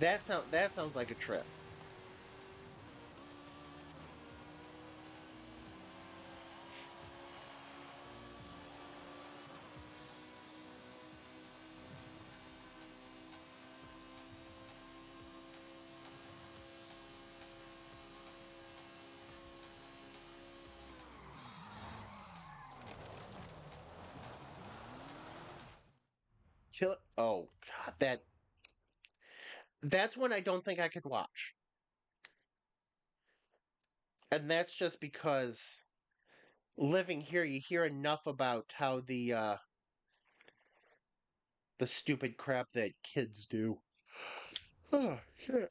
Speaker 1: That sounds like a trip. Kill. Oh God, that's one I don't think I could watch, and that's just because living here, you hear enough about how the stupid crap that kids do. Oh shit!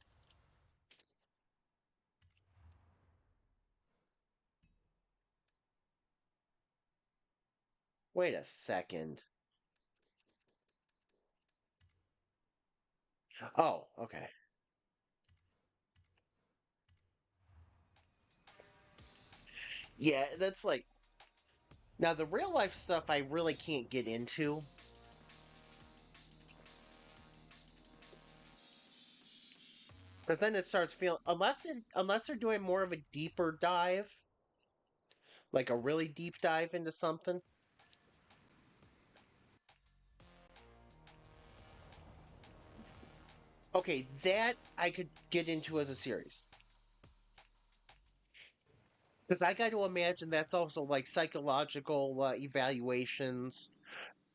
Speaker 1: Wait a second. Oh, okay. Yeah, that's like now the real life stuff I really can't get into because then it starts feeling unless they're doing more of a deeper dive, like a really deep dive into something. Okay, that I could get into as a series. Because I got to imagine that's also like psychological evaluations.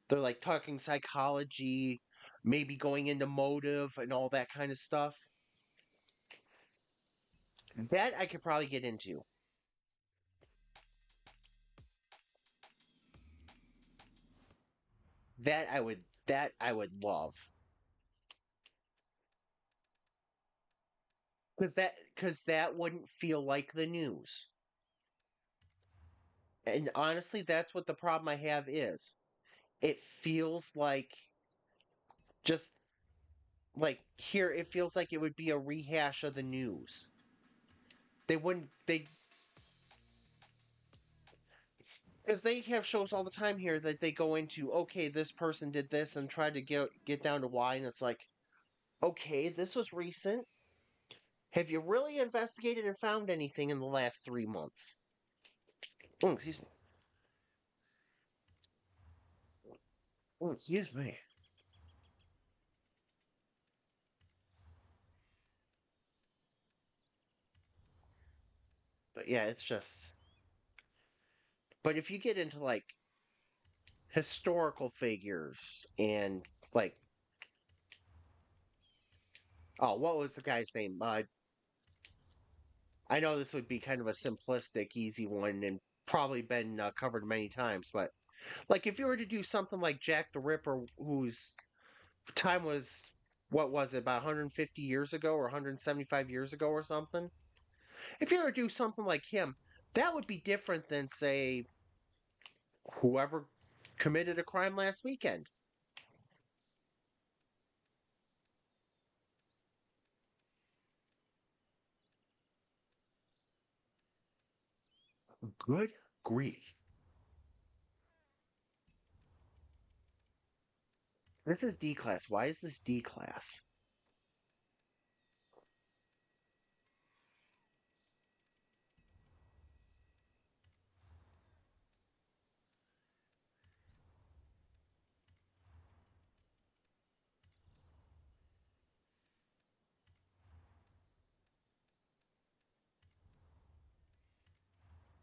Speaker 1: They're like talking psychology, maybe going into motive and all that kind of stuff. That I could probably get into. That I would love. Because that wouldn't feel like the news. And honestly, that's what the problem I have is. It feels like just like here it feels like it would be a rehash of the news. They wouldn't they because they have shows all the time here that they go into, okay, this person did this and try to get down to why, and it's like, okay, this was recent. Have you really investigated and found anything in the last 3 months? Oh, excuse me. Oh, excuse me. But yeah, it's just. But if you get into like historical figures and like, oh, what was the guy's name? I know this would be kind of a simplistic, easy one and probably been covered many times, but like if you were to do something like Jack the Ripper, whose time was what was it about 150 years ago or 175 years ago or something? If you were to do something like him, that would be different than say whoever committed a crime last weekend. Good grief. This is D class. Why is this D class?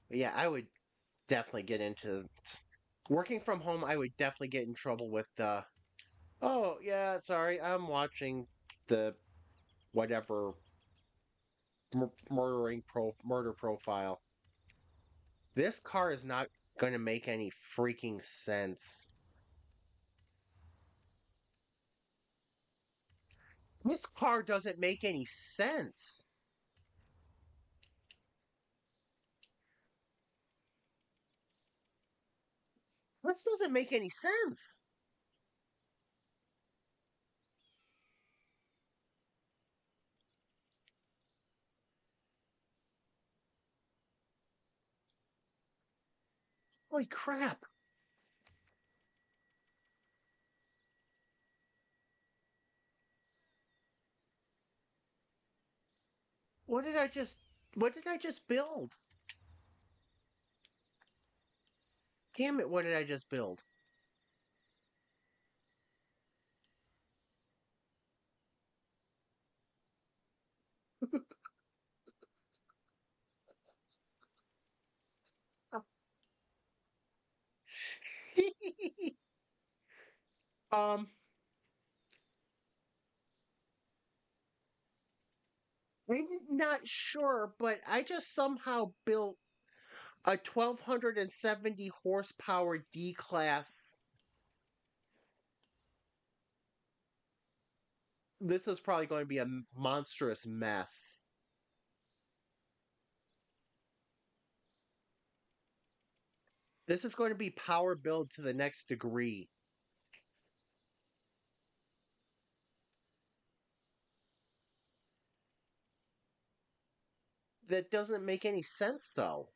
Speaker 1: Yeah, I would definitely get into working from home. I would definitely get in trouble with oh yeah, sorry, I'm watching the whatever murder profile. This car is not going to make any freaking sense. This car doesn't make any sense. This doesn't make any sense. Holy crap. What did I just what did I just build? Damn it, what did I just build? um I'm not sure, but I just somehow built a 1270 horsepower D class. This is probably going to be a monstrous mess. This is going to be power build to the next degree. That doesn't make any sense, though.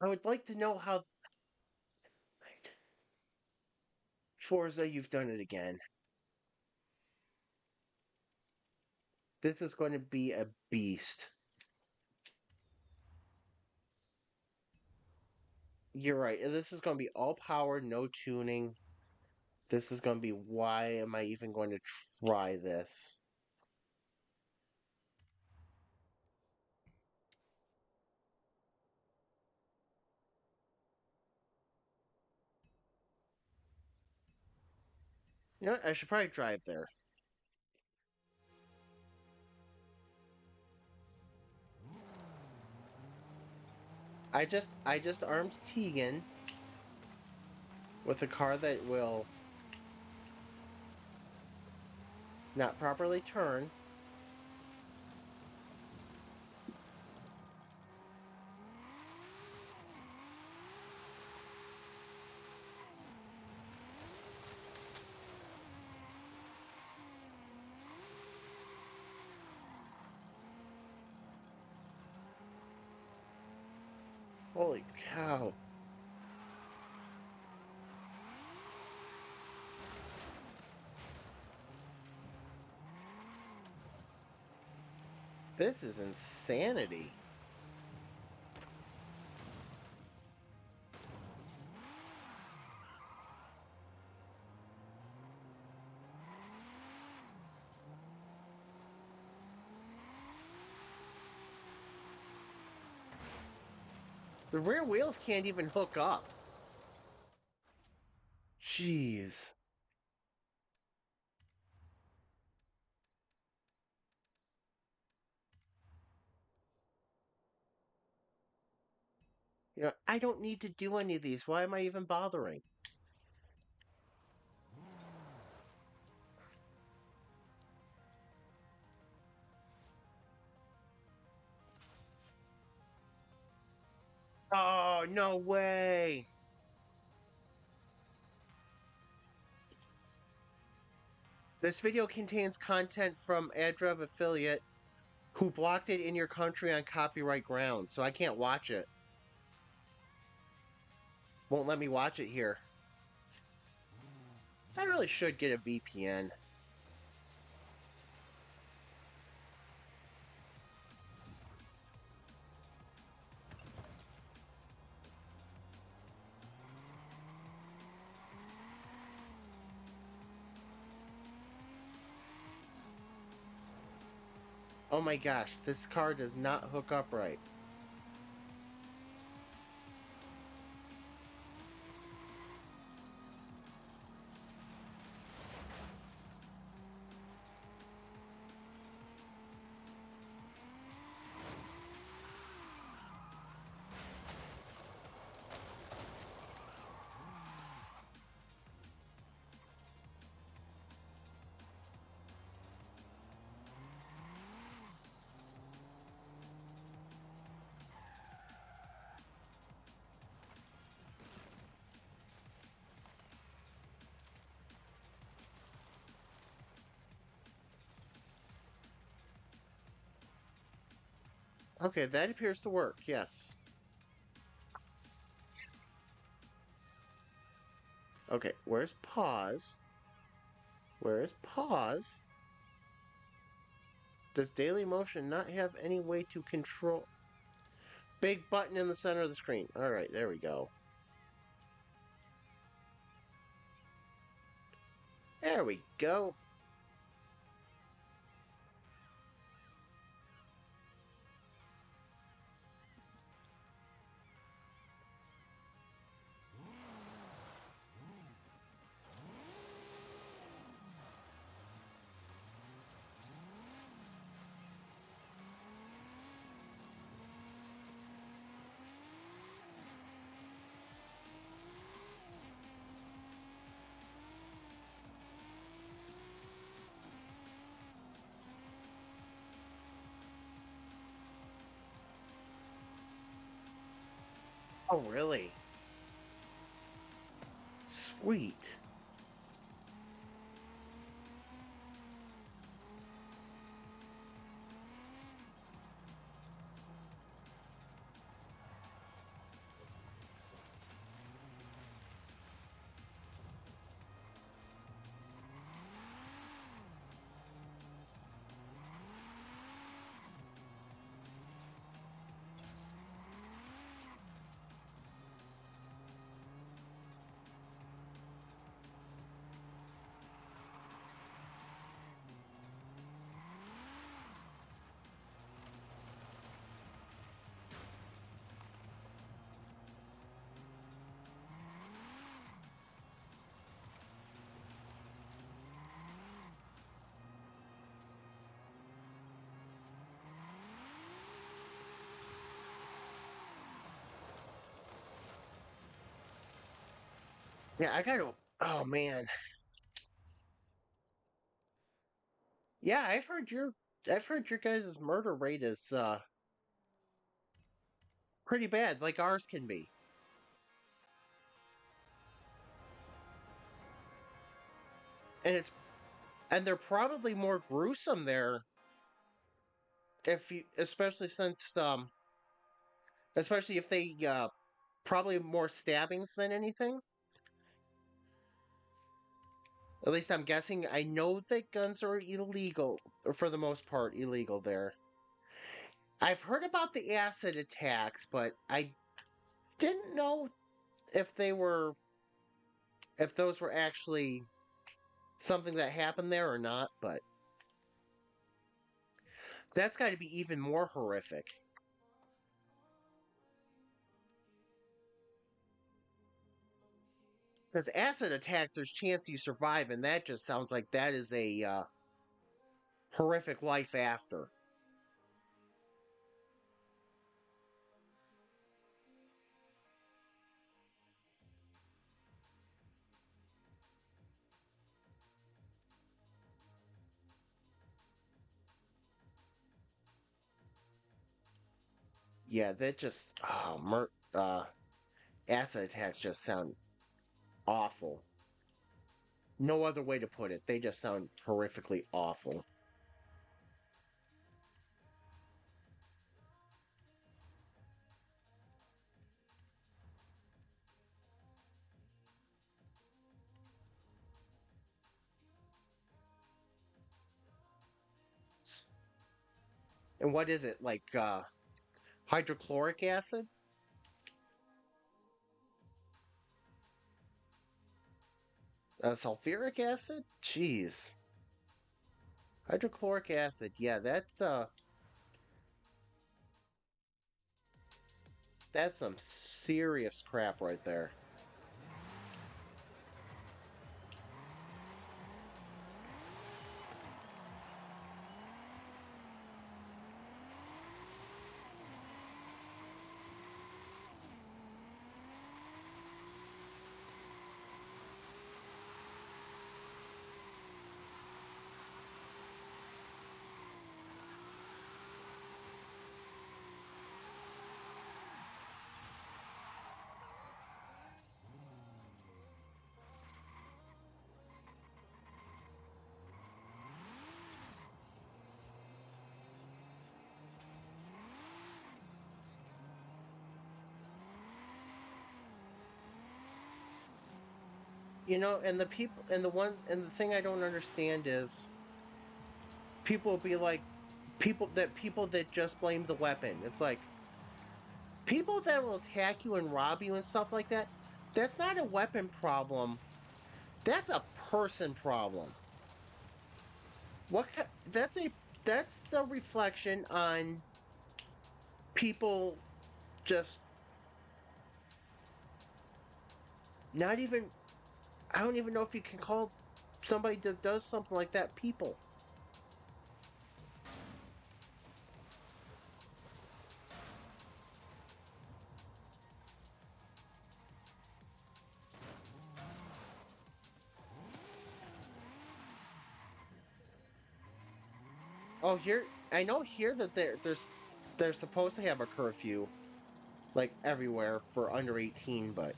Speaker 1: I would like to know how. Forza, you've done it again. This is going to be a beast. You're right. This is going to be all power, no tuning. This is going to be why am I even going to try this? You know what? I should probably drive there. I just armed Tegan with a car that will not properly turn. Holy cow. This is insanity. The rear wheels can't even hook up. Jeez. You know, I don't need to do any of these. Why am I even bothering? Oh, no way. This video contains content from Adrev affiliate who blocked it in your country on copyright grounds, so I can't watch it. Won't let me watch it here. I really should get a VPN. Oh my gosh, this car does not hook up right. Okay, that appears to work, yes. Okay, where's pause? Where is pause? Does Daily Motion not have any way to control? Big button in the center of the screen. Alright, there we go. There we go. Oh, really? Sweet. Yeah, I gotta. Oh man. Yeah, I've heard your guys' murder rate is pretty bad, like ours can be. And it's and they're probably more gruesome there if you especially since especially if they probably more stabbings than anything. At least I'm guessing. I know that guns are illegal, or for the most part illegal there. I've heard about the acid attacks, but I didn't know if they were if those were actually something that happened there or not, but that's got to be even more horrific. Because acid attacks, there's chance you survive, and that just sounds like that is a horrific life after. Yeah, that just oh, uh, acid attacks just sound awful. No other way to put it. They just sound horrifically awful. And what is it like? Hydrochloric acid, sulfuric acid. Jeez, hydrochloric acid. Yeah, that's some serious crap right there. And the people and the thing I don't understand is people will be like people that just blame the weapon. It's like people that will attack you and rob you and stuff like that. That's not a weapon problem. That's a person problem. That's a that's the reflection on people just not even I don't even know if you can call somebody that does something like that people. Oh, here I know here that they're supposed to have a curfew like everywhere for under 18, but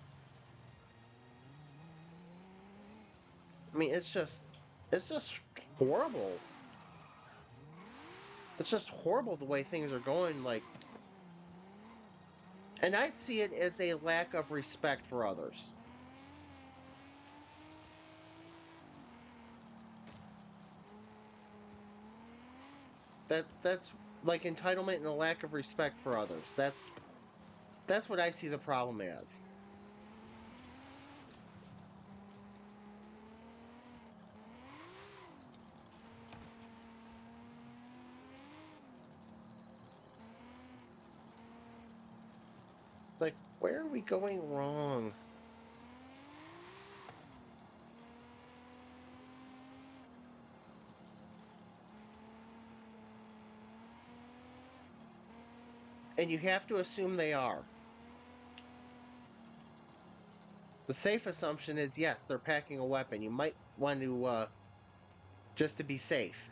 Speaker 1: I mean it's just horrible. It's just horrible the way things are going like and I see it as a lack of respect for others. That's like entitlement and a lack of respect for others. That's what I see the problem as. It's like where are we going wrong? And you have to assume they are. The safe assumption is yes, they're packing a weapon. You might want to just to be safe.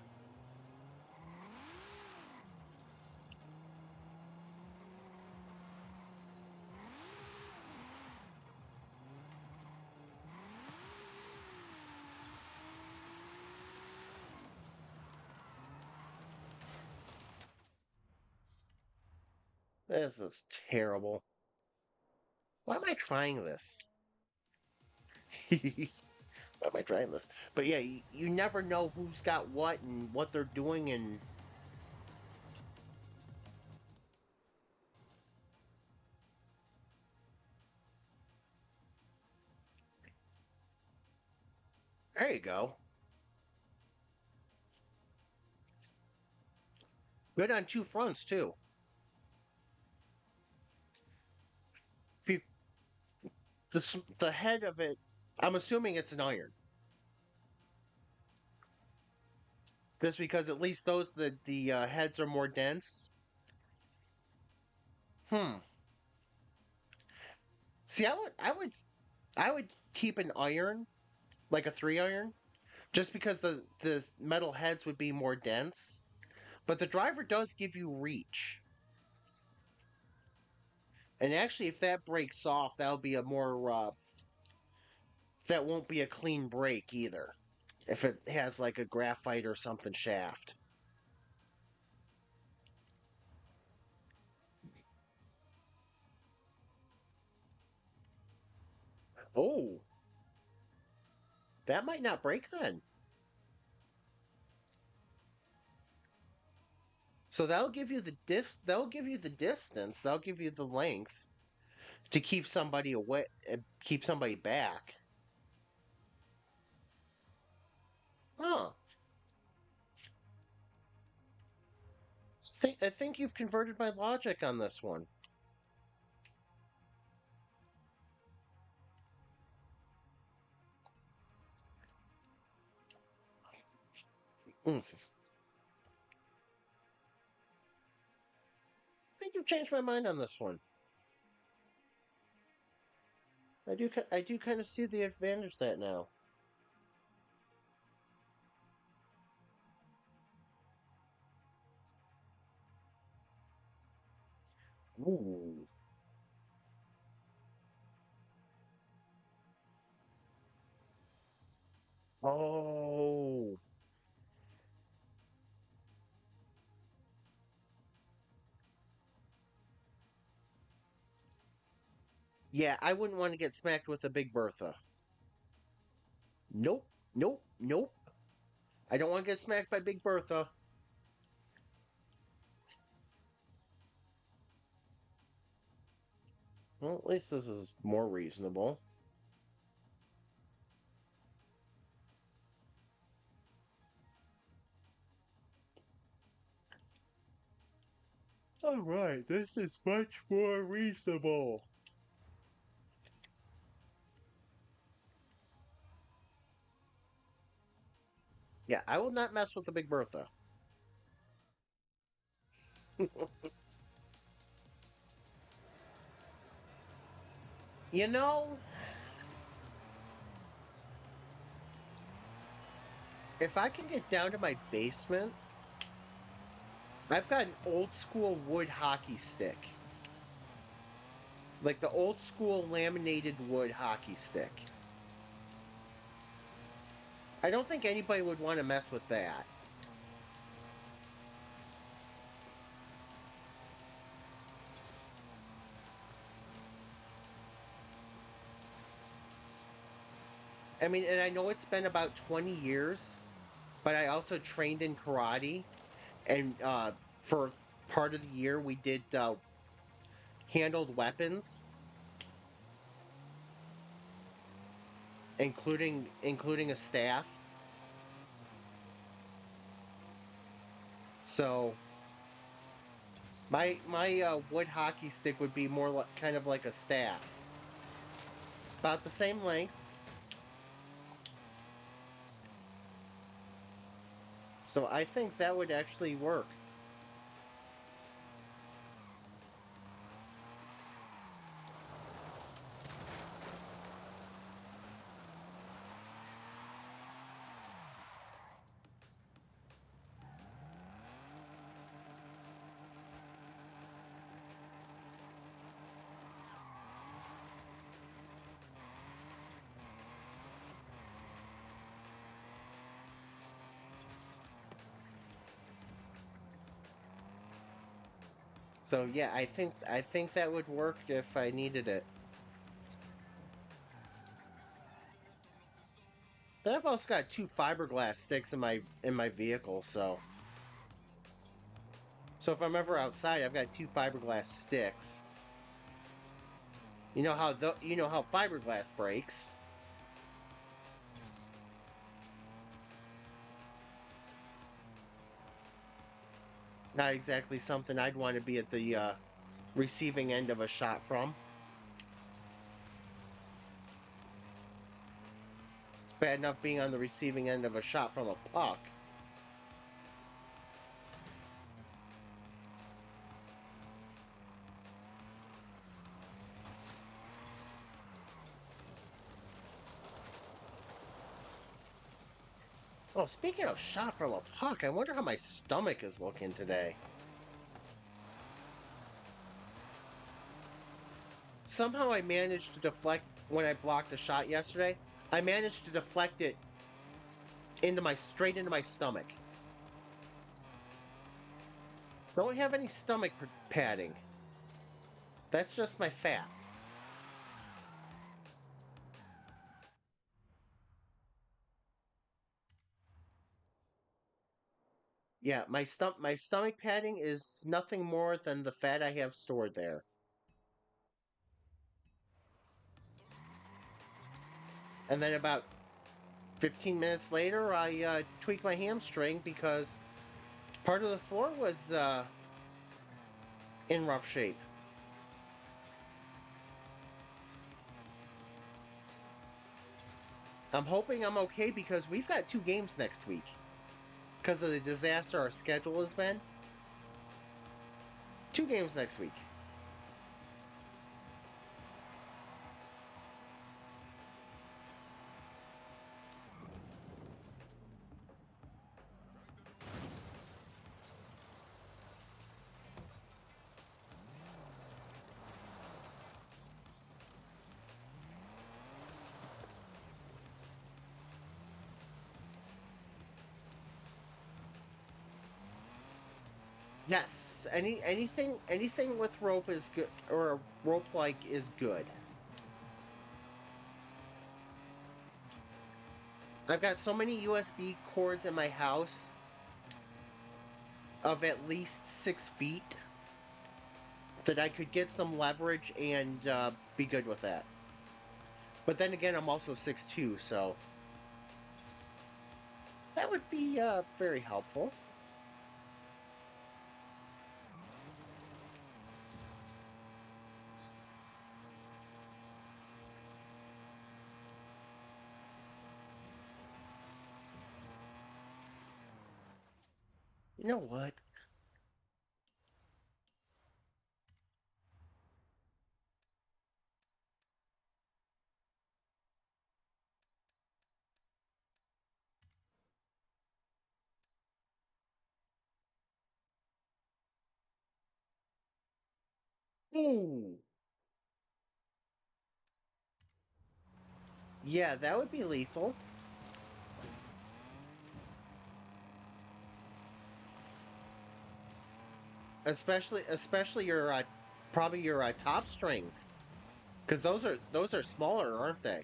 Speaker 1: This is terrible. Why am I trying this? Why am I trying this? But yeah, you never know who's got what and what they're doing, and there you go. Good on two fronts too. If you, the head of it, I'm assuming it's an iron, just because at least those the heads are more dense. Hmm. See, I would keep an iron like a three iron, just because the metal heads would be more dense. But the driver does give you reach. And actually, if that breaks off, that'll be a more that won't be a clean break either. If it has like a graphite or something shaft. Oh, that might not break then. So that'll give you the that'll give you the distance, that'll give you the length to keep somebody away, keep somebody back. Huh. I think you've converted my logic on this one. Mm. I think you've changed my mind on this one. I do kind of see the advantage of that now. Ooh. Oh. Yeah, I wouldn't want to get smacked with a Big Bertha. Nope. Nope. Nope. I don't want to get smacked by Big Bertha. Well, at least this is more reasonable. All right, this is much more reasonable. Yeah, I will not mess with the Big Bertha. You know, if I can get down to my basement, I've got an old school wood hockey stick. Like the old school laminated wood hockey stick. I don't think anybody would want to mess with that. I mean, and I know it's been about 20 years, but I also trained in karate, and for part of the year we did handled weapons, including a staff. So my wood hockey stick would be more like kind of like a staff, about the same length. So I think that would actually work. So yeah, I think that would work if I needed it. But I've also got two fiberglass sticks in my vehicle, so if I'm ever outside, I've got two fiberglass sticks. You know how fiberglass breaks. Not exactly something I'd want to be at the receiving end of a shot from. It's bad enough being on the receiving end of a shot from a puck. Oh, speaking of shot from a puck, I wonder how my stomach is looking today. somehow I managed to deflect when I blocked a shot yesterday. I managed to deflect it straight into my stomach. Don't have any stomach padding. That's just my fat. Yeah, my stomach padding is nothing more than the fat I have stored there. And then about 15 minutes later, I tweaked my hamstring because part of the floor was in rough shape. I'm hoping I'm okay because we've got 2 games next week. Because of the disaster our schedule has been. 2 games next week. Yes, anything with rope is good, or rope like is good. I've got so many USB cords in my house of at least 6 feet that I could get some leverage and be good with that. But then again, I'm also 6'2", so that would be very helpful. You know what? Ooh, yeah, that would be lethal. Especially your probably your top strings, because those are smaller, aren't they?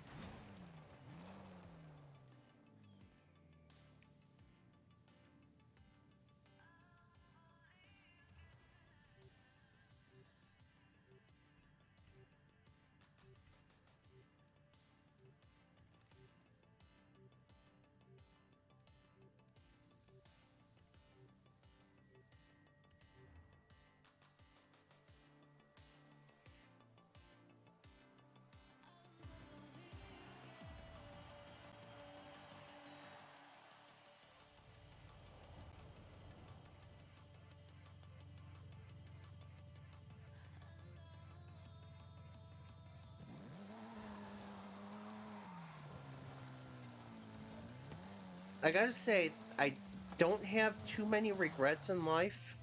Speaker 1: I gotta say, I don't have too many regrets in life.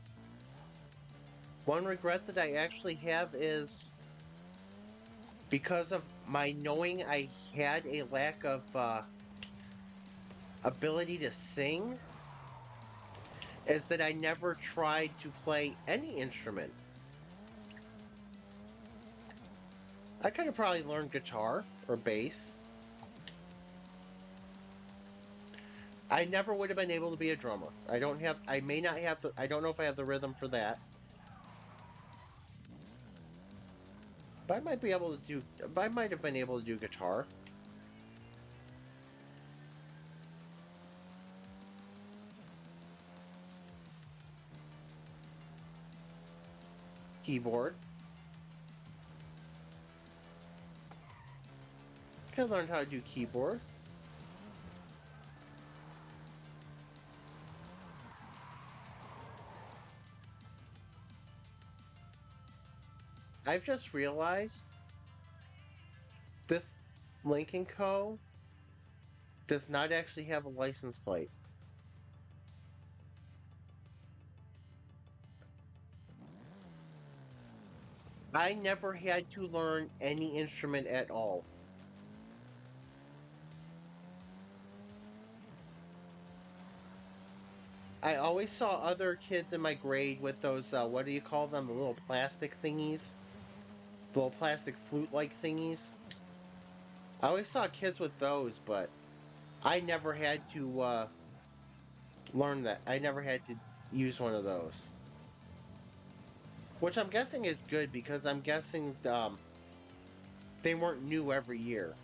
Speaker 1: One regret that I actually have is because of my knowing I had a lack of ability to sing, is that I never tried to play any instrument. I could have probably learned guitar or bass. I never would have been able to be a drummer. I may not have I don't know if I have the rhythm for that. But I might be able to I might have been able to do guitar. Keyboard. Could have learned how to do keyboard. I've just realized this Lincoln Co. does not actually have a license plate. I never had to learn any instrument at all. I always saw other kids in my grade with those, what do you call them? The little plastic thingies? The little plastic flute-like thingies. I always saw kids with those, but I never had to learn that. I never had to use one of those. Which I'm guessing is good because I'm guessing they weren't new every year.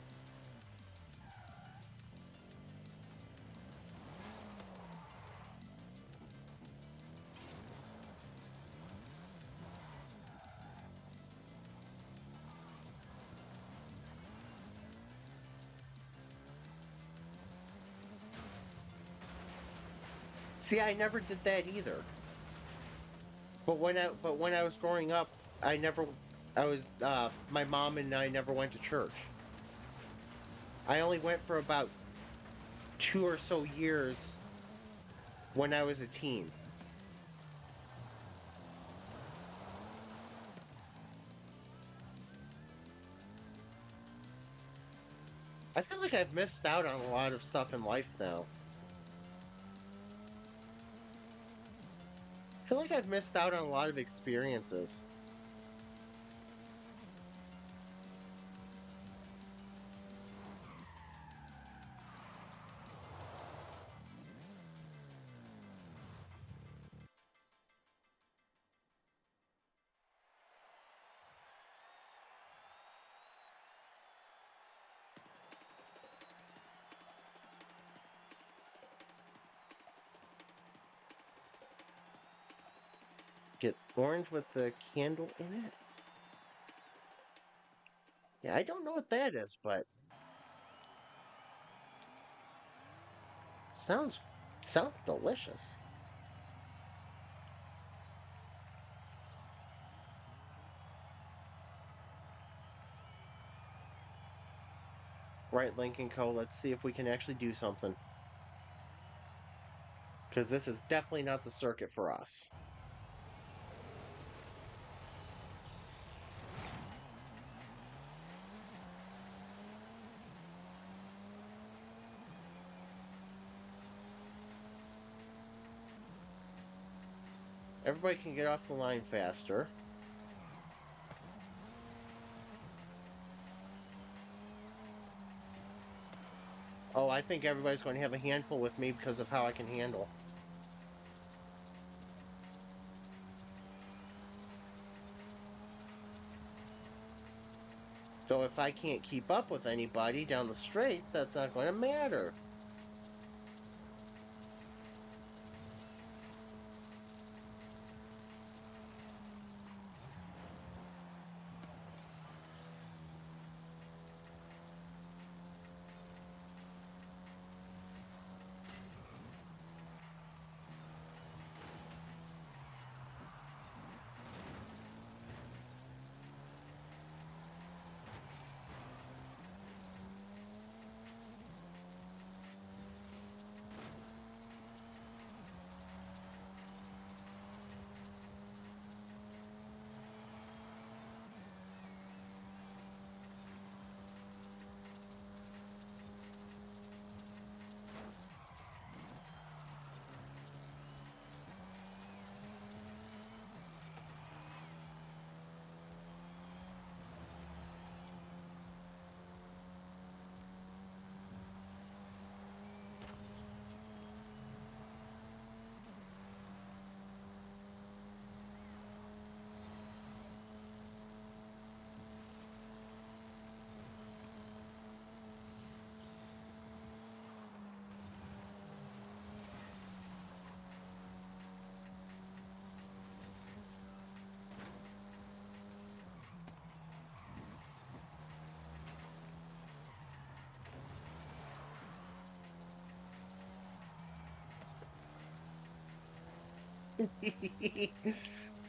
Speaker 1: See, I never did that either. But when I was growing up, I never I was my mom and I never went to church. I only went for about 2 or so years when I was a teen. I feel like I've missed out on a lot of stuff in life now. I feel like I've missed out on a lot of experiences. Get orange with the candle in it? Yeah, I don't know what that is, but sounds sounds delicious. Right, Lincoln Co. Let's see if we can actually do something. Because this is definitely not the circuit for us. Everybody can get off the line faster. Oh, I think everybody's going to have a handful with me because of how I can handle. So if I can't keep up with anybody down the straights, that's not going to matter.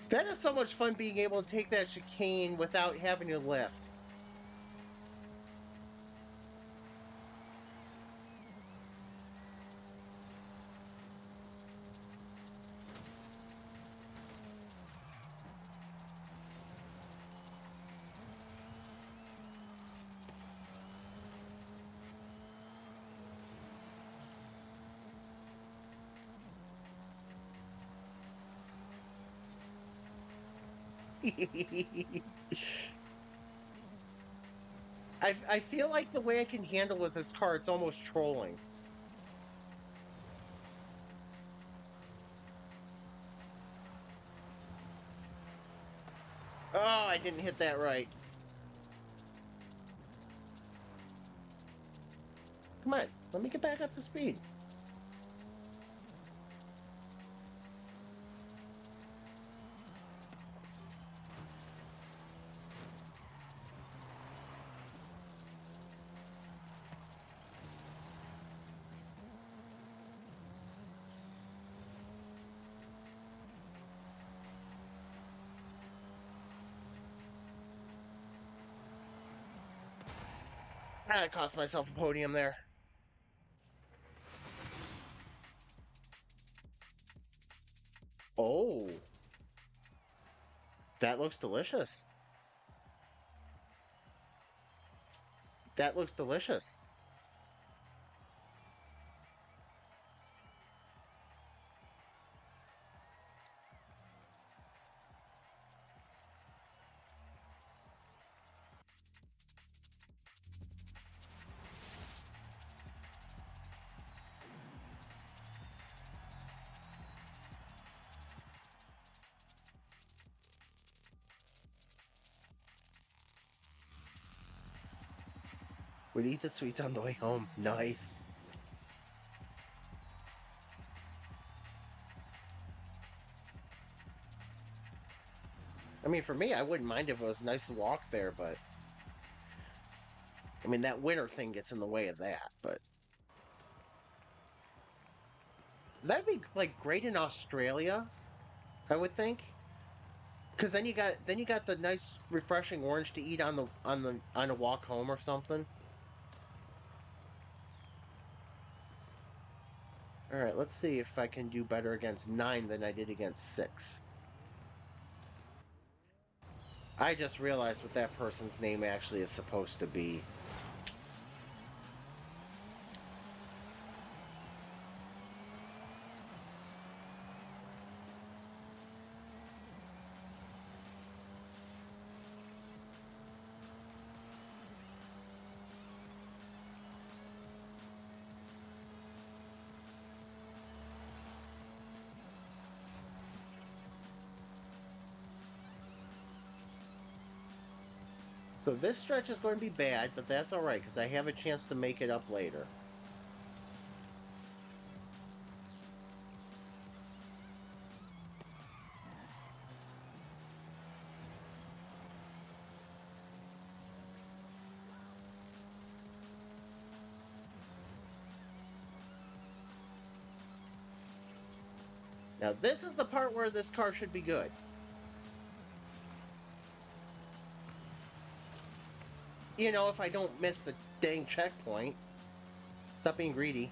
Speaker 1: That is so much fun being able to take that chicane without having to lift. I feel like the way I can handle with this car, it's almost trolling. Oh, I didn't hit that right. Come on, let me get back up to speed. I cost myself a podium there. Oh, that looks delicious. That looks delicious. Would eat the sweets on the way home. Nice. I mean, for me, I wouldn't mind if it was nice to walk there, but I mean, that winter thing gets in the way of that. But that'd be like great in Australia, I would think. Because then you got the nice refreshing orange to eat on a walk home or something. All right, let's see if I can do better against 9 than I did against 6. I just realized what that person's name actually is supposed to be. So this stretch is going to be bad, but that's all right because I have a chance to make it up later. Now this is the part where this car should be good. You know, if I don't miss the dang checkpoint. Stop being greedy.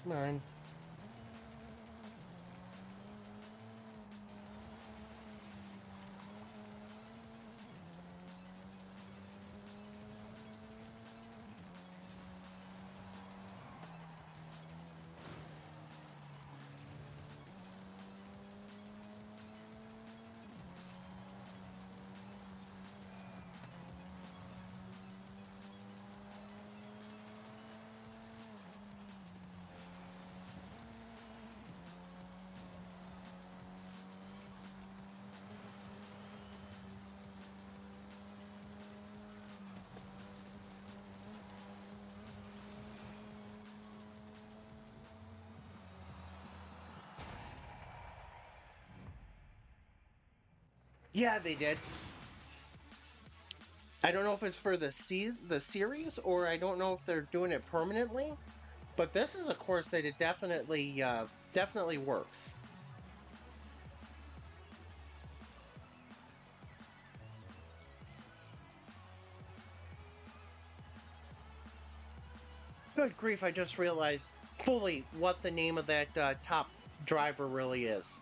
Speaker 1: Come on. Yeah, they did. I don't know if it's for the series or I don't know if they're doing it permanently, but this is a course that it definitely works. Good grief, I just realized fully what the name of that top driver really is.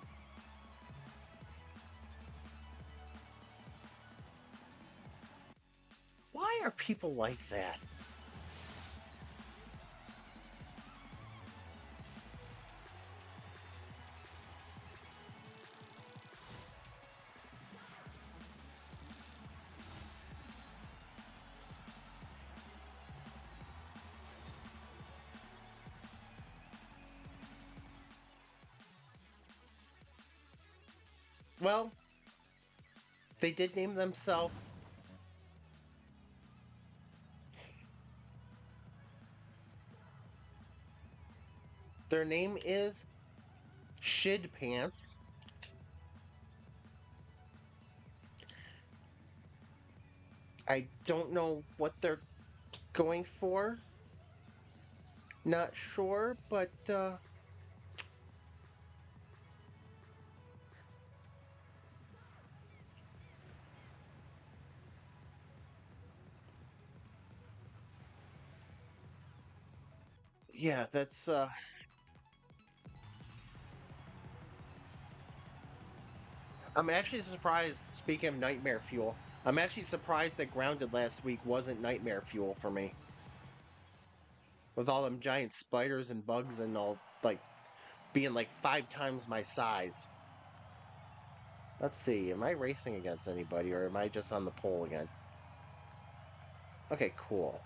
Speaker 1: Why are people like that? Well, they did name themselves. Their name is Shid Pants. I don't know what they're going for. Not sure, but yeah, that's I'm actually surprised, speaking of nightmare fuel, I'm actually surprised that Grounded last week wasn't nightmare fuel for me. With all them giant spiders and bugs and all, like, being like 5 times my size. Let's see, am I racing against anybody or am I just on the pole again? Okay, cool.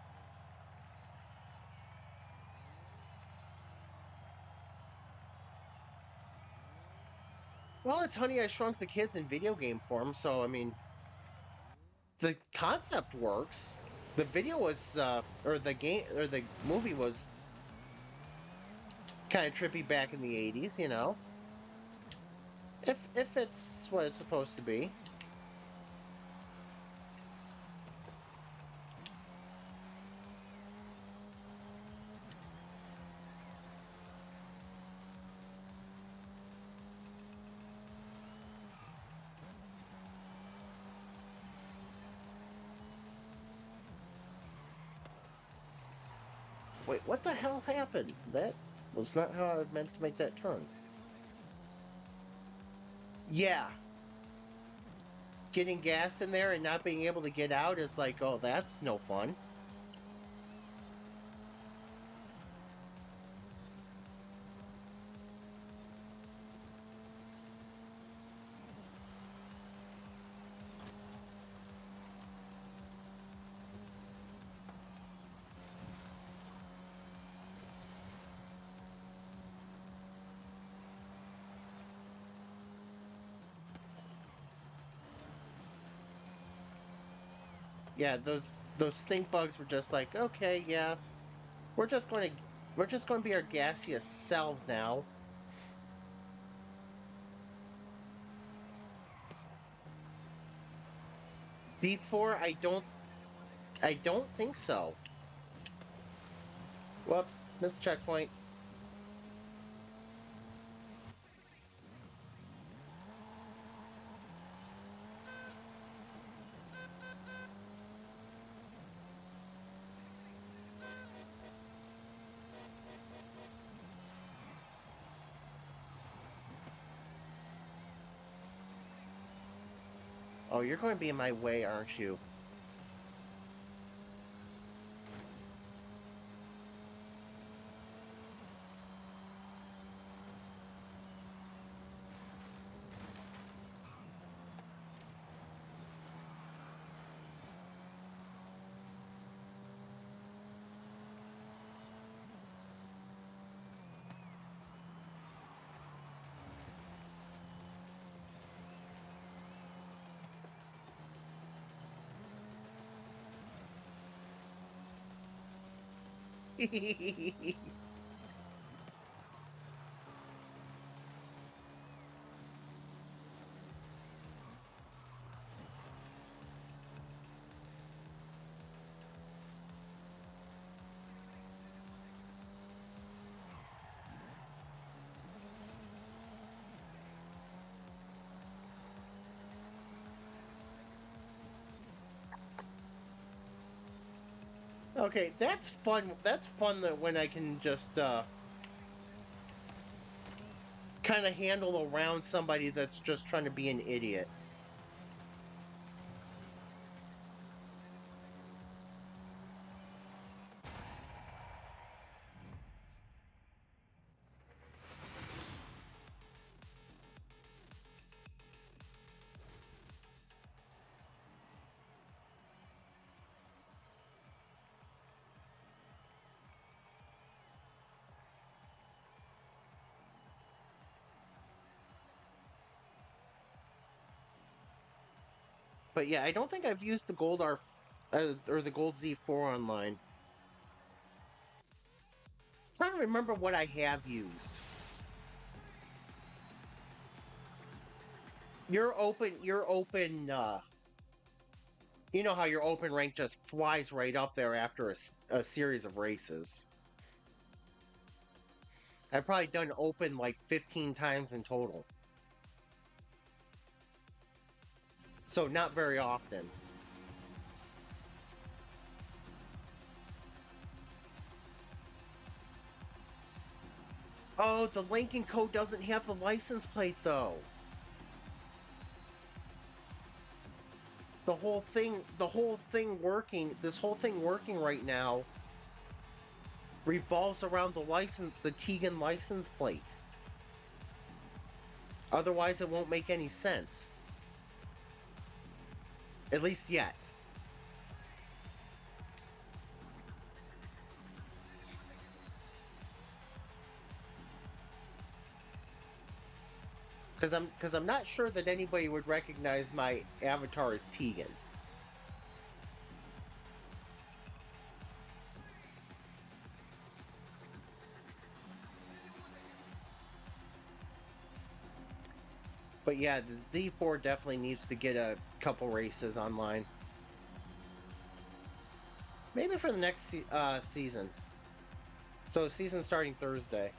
Speaker 1: Well, it's Honey, I Shrunk the Kids in video game form, so I mean, the concept works. The video was, or the game, or the movie was kind of trippy back in the 80s, you know? If it's what it's supposed to be. Wait, what the hell happened? That was not how I meant to make that turn. Yeah, getting gassed in there and not being able to get out is like, oh, that's no fun. Yeah, those stink bugs were just like, okay, yeah, we're just going to we're just going to be our gaseous selves now. Z4, I don't think so. Whoops, missed checkpoint. Oh, you're going to be in my way, aren't you? Okay, that's fun. That's fun that when I can just kind of handle around somebody that's just trying to be an idiot. But yeah, I don't think I've used the Gold R or the Gold Z4 online. I'm trying to remember what I have used. Your open. You know how your open rank just flies right up there after a series of races. I've probably done open like 15 times in total. So not very often. Oh, the linking code doesn't have the license plate though. This whole thing working right now revolves around the Tegan license plate. Otherwise, it won't make any sense. At least yet. Because I'm not sure that anybody would recognize my avatar as Tegan. But yeah, the Z4 definitely needs to get a couple races online. Maybe for the next season. So season starting Thursday.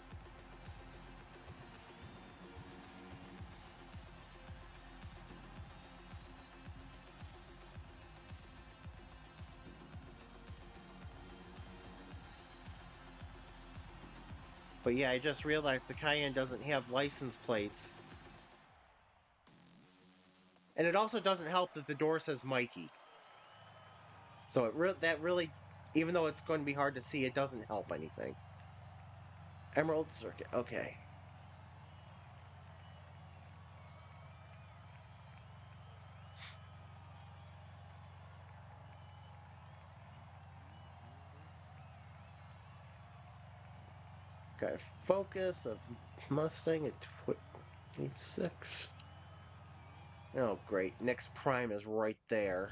Speaker 1: But yeah, I just realized the Cayenne doesn't have license plates. And it also doesn't help that the door says Mikey. So that really, even though it's going to be hard to see, it doesn't help anything. Emerald Circuit, okay. Got focus of Mustang at 26. Oh, great. Next prime is right there.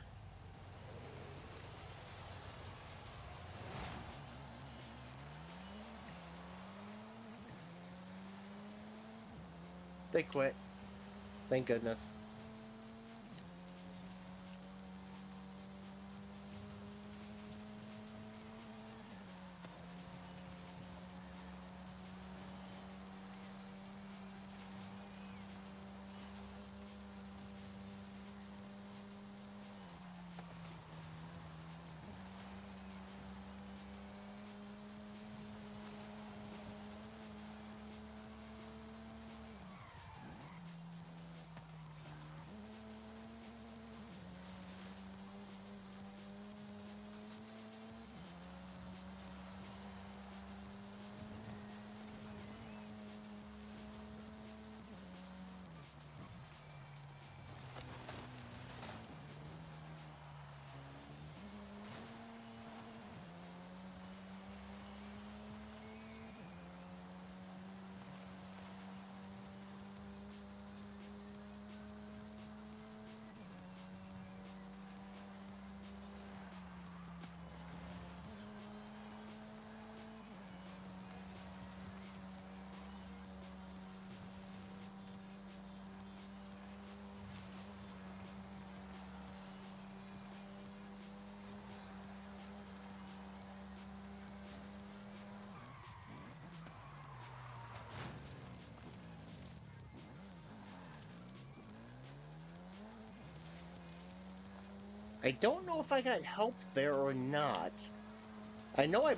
Speaker 1: They quit. Thank goodness. I don't know if I got help there or not. I know I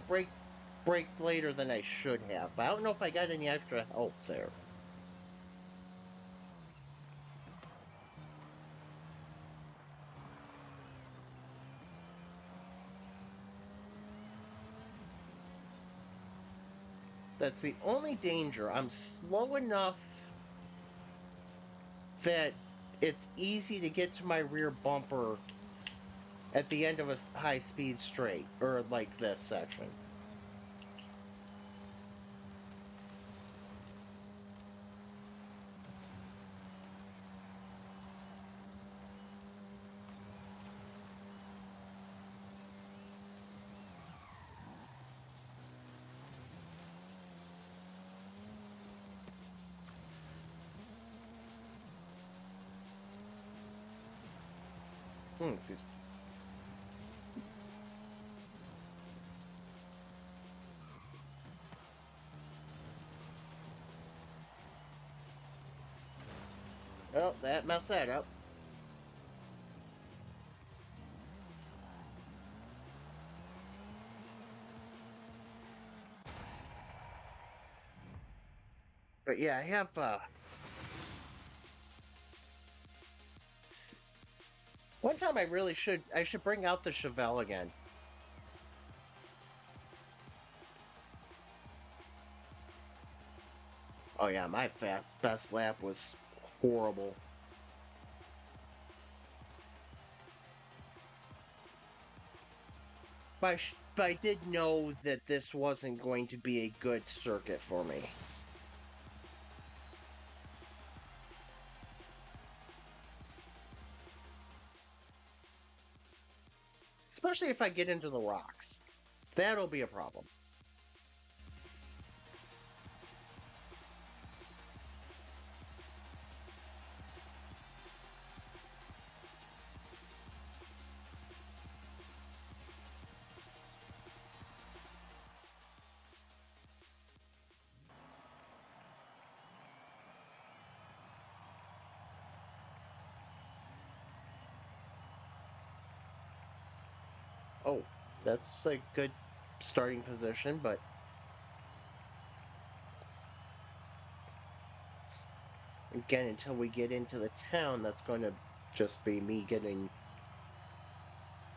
Speaker 1: braked later than I should have, but I don't know if I got any extra help there. That's the only danger. I'm slow enough that it's easy to get to my rear bumper at the end of a high speed straight, or like this section. Excuse me. Oh, that messed that up. But yeah, I have one time I should bring out the Chevelle again. Oh yeah, my best lap was horrible. But I did know that this wasn't going to be a good circuit for me. Especially if I get into the rocks. That'll be a problem. Oh, that's a good starting position, but again, until we get into the town, that's going to just be me getting.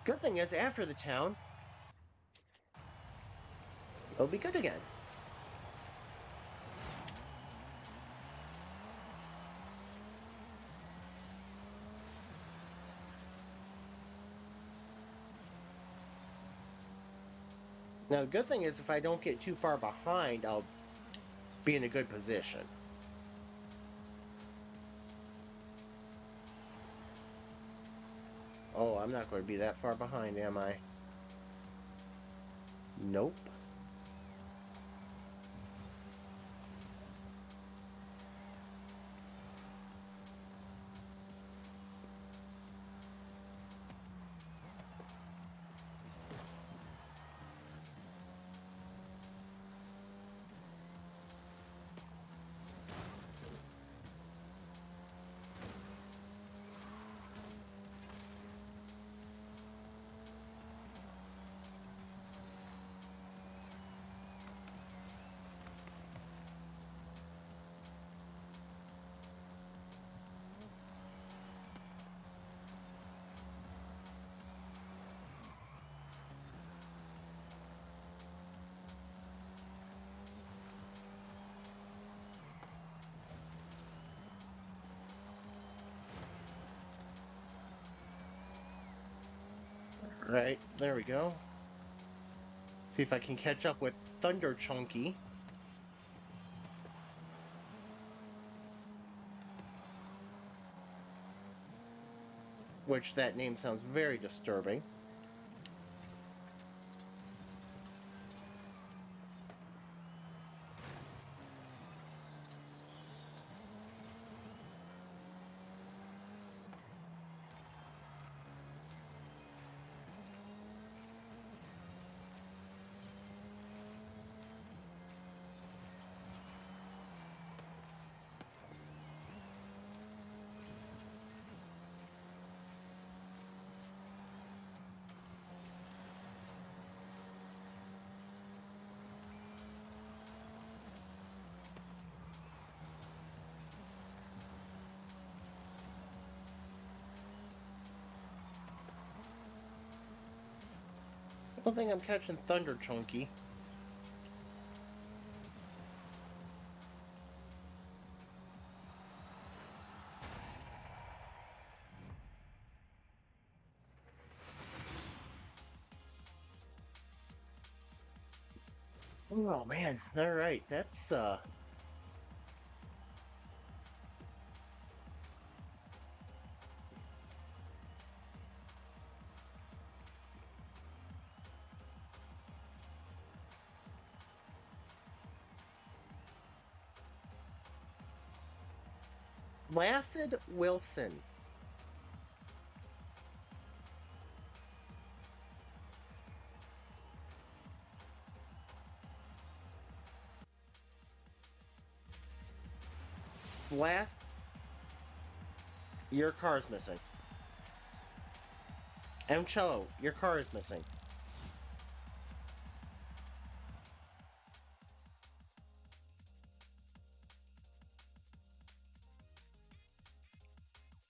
Speaker 1: Good thing is, after the town, it'll be good again. Now, the good thing is, if I don't get too far behind, I'll be in a good position. Oh, I'm not going to be that far behind, am I? Nope. Right, there we go. See if I can catch up with Thunder Chunky, which that name sounds very disturbing. don't think I'm catching Thunder Chunky. Oh man. All right. That's Placid Wilson. Last your car is missing. M Cello, your car is missing.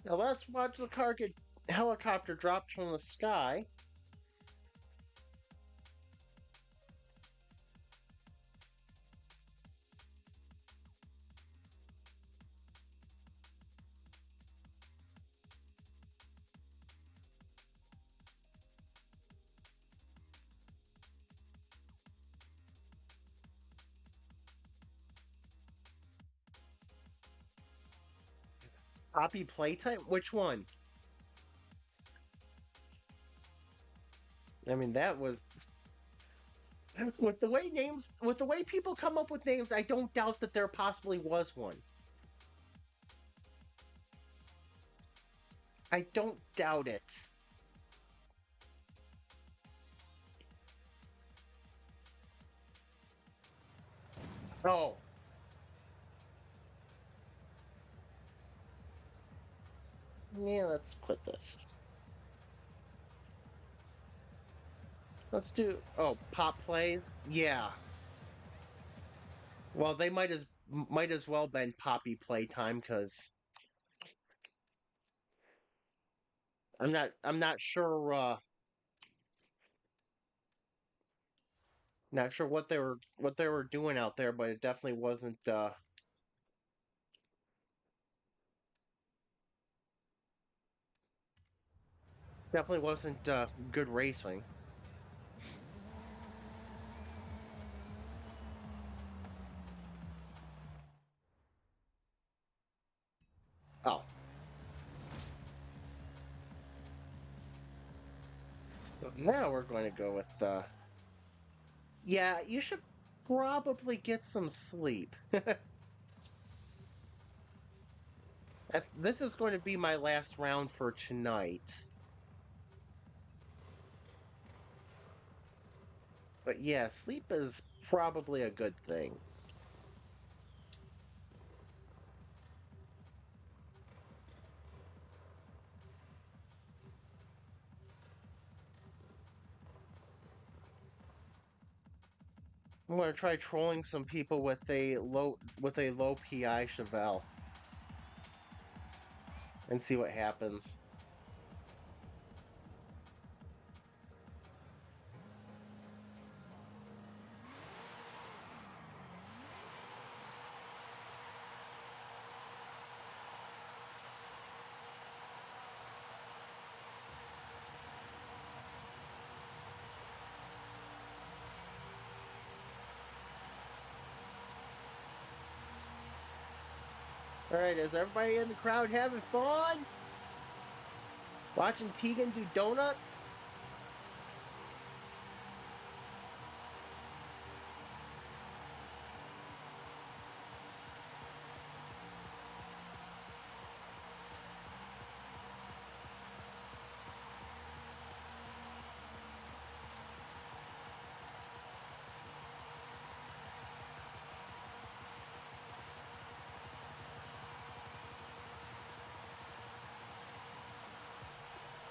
Speaker 1: Now let's watch the car get helicopter dropped from the sky. Poppy playtime? Which one? I mean, that was with the way people come up with names. I don't doubt that there possibly was one. I don't doubt it. Oh, yeah. Let's quit this. Let's do. Oh, pop plays. Yeah. Well, they might as well been Poppy playtime because I'm not sure not sure what they were doing out there, but it definitely wasn't good racing. Oh, so now we're going to go with yeah, you should probably get some sleep. This is going to be my last round for tonight. But yeah, sleep is probably a good thing. I'm going to try trolling some people with a low PI Chevelle and see what happens. All right, is everybody in the crowd having fun? Watching Tegan do donuts?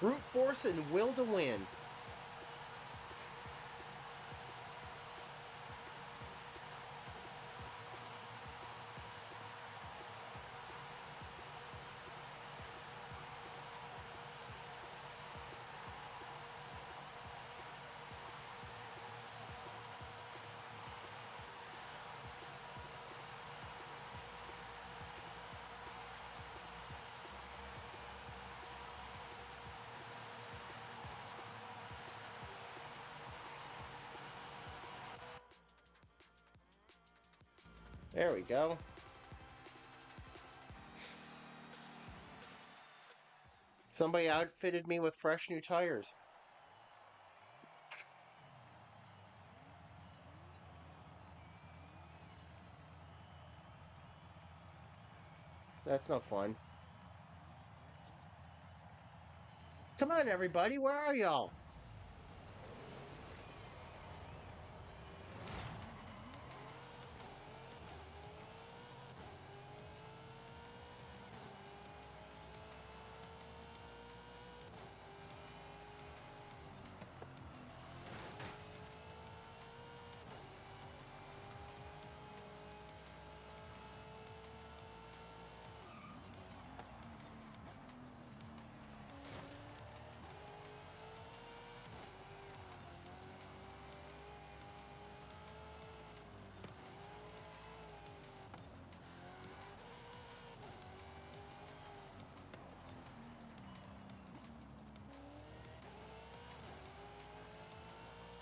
Speaker 1: Brute force and will to win. There we go. Somebody outfitted me with fresh new tires. That's no fun. Come on, everybody, where are y'all?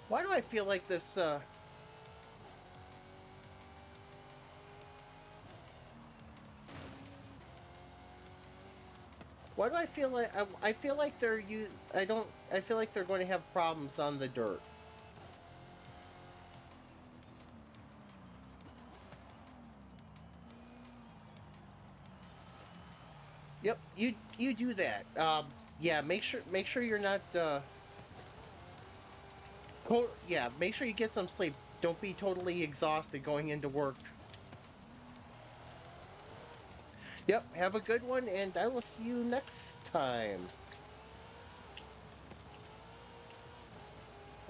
Speaker 1: Why do I feel like this, why do I feel like, I feel like I feel like they're going to have problems on the dirt. Yep, you do that. Yeah, make sure you're not, yeah, make sure you get some sleep. Don't be totally exhausted going into work. Yep, have a good one, and I will see you next time.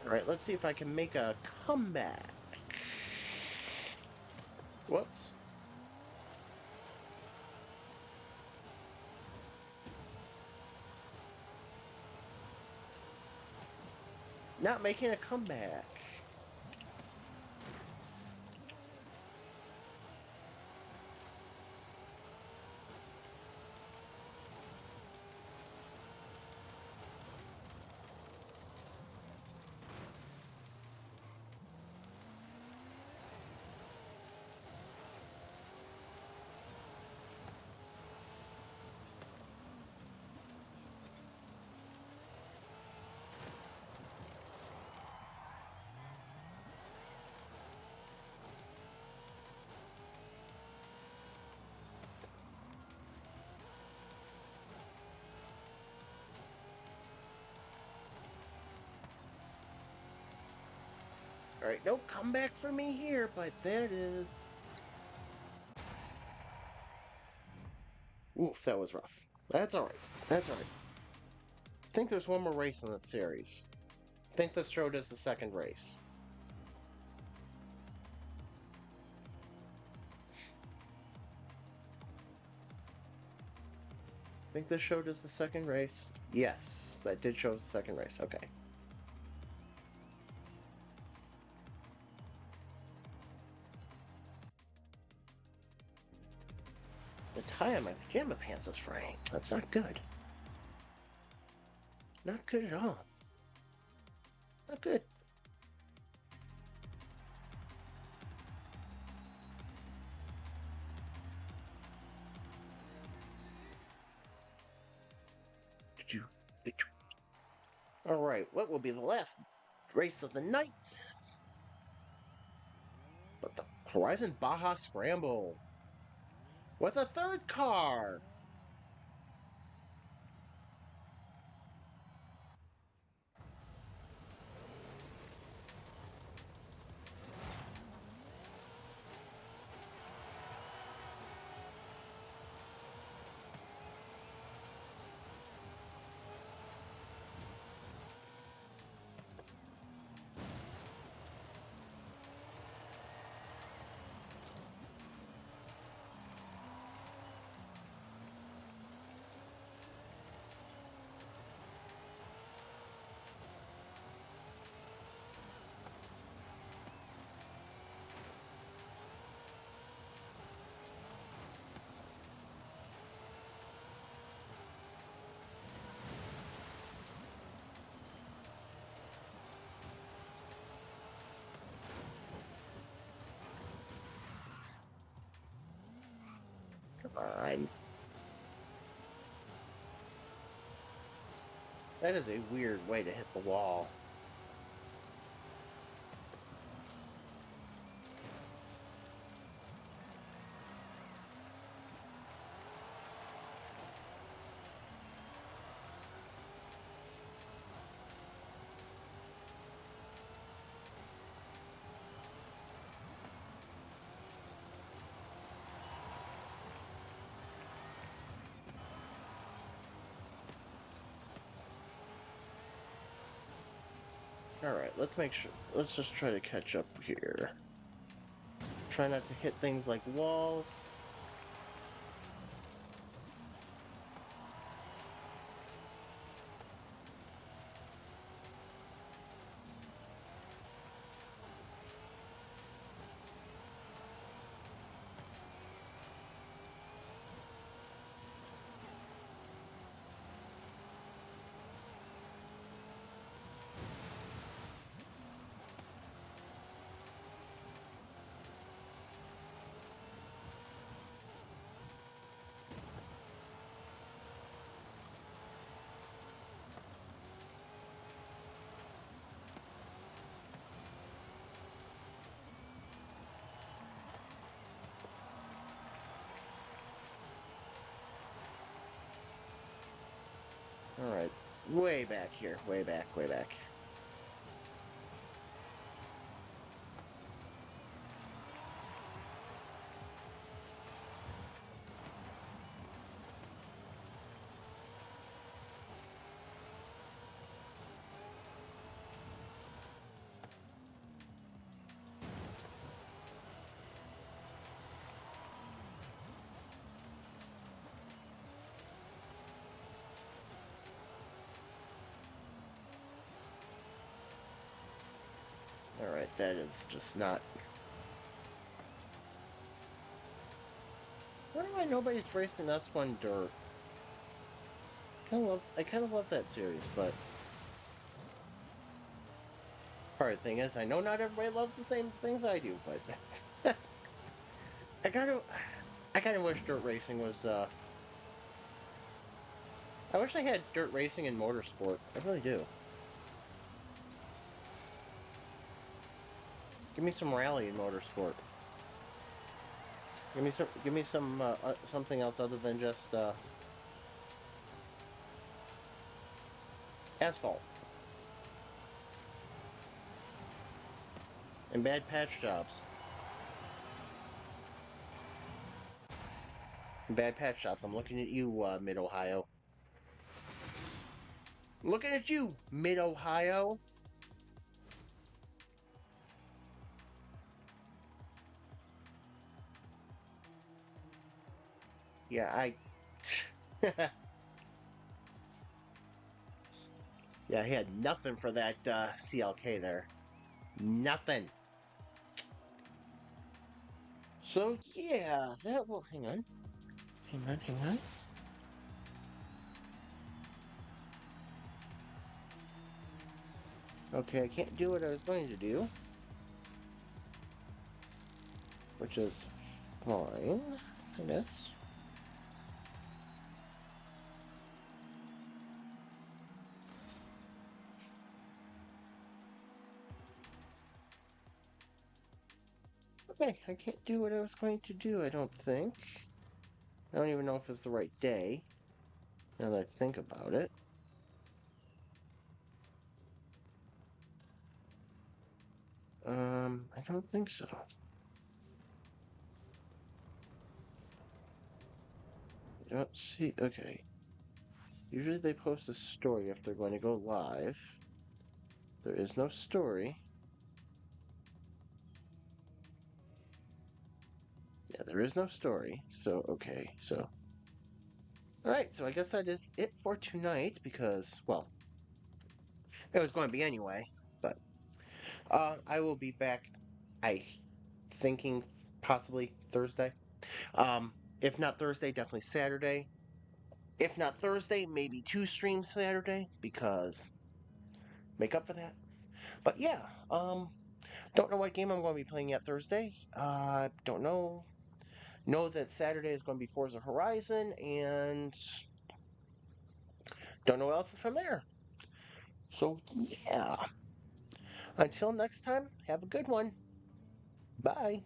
Speaker 1: Alright, let's see if I can make a comeback. Whoops. Not making a comeback. Alright, no comeback for me here, but that is... Oof, that was rough. That's alright. That's alright. I think there's one more race in this series. I think this showed us the second race. I think this showed us the second race. Yes, that did show us the second race. Okay. The tie on my pajama pants is fraying. That's not good. Not good at all. Not good. Alright, what will be the last race of the night? But the Horizon Baja Scramble. With a third car. That is a weird way to hit the wall. Alright, let's make sure. Let's just try to catch up here. Try not to hit things like walls. Alright, way back here. Way back, way back. Alright, that is just not. Why do I nobody's racing S1 Dirt? I kind of love that series, but hard thing is, I know not everybody loves the same things I do, but that's I gotta, I kind of wish dirt racing was. I wish I had dirt racing and motorsport. I really do. Give me some rally in motorsport. Give me some something else other than just asphalt and bad patch jobs. Bad patch jobs. I'm looking at you, Mid Ohio. I'm looking at you, Mid Ohio. Yeah, I. Yeah, he had nothing for that CLK there. Nothing. So yeah, that will. Hang on. Hang on. Hang on. Okay, I can't do what I was going to do, which is fine, I guess. Okay, I can't do what I was going to do, I don't think. I don't even know if it's the right day, now that I think about it. I don't think so. I don't see. Okay. Usually they post a story if they're going to go live. There is no story. Yeah, there is no story. So, okay. So, alright. So, I guess that is it for tonight because, well, it was going to be anyway. But, I will be back, I thinking possibly Thursday. Um, if not Thursday, definitely Saturday. If not Thursday, maybe two streams Saturday because make up for that. But yeah, don't know what game I'm going to be playing yet Thursday. Don't know. Know that Saturday is going to be Forza Horizon, and don't know what else from there. So, yeah. Until next time, have a good one. Bye.